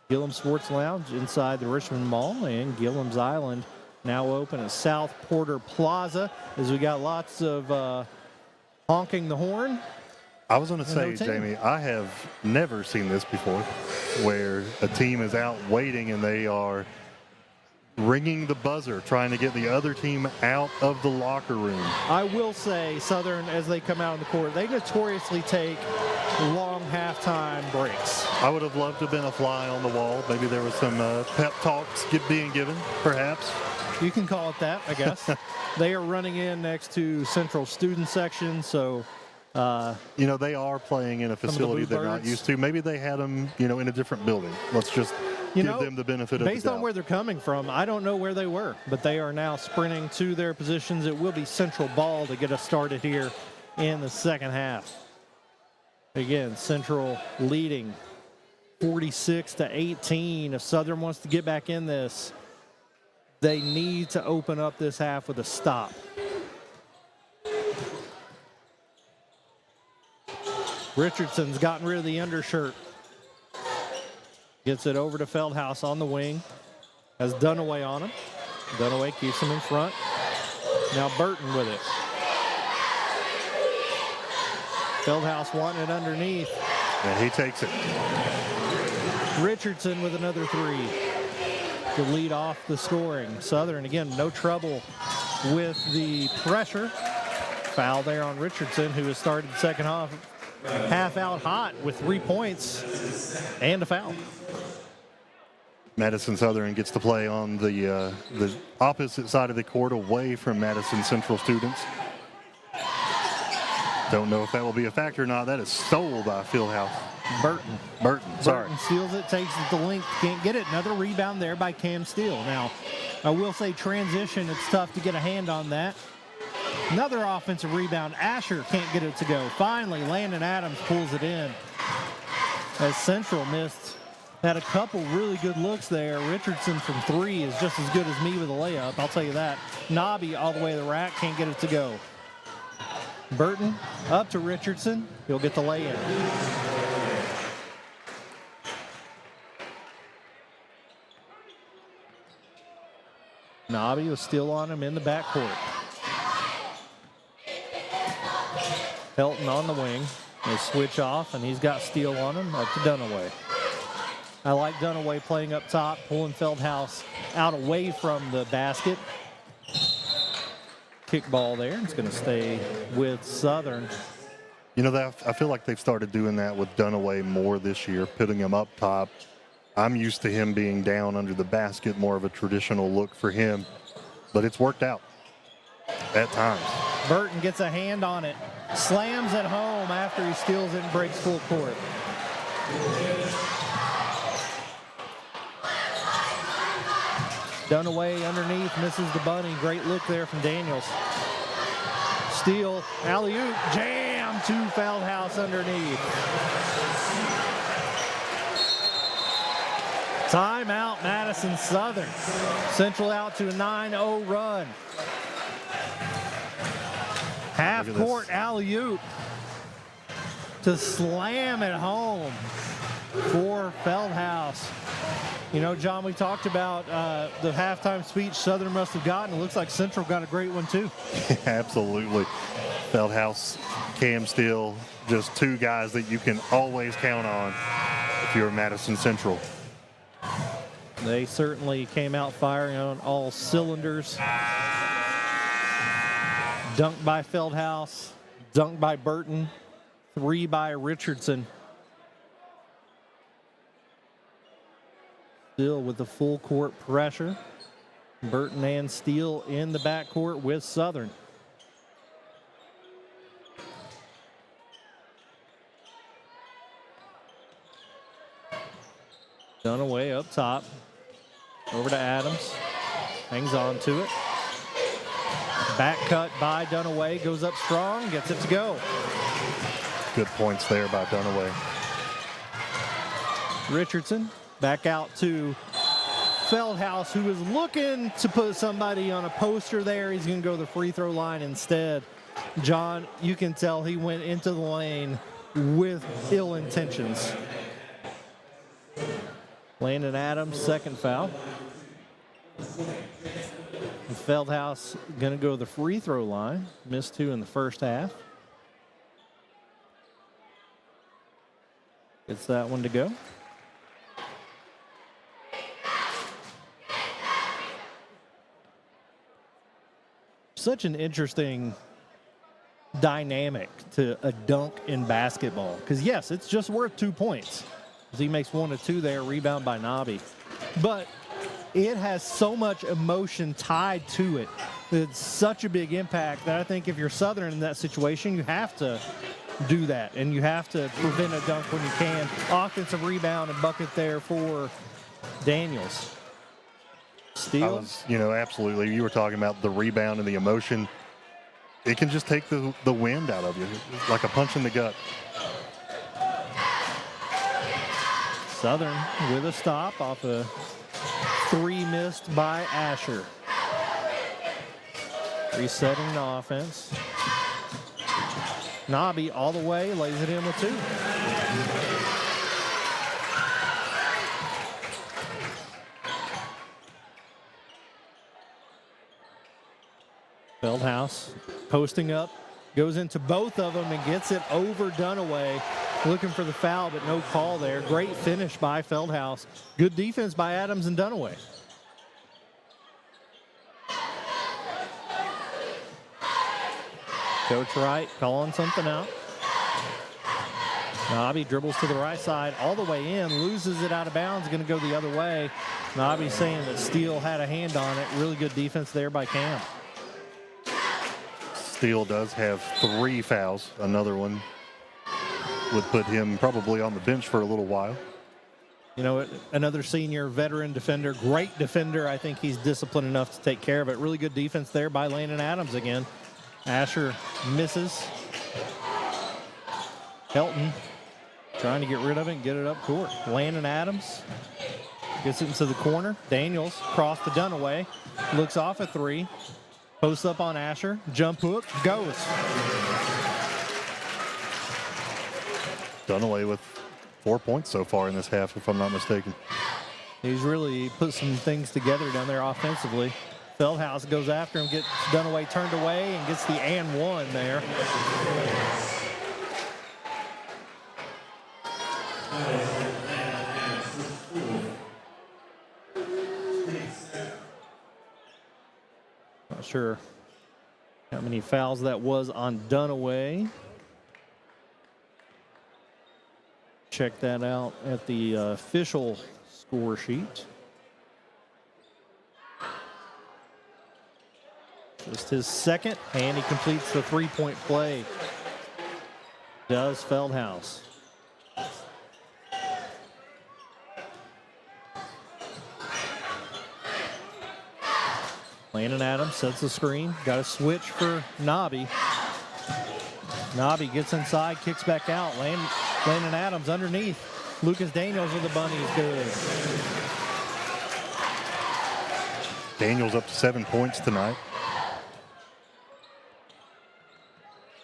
Gillum Sports Lounge inside the Richmond Mall, and Gillum's Island now open at South Porter Plaza, as we got lots of honking the horn. I was going to say, Jamie, I have never seen this before, where a team is out waiting and they are ringing the buzzer, trying to get the other team out of the locker room. I will say, Southern, as they come out on the court, they notoriously take long halftime breaks. I would have loved to have been a fly on the wall. Maybe there was some pep talks being given, perhaps. You can call it that, I guess. They are running in next to Central Student Section, so... they are playing in a facility they're not used to. Maybe they had them, in a different building. Let's just give them the benefit of the doubt. Based on where they're coming from, I don't know where they were, but they are now sprinting to their positions. It will be Central ball to get us started here in the second half. Again, Central leading 46-18. If Southern wants to get back in this, they need to open up this half with a stop. Richardson's gotten rid of the undershirt. Gets it over to Feldhaus on the wing. Has Dunaway on him. Dunaway keeps him in front. Now Burton with it. Feldhaus wanting it underneath. And he takes it. Richardson with another three to lead off the scoring. Southern, again, no trouble with the pressure. Foul there on Richardson, who has started the second half out hot with 3 points and a foul. Madison Southern gets to play on the opposite side of the court, away from Madison Central students. Don't know if that will be a factor or not. That is stole by Fieldhouse. Burton, sorry. Burton steals it, takes it to length, can't get it. Another rebound there by Cam Steele. Now, I will say transition, it's tough to get a hand on that. Another offensive rebound. Asher can't get it to go. Finally, Landon Adams pulls it in. As Central had a couple really good looks there. Richardson from three is just as good as me with a layup, I'll tell you that. Nobby all the way to the rack, can't get it to go. Burton up to Richardson. He'll get the lay-in. Nobby was still on him in the backcourt. Helton on the wing. They switch off, and he's got Steele on him up to Dunaway. I like Dunaway playing up top, pulling Feldhaus out away from the basket. Kick ball there. It's going to stay with Southern. I feel like they've started doing that with Dunaway more this year, putting him up top. I'm used to him being down under the basket, more of a traditional look for him, but it's worked out at times. Burton gets a hand on it. slams it home after he steals it and breaks full court. Dunaway underneath, misses the bunny. Great look there from Daniels. Steal, alley-oop, jam to Feldhaus underneath. Timeout, Madison Southern. Central out to a 9-0 run. Half-court alley-oop to slam it home for Feldhaus. You know, John, we talked about the halftime speech Southern must have gotten. It looks like Central got a great one, too. Absolutely. Feldhaus, Cam Steele, just two guys that you can always count on if you're Madison Central. They certainly came out firing on all cylinders. Dunked by Feldhaus, dunked by Burton, 3 by Richardson. Still with the full court pressure. Burton and Steele in the backcourt with Southern. Dunaway up top. Over to Adams. Hangs on to it. Back cut by Dunaway. Goes up strong. Gets it to go. Good points there by Dunaway. Richardson back out to Feldhaus, who was looking to put somebody on a poster there. He's going to go to the free throw line instead. John, you can tell he went into the lane with ill intentions. Landon Adams, second foul. And Feldhaus going to go to the free throw line. Missed 2 in the first half. Gets that one to go. Such an interesting dynamic to a dunk in basketball. Because, yes, it's just worth 2 points. He makes 1 of 2 there, rebound by Nobby. But it has so much emotion tied to it. It's such a big impact that I think if you're Southern in that situation, you have to do that. And you have to prevent a dunk when you can. Offensive rebound and bucket there for Daniels. Steele? Absolutely. You were talking about the rebound and the emotion. It can just take the wind out of you, like a punch in the gut. Southern with a stop off a 3 missed by Asher. Resetting the offense. Nobby all the way, lays it in with 2. Feldhaus posting up, goes into both of them and gets it over Dunaway. Looking for the foul, but no call there. Great finish by Feldhaus. Good defense by Adams and Dunaway. Coach Wright calling something out. Nobby dribbles to the right side all the way in, loses it out of bounds, going to go the other way. Nobby saying that Steele had a hand on it. Really good defense there by Cam. Steele does have 3 fouls. Another one would put him probably on the bench for a little while. You know, another senior veteran defender, great defender. I think he's disciplined enough to take care of it. Really good defense there by Landon Adams again. Asher misses. Helton trying to get rid of it and get it up court. Landon Adams gets it into the corner. Daniels cross the Dunaway. Looks off a 3. Posts up on Asher. Jump hook. Goes. Dunaway with 4 points so far in this half, if I'm not mistaken. He's really put some things together down there offensively. Feldhaus goes after him, gets Dunaway turned away, and gets the and 1 there. Not sure how many fouls that was on Dunaway. Check that out at the official score sheet. Just his second, and he completes the 3-point play Does Feldhaus. Landon Adams sets the screen. Got a switch for Nobby. Nobby gets inside, kicks back out. Landon Adams underneath. Lucas Daniels with the bunny is good. Daniels up to 7 points tonight.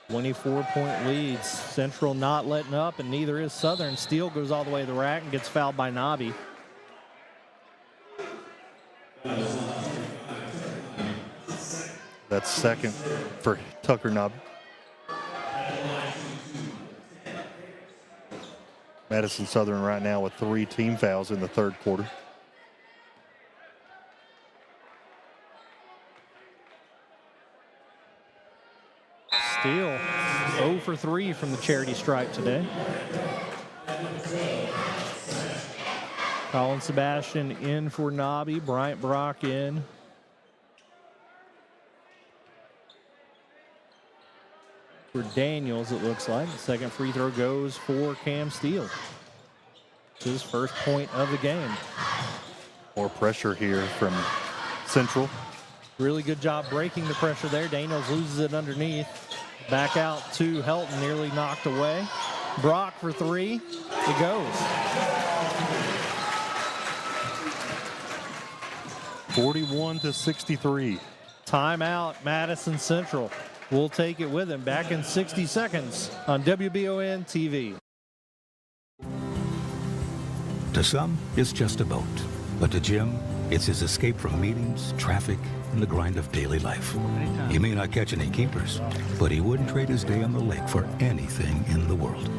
24-point leads. Central not letting up, and neither is Southern. Steele goes all the way to the rack and gets fouled by Nobby. That's second for Tucker Nobby. Madison Southern right now with 3 team fouls in the third quarter. Steele 0 for 3 from the charity stripe today. Colin Sebastian in for Nobby. Bryant Brock in. For Daniels, it looks like. The second free throw goes for Cam Steele. It's his first point of the game. More pressure here from Central. Really good job breaking the pressure there. Daniels loses it underneath. Back out to Helton, nearly knocked away. Brock for 3. It goes. 41-63. Timeout, Madison Central. We'll take it with him. Back in 60 seconds on WBON TV. To some, it's just a boat. But to Jim, it's his escape from meetings, traffic, and the grind of daily life. He may not catch any keepers, but he wouldn't trade his day on the lake for anything in the world.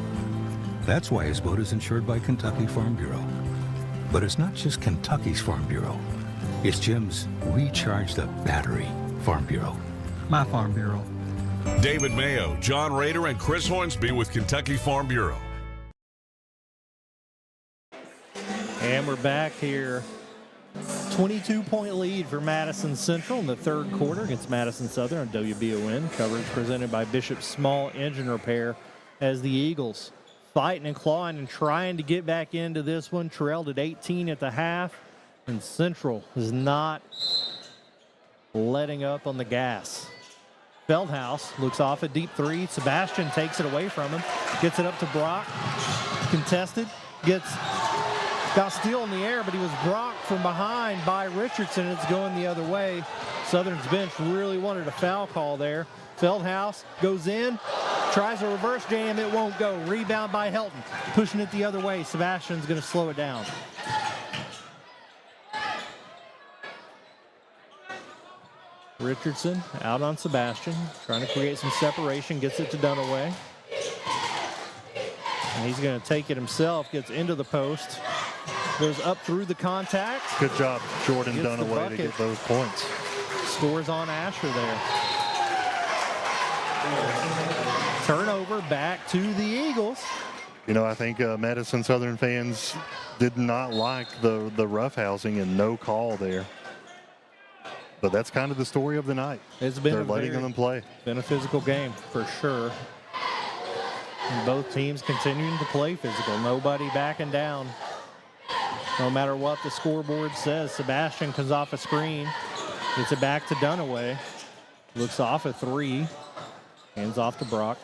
That's why his boat is insured by Kentucky Farm Bureau. But it's not just Kentucky's Farm Bureau. It's Jim's Recharge the Battery Farm Bureau. My Farm Bureau. David Mayo, John Rader, and Chris Hornsby with Kentucky Farm Bureau. And we're back here. 22-point lead for Madison Central in the third quarter against Madison Southern on WBON. Coverage presented by Bishop Small Engine Repair as the Eagles fighting and clawing and trying to get back into this one. Trailed at 18 at the half, and Central is not letting up on the gas. Feldhaus looks off a deep 3. Sebastian takes it away from him. Gets it up to Brock. Contested. Got Steele in the air, but he was blocked from behind by Richardson. It's going the other way. Southern's bench really wanted a foul call there. Feldhaus goes in. Tries a reverse jam. It won't go. Rebound by Helton. Pushing it the other way. Sebastian's going to slow it down. Richardson out on Sebastian, trying to create some separation, gets it to Dunaway. And he's going to take it himself, gets into the post, goes up through the contact. Good job, Jordan Dunaway, to get those points. Scores on Asher there. Turnover back to the Eagles. You know, I think Madison Southern fans did not like the roughhousing and no call there. But that's kind of the story of the night. It's been They're letting them play. Been a physical game for sure. And both teams continuing to play physical. Nobody backing down. No matter what the scoreboard says. Sebastian comes off a screen. Gets it back to Dunaway. Looks off a 3. Hands off to Brock.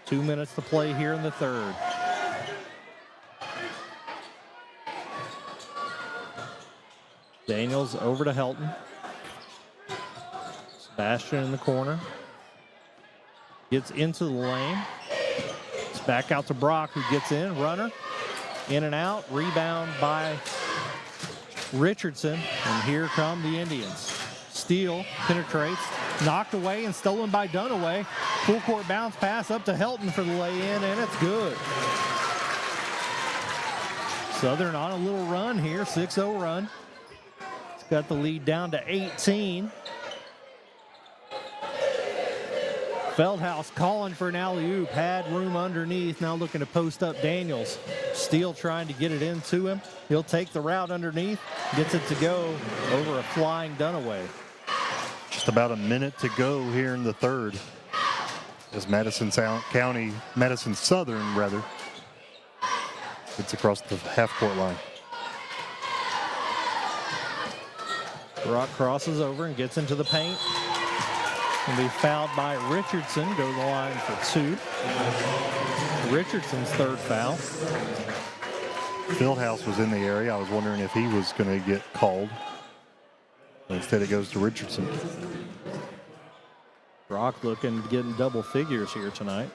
2 minutes to play here in the third. Daniels over to Helton. Sebastian in the corner. Gets into the lane. It's back out to Brock, who gets in. Runner. In and out. Rebound by Richardson. And here come the Indians. Steele penetrates. Knocked away and stolen by Dunaway. Full court bounce pass up to Helton for the lay-in, and it's good. Southern on a little run here. 6-0 run. Got the lead down to 18. Feldhaus calling for an alley-oop. Had room underneath. Now looking to post up Daniels. Steele trying to get it into him. He'll take the route underneath. Gets it to go over a flying Dunaway. Just about a minute to go here in the third. as Madison Southern, it's across the half-court line. Brock crosses over and gets into the paint. And be fouled by Richardson. Go to the line for 2. Richardson's third foul. Fieldhouse was in the area. I was wondering if he was going to get called. Instead, it goes to Richardson. Brock looking to get in double figures here tonight.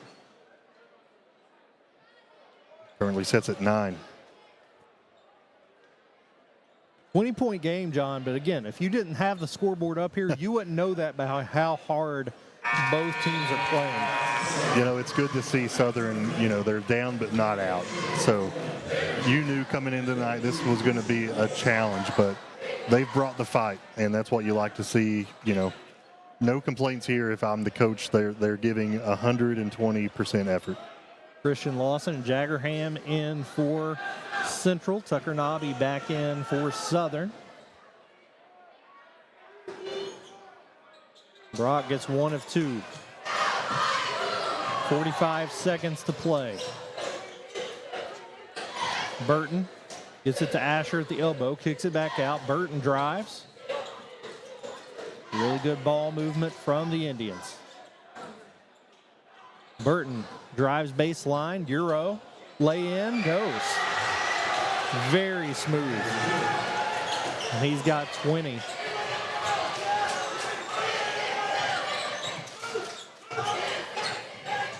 Currently sits at 9. 20-point game, John, but again, if you didn't have the scoreboard up here, you wouldn't know that by how hard both teams are playing. You know, it's good to see Southern, they're down but not out. So you knew coming in tonight this was going to be a challenge, but they've brought the fight, and that's what you like to see. No complaints here. If I'm the coach, they're giving 120% effort. Christian Lawson and Jaggerham in for Central. Tucker Nobby back in for Southern. Brock gets 1 of 2. 45 seconds to play. Burton gets it to Asher at the elbow, kicks it back out. Burton drives. Really good ball movement from the Indians. Burton drives baseline, Euro, lay in, goes. Very smooth. And he's got 20.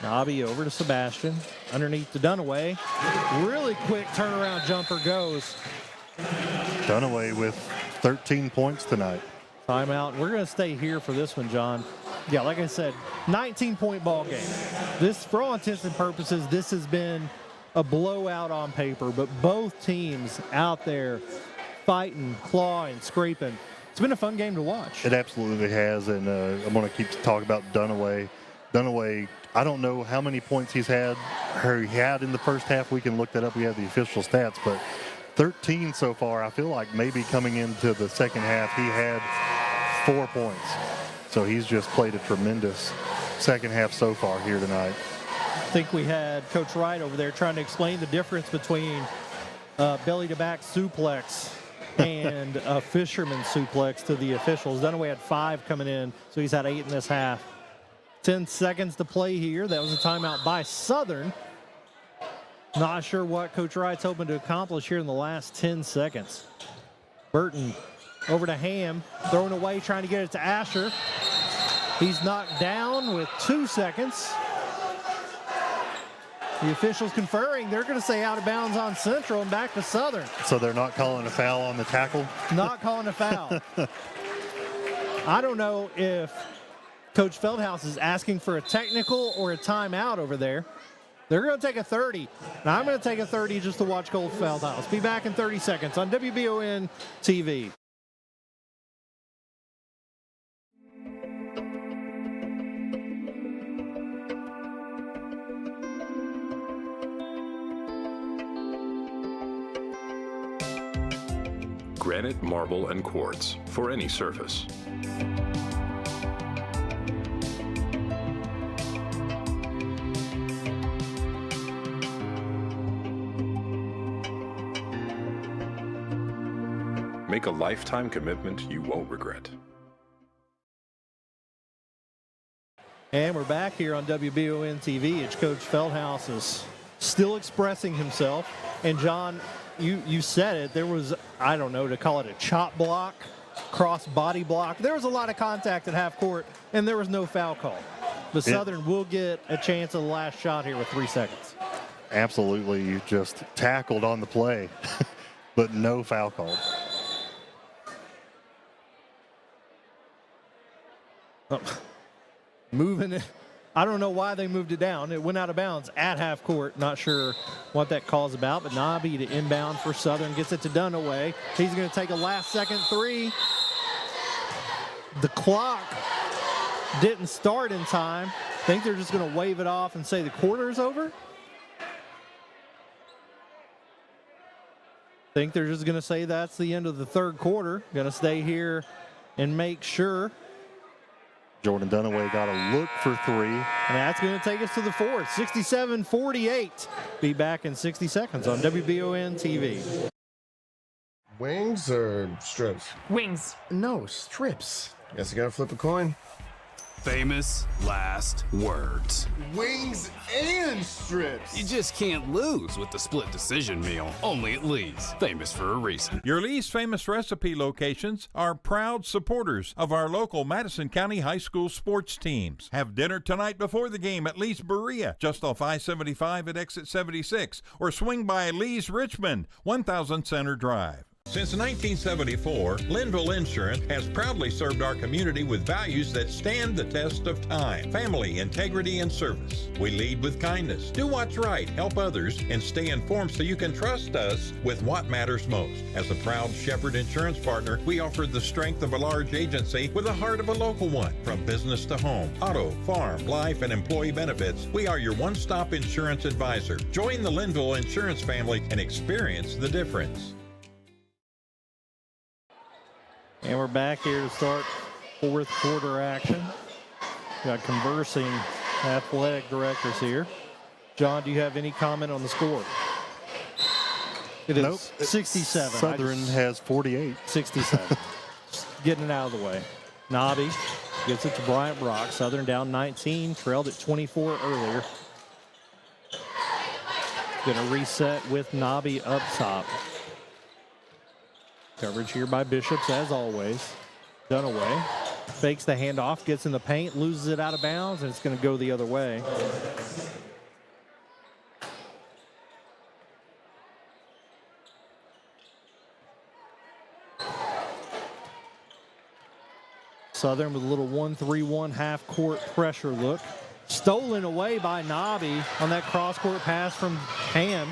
Nobby over to Sebastian, underneath to Dunaway. Really quick turnaround jumper goes. Dunaway with 13 points tonight. Timeout. We're going to stay here for this one, John. Yeah, like I said, 19-point ball game. This, for all intents and purposes, this has been a blowout on paper, but both teams out there fighting, clawing, scraping. It's been a fun game to watch. It absolutely has, and I'm going to keep talking about Dunaway. Dunaway, I don't know how many points he had in the first half. We can look that up. We have the official stats, but 13 so far. I feel like maybe coming into the second half, he had 4 points. So he's just played a tremendous second half so far here tonight. I think we had Coach Wright over there trying to explain the difference between belly-to-back suplex and a fisherman suplex to the officials. Dunaway had 5 coming in, so he's had 8 in this half. 10 seconds to play here. That was a timeout by Southern. Not sure what Coach Wright's hoping to accomplish here in the last 10 seconds. Burton over to Ham, throwing away, trying to get it to Asher. He's knocked down with 2 seconds. The officials conferring. They're going to say out of bounds on Central and back to Southern. So they're not calling a foul on the tackle? Not calling a foul. I don't know if Coach Feldhouse is asking for a technical or a timeout over there. They're going to take a 30. And I'm going to take a 30 just to watch Coach Feldhouse. Be back in 30 seconds on WBON TV. Granite, marble, and quartz for any surface. Make a lifetime commitment you won't regret. And we're back here on WBON TV. It's Coach Feldhouse is still expressing himself. And John, you said it. There was, I don't know, to call it a chop block, cross body block. There was a lot of contact at half court, and there was no foul call. But Southern will get a chance at the last shot here with 3 seconds. Absolutely. You just tackled on the play, but no foul call. Oh, moving it. I don't know why they moved it down. It went out of bounds at half court. Not sure what that call's about, but Nobby to inbound for Southern gets it to Dunaway. He's going to take a last-second 3. The clock didn't start in time. I think they're just going to wave it off and say the quarter's over. I think they're just going to say that's the end of the third quarter. Going to stay here and make sure. Jordan Dunaway got a look for three. And that's going to take us to the fourth. 67-48. Be back in 60 seconds on WBON TV. Wings or strips? Wings. No, strips. Guess you gotta flip a coin. Famous last words. Wings and strips. You just can't lose with the split decision meal. Only at Lee's. Famous for a reason. Your Lee's Famous Recipe locations are proud supporters of our local Madison County High School sports teams. Have dinner tonight before the game at Lee's Berea, just off I-75 at exit 76, or swing by Lee's Richmond, 1000 Center Drive. Since 1974, Linville Insurance has proudly served our community with values that stand the test of time: family, integrity, and service. We lead with kindness, do what's right, help others, and stay informed so you can trust us with what matters most. As a proud Shepherd Insurance partner, we offer the strength of a large agency with the heart of a local one. From business to home, auto, farm, life, and employee benefits, we are your one-stop insurance advisor. Join the Linville Insurance family and experience the difference. And we're back here to start fourth quarter action. Got conversing athletic directors here. John, do you have any comment on the score? It is Nope. 67. Southern has 48. 67. Just getting it out of the way. Nobby gets it to Bryant Brock. Southern down 19, trailed at 24 earlier. Going to reset with Nobby up top. Coverage here by Bishops, as always. Dunaway fakes the handoff, gets in the paint, loses it out of bounds, and it's going to go the other way. Southern with a little 1-3-1 half-court pressure look. Stolen away by Nobby on that cross-court pass from Ham.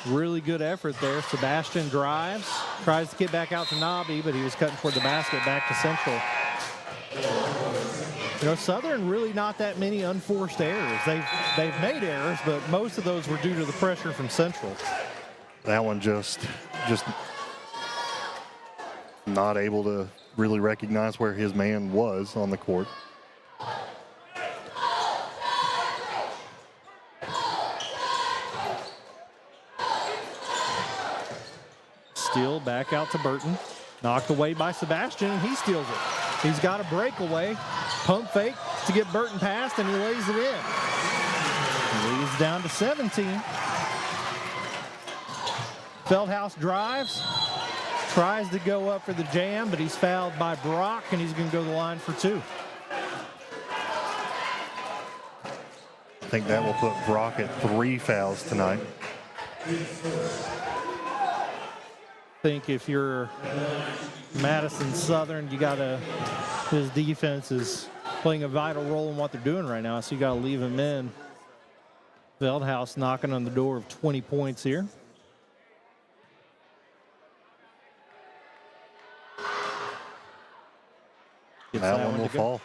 Really good effort there. Sebastian drives, tries to get back out to Nobby, but he was cutting toward the basket, back to Central. You know, Southern really not that many unforced errors. They've made errors, but most of those were due to the pressure from Central. That one just not able to really recognize where his man was on the court. Steal back out to Burton. Knocked away by Sebastian, and he steals it. He's got a breakaway. Pump fake to get Burton past, and he lays it in. Leads down to 17. Feldhouse drives. Tries to go up for the jam, but he's fouled by Brock, and he's going to go to the line for two. I think that will put Brock at 3 fouls tonight. I think if you're Madison Southern, his defense is playing a vital role in what they're doing right now, so you got to leave him in. Feldhouse knocking on the door of 20 points here. That one will fall.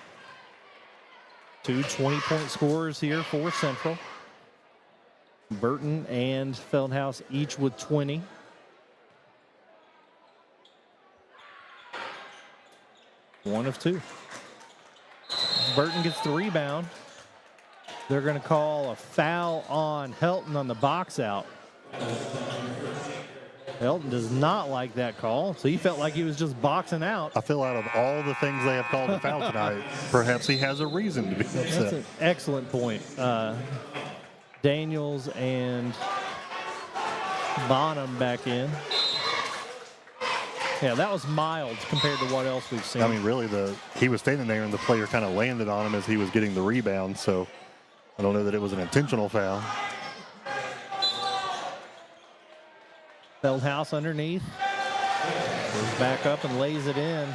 Two 20-point scorers here for Central. Burton and Feldhouse each with 20. One of two. Burton gets the rebound. They're going to call a foul on Helton on the box out. Helton does not like that call, so he felt like he was just boxing out. I feel out of all the things they have called a foul tonight, perhaps he has a reason to be upset. That's an excellent point. Daniels and Bonham back in. Yeah, that was mild compared to what else we've seen. I mean, really, he was standing there and the player kind of landed on him as he was getting the rebound, so I don't know that it was an intentional foul. Feldhouse underneath. Goes back up and lays it in.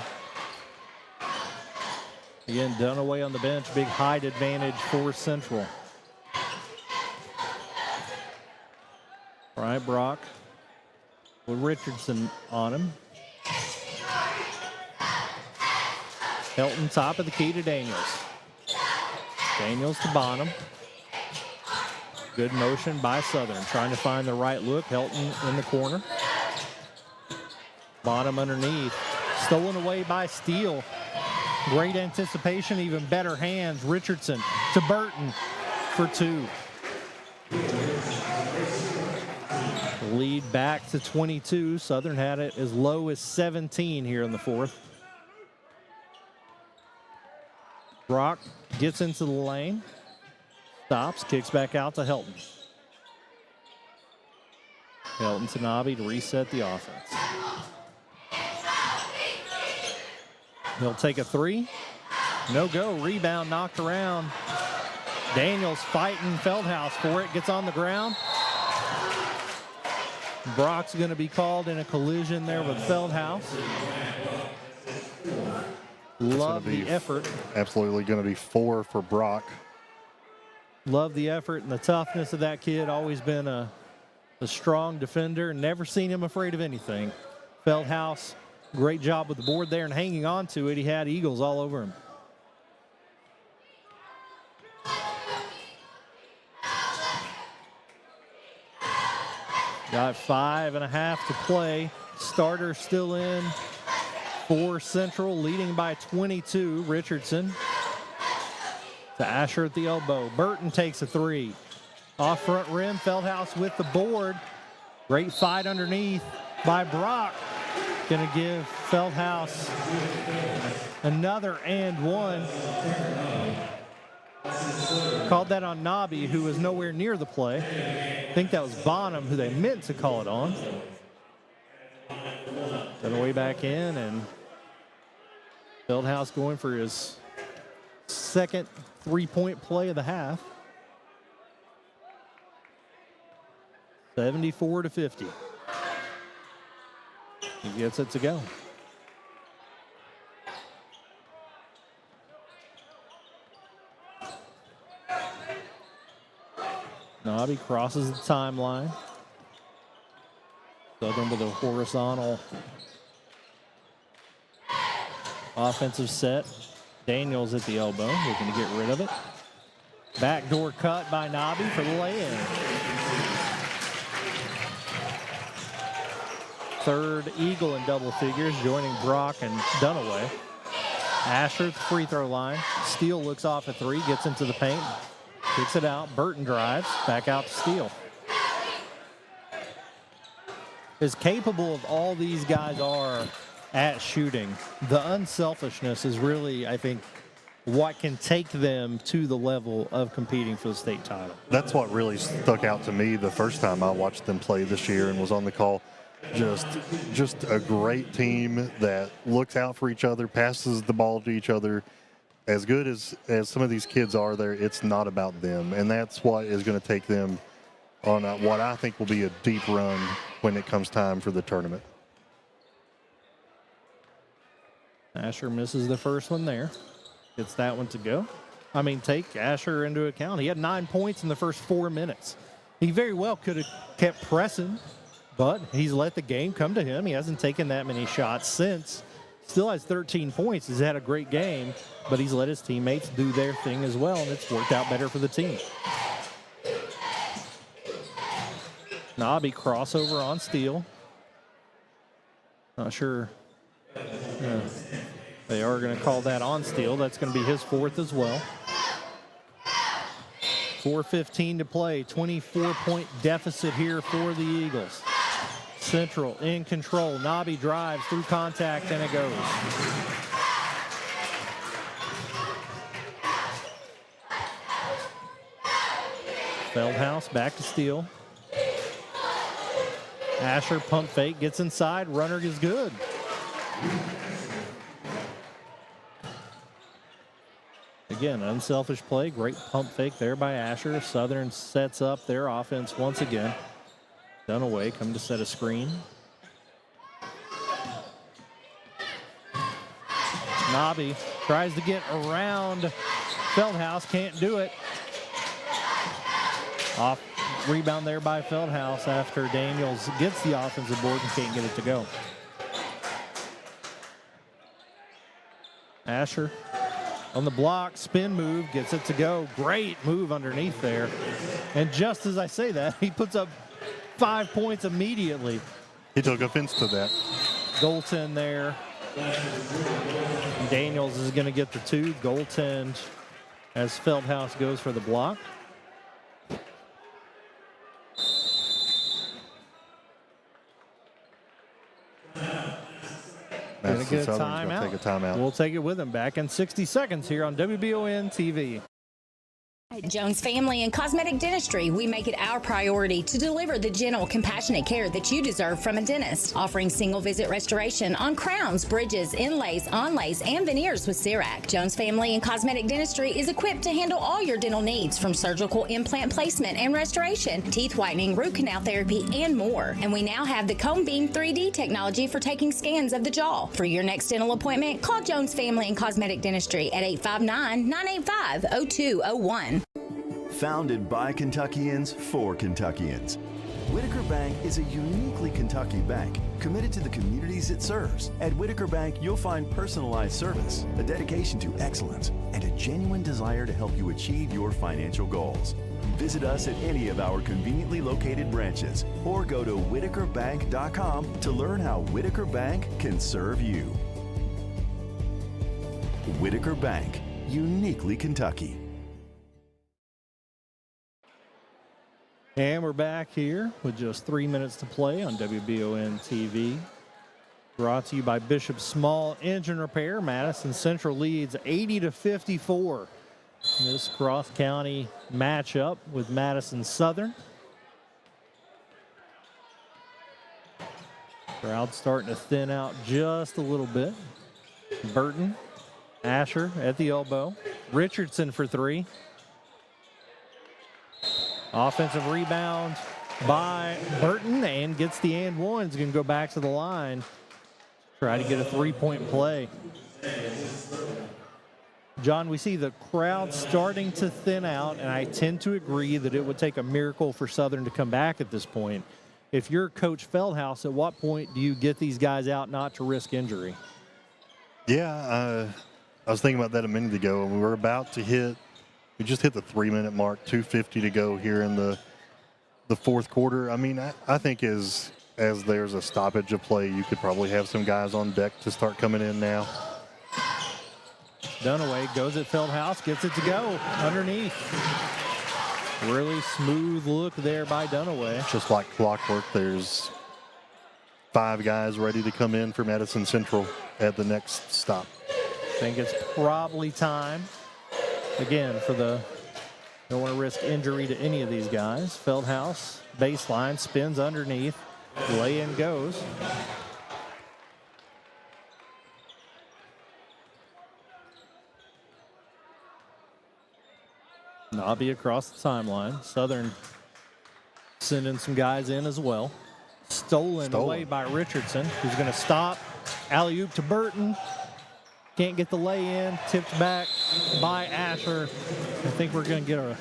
Again, Dunaway on the bench. Big height advantage for Central. Bryant Brock with Richardson on him. Helton top of the key to Daniels. Daniels to Bonham. Good motion by Southern, trying to find the right look. Helton in the corner. Bonham underneath. Stolen away by Steele. Great anticipation, even better hands. Richardson to Burton for 2. The lead back to 22. Southern had it as low as 17 here in the 4th. Brock gets into the lane, stops, kicks back out to Helton. Helton to Nabi to reset the offense. He'll take a 3. No go. Rebound knocked around. Daniels fighting Feldhaus for it. Gets on the ground. Brock's going to be called in a collision there with Feldhaus. Love the effort. Absolutely going to be 4 for Brock. Love the effort and the toughness of that kid. Always been a strong defender. Never seen him afraid of anything. Feldhaus, great job with the board there and hanging on to it. He had Eagles all over him. Got 5.5 to play. Starter still in for Central, leading by 22. Richardson to Asher at the elbow. Burton takes a 3. Off front rim, Feldhaus with the board. Great fight underneath by Brock. Gonna give Feldhaus another and 1. Called that on Nabi, who was nowhere near the play. I think that was Bonham who they meant to call it on. Way back in, and Feldhaus going for his second 3-point play of the half. 74-50. He gets it to go. Nabi crosses the timeline. Southern with a horizontal offensive set. Daniels at the elbow, looking to get rid of it. Backdoor cut by Nabi for the lay-in. Third Eagle in double figures, joining Brock and Dunaway. Asher at the free throw line. Steele looks off at 3, gets into the paint, kicks it out. Burton drives, back out to Steele. As capable of all these guys are at shooting, the unselfishness is really, I think, what can take them to the level of competing for the state title. That's what really stuck out to me the first time I watched them play this year and was on the call. Just a great team that looks out for each other, passes the ball to each other. As good as some of these kids are there, it's not about them. And that's what is going to take them on what I think will be a deep run when it comes time for the tournament. Asher misses the first one there. Gets that one to go. I mean, take Asher into account. He had 9 points in the first 4 minutes. He very well could have kept pressing, but he's let the game come to him. He hasn't taken that many shots since. Still has 13 points. He's had a great game, but he's let his teammates do their thing as well, and it's worked out better for the team. Nabi crossover on Steele. Not sure. They are going to call that on Steele. That's going to be his 4th as well. 4:15 to play. 24-point deficit here for the Eagles. Central in control. Nabi drives through contact, and it goes. Feldhaus back to Steele. Asher pump fake, gets inside. Runner is good. Again, unselfish play. Great pump fake there by Asher. Southern sets up their offense once again. Dunaway come to set a screen. Nabi tries to get around Feldhaus, can't do it. Off rebound there by Feldhaus after Daniels gets the offensive board and can't get it to go. Asher on the block, spin move, gets it to go. Great move underneath there. And just as I say that, he puts up 5 points immediately. He took offense to that. Goaltend there Daniels is going to get the 2. Goaltend as Feldhaus goes for the block. Gonna get a timeout. Take a timeout. We'll take it with him. Back in 60 seconds here on WBON TV. At Jones Family and Cosmetic Dentistry, we make it our priority to deliver the gentle, compassionate care that you deserve from a dentist. Offering single-visit restoration on crowns, bridges, inlays, onlays, and veneers with CERAC. Jones Family and Cosmetic Dentistry is equipped to handle all your dental needs, from surgical implant placement and restoration, teeth whitening, root canal therapy, and more. And we now have the Cone Beam 3D technology for taking scans of the jaw. For your next dental appointment, call Jones Family and Cosmetic Dentistry at 859-985-0201. Founded by Kentuckians for Kentuckians, Whitaker Bank is a uniquely Kentucky bank committed to the communities it serves. At Whitaker Bank, you'll find personalized service, a dedication to excellence, and a genuine desire to help you achieve your financial goals. Visit us at any of our conveniently located branches or go to whitakerbank.com to learn how Whitaker Bank can serve you. Whitaker Bank, uniquely Kentucky. And we're back here with just 3 minutes to play on WBON TV. Brought to you by Bishop Small Engine Repair. Madison Central leads 80-54. This cross-county matchup with Madison Southern. Crowd starting to thin out just a little bit. Burton, Asher at the elbow. Richardson for 3. Offensive rebound by Burton and gets the and one. He's going to go back to the line. Try to get a 3-point play. John, we see the crowd starting to thin out, and I tend to agree that it would take a miracle for Southern to come back at this point. If you're Coach Feldhaus, at what point do you get these guys out not to risk injury? Yeah, I was thinking about that a minute ago, and we were about to hit. We just hit the 3-minute mark, 2:50 to go here in the fourth quarter. I mean, I think as there's a stoppage of play, you could probably have some guys on deck to start coming in now. Dunaway goes at Feldhaus, gets it to go underneath. Really smooth look there by Dunaway. Just like clockwork, there's 5 guys ready to come in for Madison Central at the next stop. I think it's probably time. Again, don't want to risk injury to any of these guys. Feldhaus, baseline, spins underneath. Lay-in goes. Nobby across the timeline. Southern sending some guys in as well. Stolen away by Richardson, who's going to stop. Alley-oop to Burton. Can't get the lay-in, tipped back by Asher. I think we're going to get a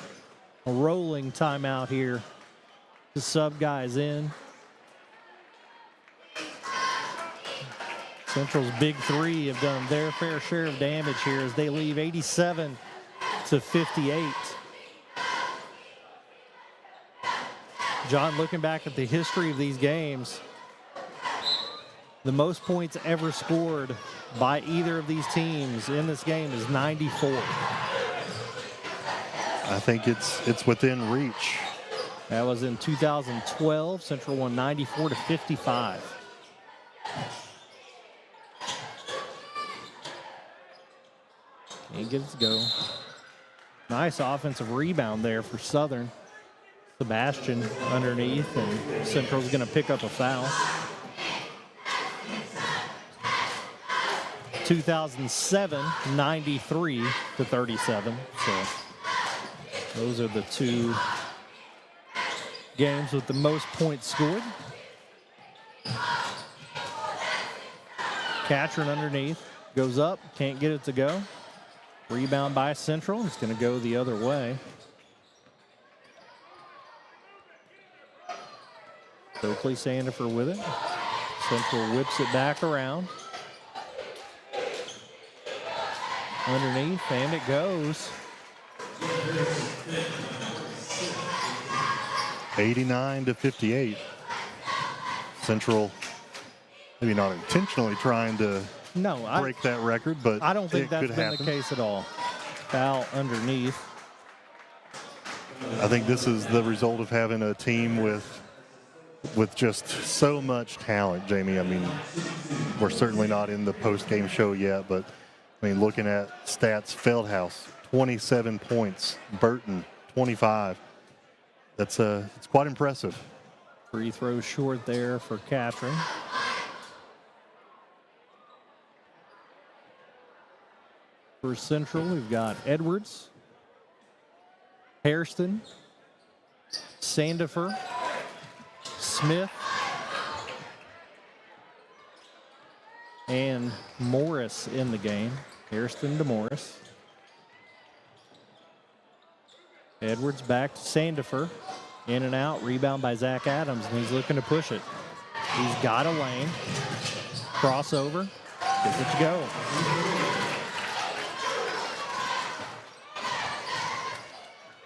rolling timeout here to sub guys in. Central's big 3 have done their fair share of damage here as they leave 87-58. John, looking back at the history of these games, the most points ever scored by either of these teams in this game is 94. I think it's within reach. That was in 2012. Central won 94-55. Can't get it to go. Nice offensive rebound there for Southern. Sebastian underneath, and Central's going to pick up a foul. 2007, 93-37. So those are the 2 games with the most points scored. Catron underneath, goes up, can't get it to go. Rebound by Central, it's going to go the other way. Oakley Sandifer with it. Central whips it back around. Underneath, and it goes. 89-58. Central maybe not intentionally trying to break that record, but I don't think it that's could been happen. the case at all. Foul underneath. I think this is the result of having a team with just so much talent, Jamie. I mean, we're certainly not in the post-game show yet, but I mean, looking at stats, Feldhouse, 27 points, Burton, 25. It's quite impressive. Free throw short there for Catherine. For Central, we've got Edwards, Hairston, Sandifer, Smith, and Morris in the game. Hairston to Morris. Edwards back to Sandifer. In and out, rebound by Zach Adams, and he's looking to push it. He's got a lane. Crossover, gets it to go.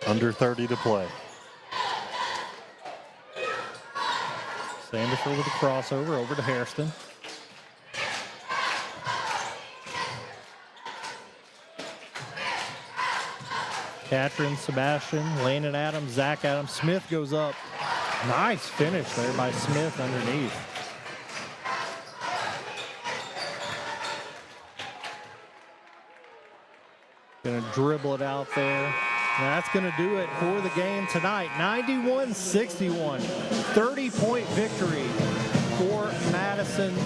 Under 30 to play. Sandifer with a crossover over to Hairston. Catherine, Sebastian, Landon Adams, Zach Adams. Smith goes up. Nice finish there by Smith underneath. Gonna dribble it out there. And that's gonna do it for the game tonight. 91-61, 30-point victory for Madison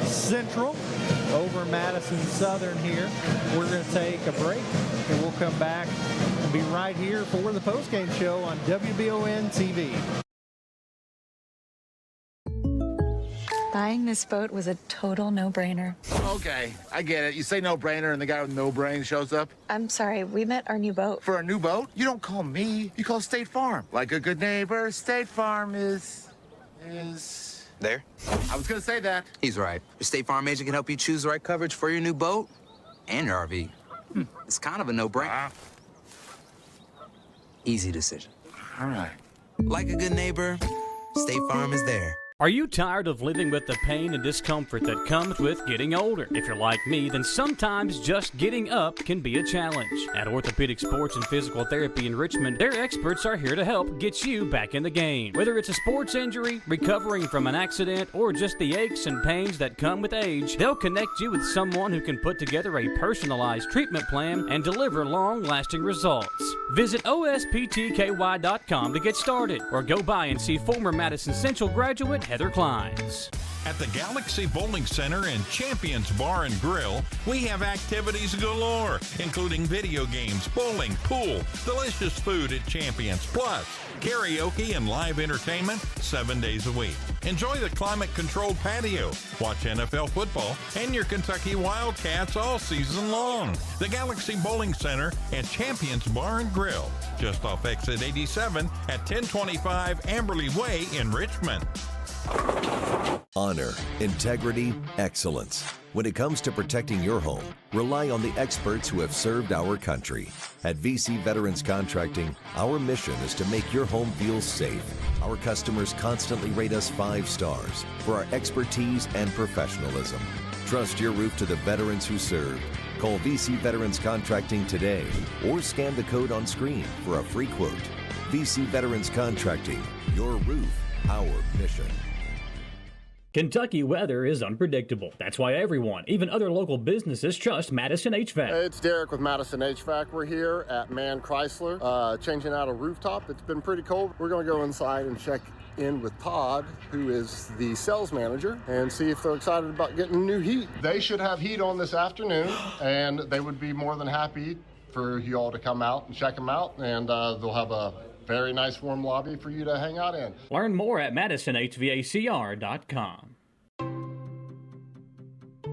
Central over Madison Southern here. We're gonna take a break and we'll come back and be right here for the postgame show on WBON TV. Buying this boat was a total no-brainer. Okay, I get it. You say no-brainer and the guy with no brain shows up. I'm sorry, we met our new boat. For a new boat? You don't call me. You call State Farm. Like a good neighbor, State Farm is... There? I was gonna say that. He's right. Your State Farm agent can help you choose the right coverage for your new boat and your RV. It's kind of a no-brainer. Easy decision. All right. Like a good neighbor, State Farm is there. Are you tired of living with the pain and discomfort that comes with getting older? If you're like me, then sometimes just getting up can be a challenge. At Orthopedic Sports and Physical Therapy in Richmond, their experts are here to help get you back in the game. Whether it's a sports injury, recovering from an accident, or just the aches and pains that come with age, they'll connect you with someone who can put together a personalized treatment plan and deliver long-lasting results. Visit osptky.com to get started, or go by and see former Madison Central graduate Heather Kleins. At the Galaxy Bowling Center and Champions Bar and Grill, we have activities galore, including video games, bowling, pool, delicious food at Champions, plus karaoke and live entertainment 7 days a week. Enjoy the climate-controlled patio, watch NFL football, and your Kentucky Wildcats all season long. The Galaxy Bowling Center and Champions Bar and Grill, just off exit 87 at 1025 Amberley Way in Richmond. Honor, integrity, excellence. When it comes to protecting your home, rely on the experts who have served our country. At VC Veterans Contracting, our mission is to make your home feel safe. Our customers constantly rate us 5 stars for our expertise and professionalism. Trust your roof to the veterans who served. Call VC Veterans Contracting today or scan the code on screen for a free quote. VC Veterans Contracting, your roof, our mission. Kentucky weather is unpredictable. That's why everyone, even other local businesses, trust Madison HVAC. Hey, it's Derek with Madison HVAC. We're here at Mann Chrysler, changing out a rooftop. It's been pretty cold. We're going to go inside and check in with Todd, who is the sales manager, and see if they're excited about getting new heat. They should have heat on this afternoon, and they would be more than happy for you all to come out and check them out, and they'll have a very nice warm lobby for you to hang out in. Learn more at MadisonHVACR.com.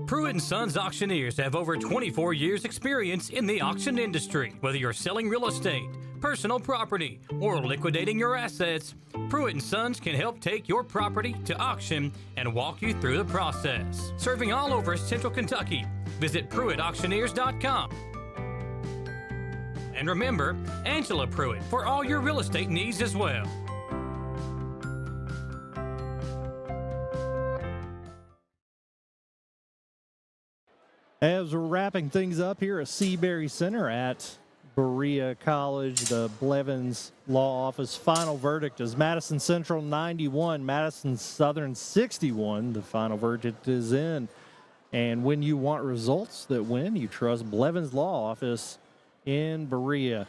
Pruitt & Sons Auctioneers have over 24 years experience in the auction industry. Whether you're selling real estate, personal property, or liquidating your assets, Pruitt & Sons can help take your property to auction and walk you through the process. Serving all over Central Kentucky, visit PruittAuctioneers.com. And remember, Angela Pruitt for all your real estate needs as well. As we're wrapping things up here at Seabury Center at Berea College, the Blevins Law Office final verdict is Madison Central 91, Madison Southern 61. The final verdict is in. And when you want results that win, you trust Blevins Law Office in Berea.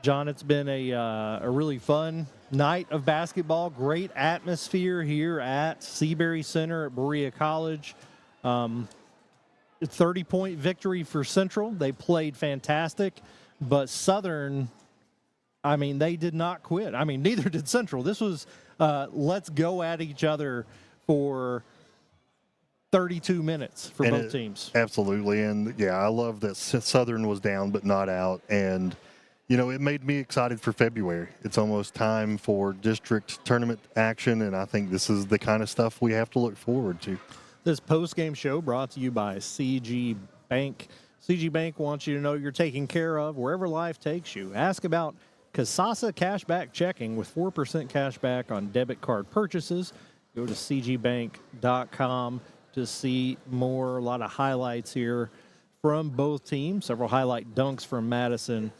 John, it's been a really fun night of basketball. Great atmosphere here at Seabury Center at Berea College. 30-point victory for Central. They played fantastic, but Southern, they did not quit. Neither did Central. This was let's go at each other for 32 minutes for both teams. Absolutely. And, yeah, I love that Southern was down but not out. And, it made me excited for February. It's almost time for district tournament action, and I think this is the kind of stuff we have to look forward to. This post-game show brought to you by CG Bank. CG Bank wants you to know you're taken care of wherever life takes you. Ask about Kasasa Cashback Checking with 4% cash back on debit card purchases. Go to cgbank.com to see more. A lot of highlights here from both teams. Several highlight dunks from Madison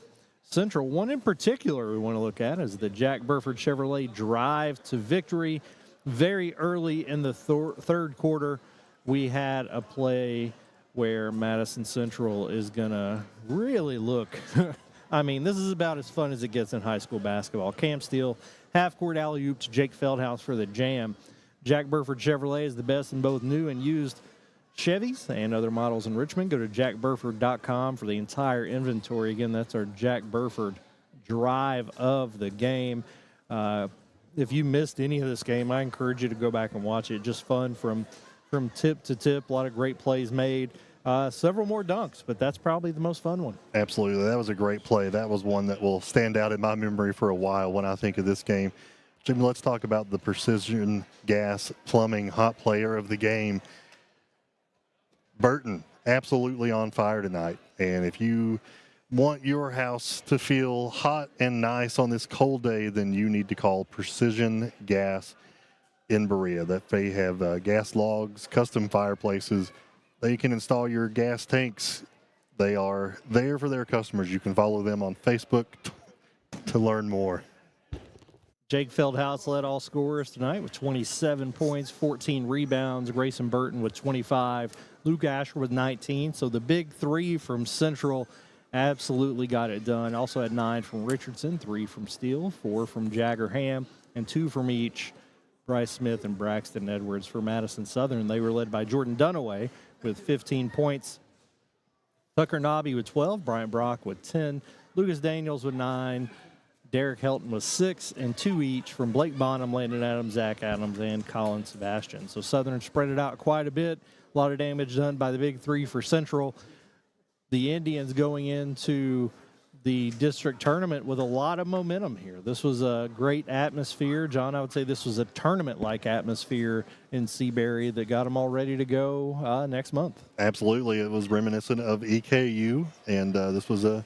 Central. One in particular we want to look at is the Jack Burford Chevrolet drive to victory. Very early in the third quarter, we had a play where Madison Central is going to really look. This is about as fun as it gets in high school basketball. Cam Steele, half-court alley-oop to Jake Feldhouse for the jam. Jack Burford Chevrolet is the best in both new and used Chevys and other models in Richmond. Go to jackburford.com for the entire inventory. Again, that's our Jack Burford drive of the game. If you missed any of this game, I encourage you to go back and watch it. Just fun from tip to tip. A lot of great plays made. Several more dunks, but that's probably the most fun one. Absolutely. That was a great play. That was one that will stand out in my memory for a while when I think of this game. Jimmy, let's talk about the Precision Gas Plumbing hot player of the game. Burton, absolutely on fire tonight. And if you want your house to feel hot and nice on this cold day, then you need to call Precision Gas in Berea. That they have gas logs, custom fireplaces. They can install your gas tanks. They are there for their customers. You can follow them on Facebook to learn more. Jake Feldhouse led all scorers tonight with 27 points, 14 rebounds. Grayson Burton with 25. Luke Asher with 19. So the big three from Central absolutely got it done. Also had 9 from Richardson, 3 from Steele, 4 from Jagger Ham, and 2 from each Bryce Smith and Braxton Edwards. For Madison Southern, they were led by Jordan Dunaway with 15 points. Tucker Nobby with 12. Bryant Brock with 10. Lucas Daniels with 9. Derek Helton with 6 and 2 each from Blake Bonham, Landon Adams, Zach Adams, and Colin Sebastian. So Southern spread it out quite a bit. A lot of damage done by the big three for Central. The Indians going into the district tournament with a lot of momentum here. This was a great atmosphere. John, I would say this was a tournament-like atmosphere in Seabury that got them all ready to go next month. Absolutely. It was reminiscent of EKU, and this was a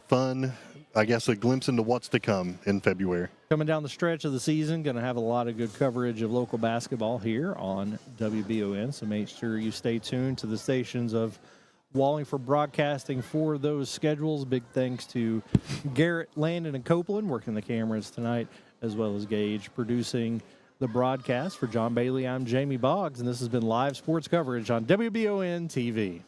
fun, I guess, a glimpse into what's to come in February. Coming down the stretch of the season, going to have a lot of good coverage of local basketball here on WBON, so make sure you stay tuned to the stations of Wallingford Broadcasting for those schedules. Big thanks to Garrett, Landon, and Copeland working the cameras tonight, as well as Gage producing the broadcast. For John Bailey, I'm Jamie Boggs, and this has been live sports coverage on WBON TV.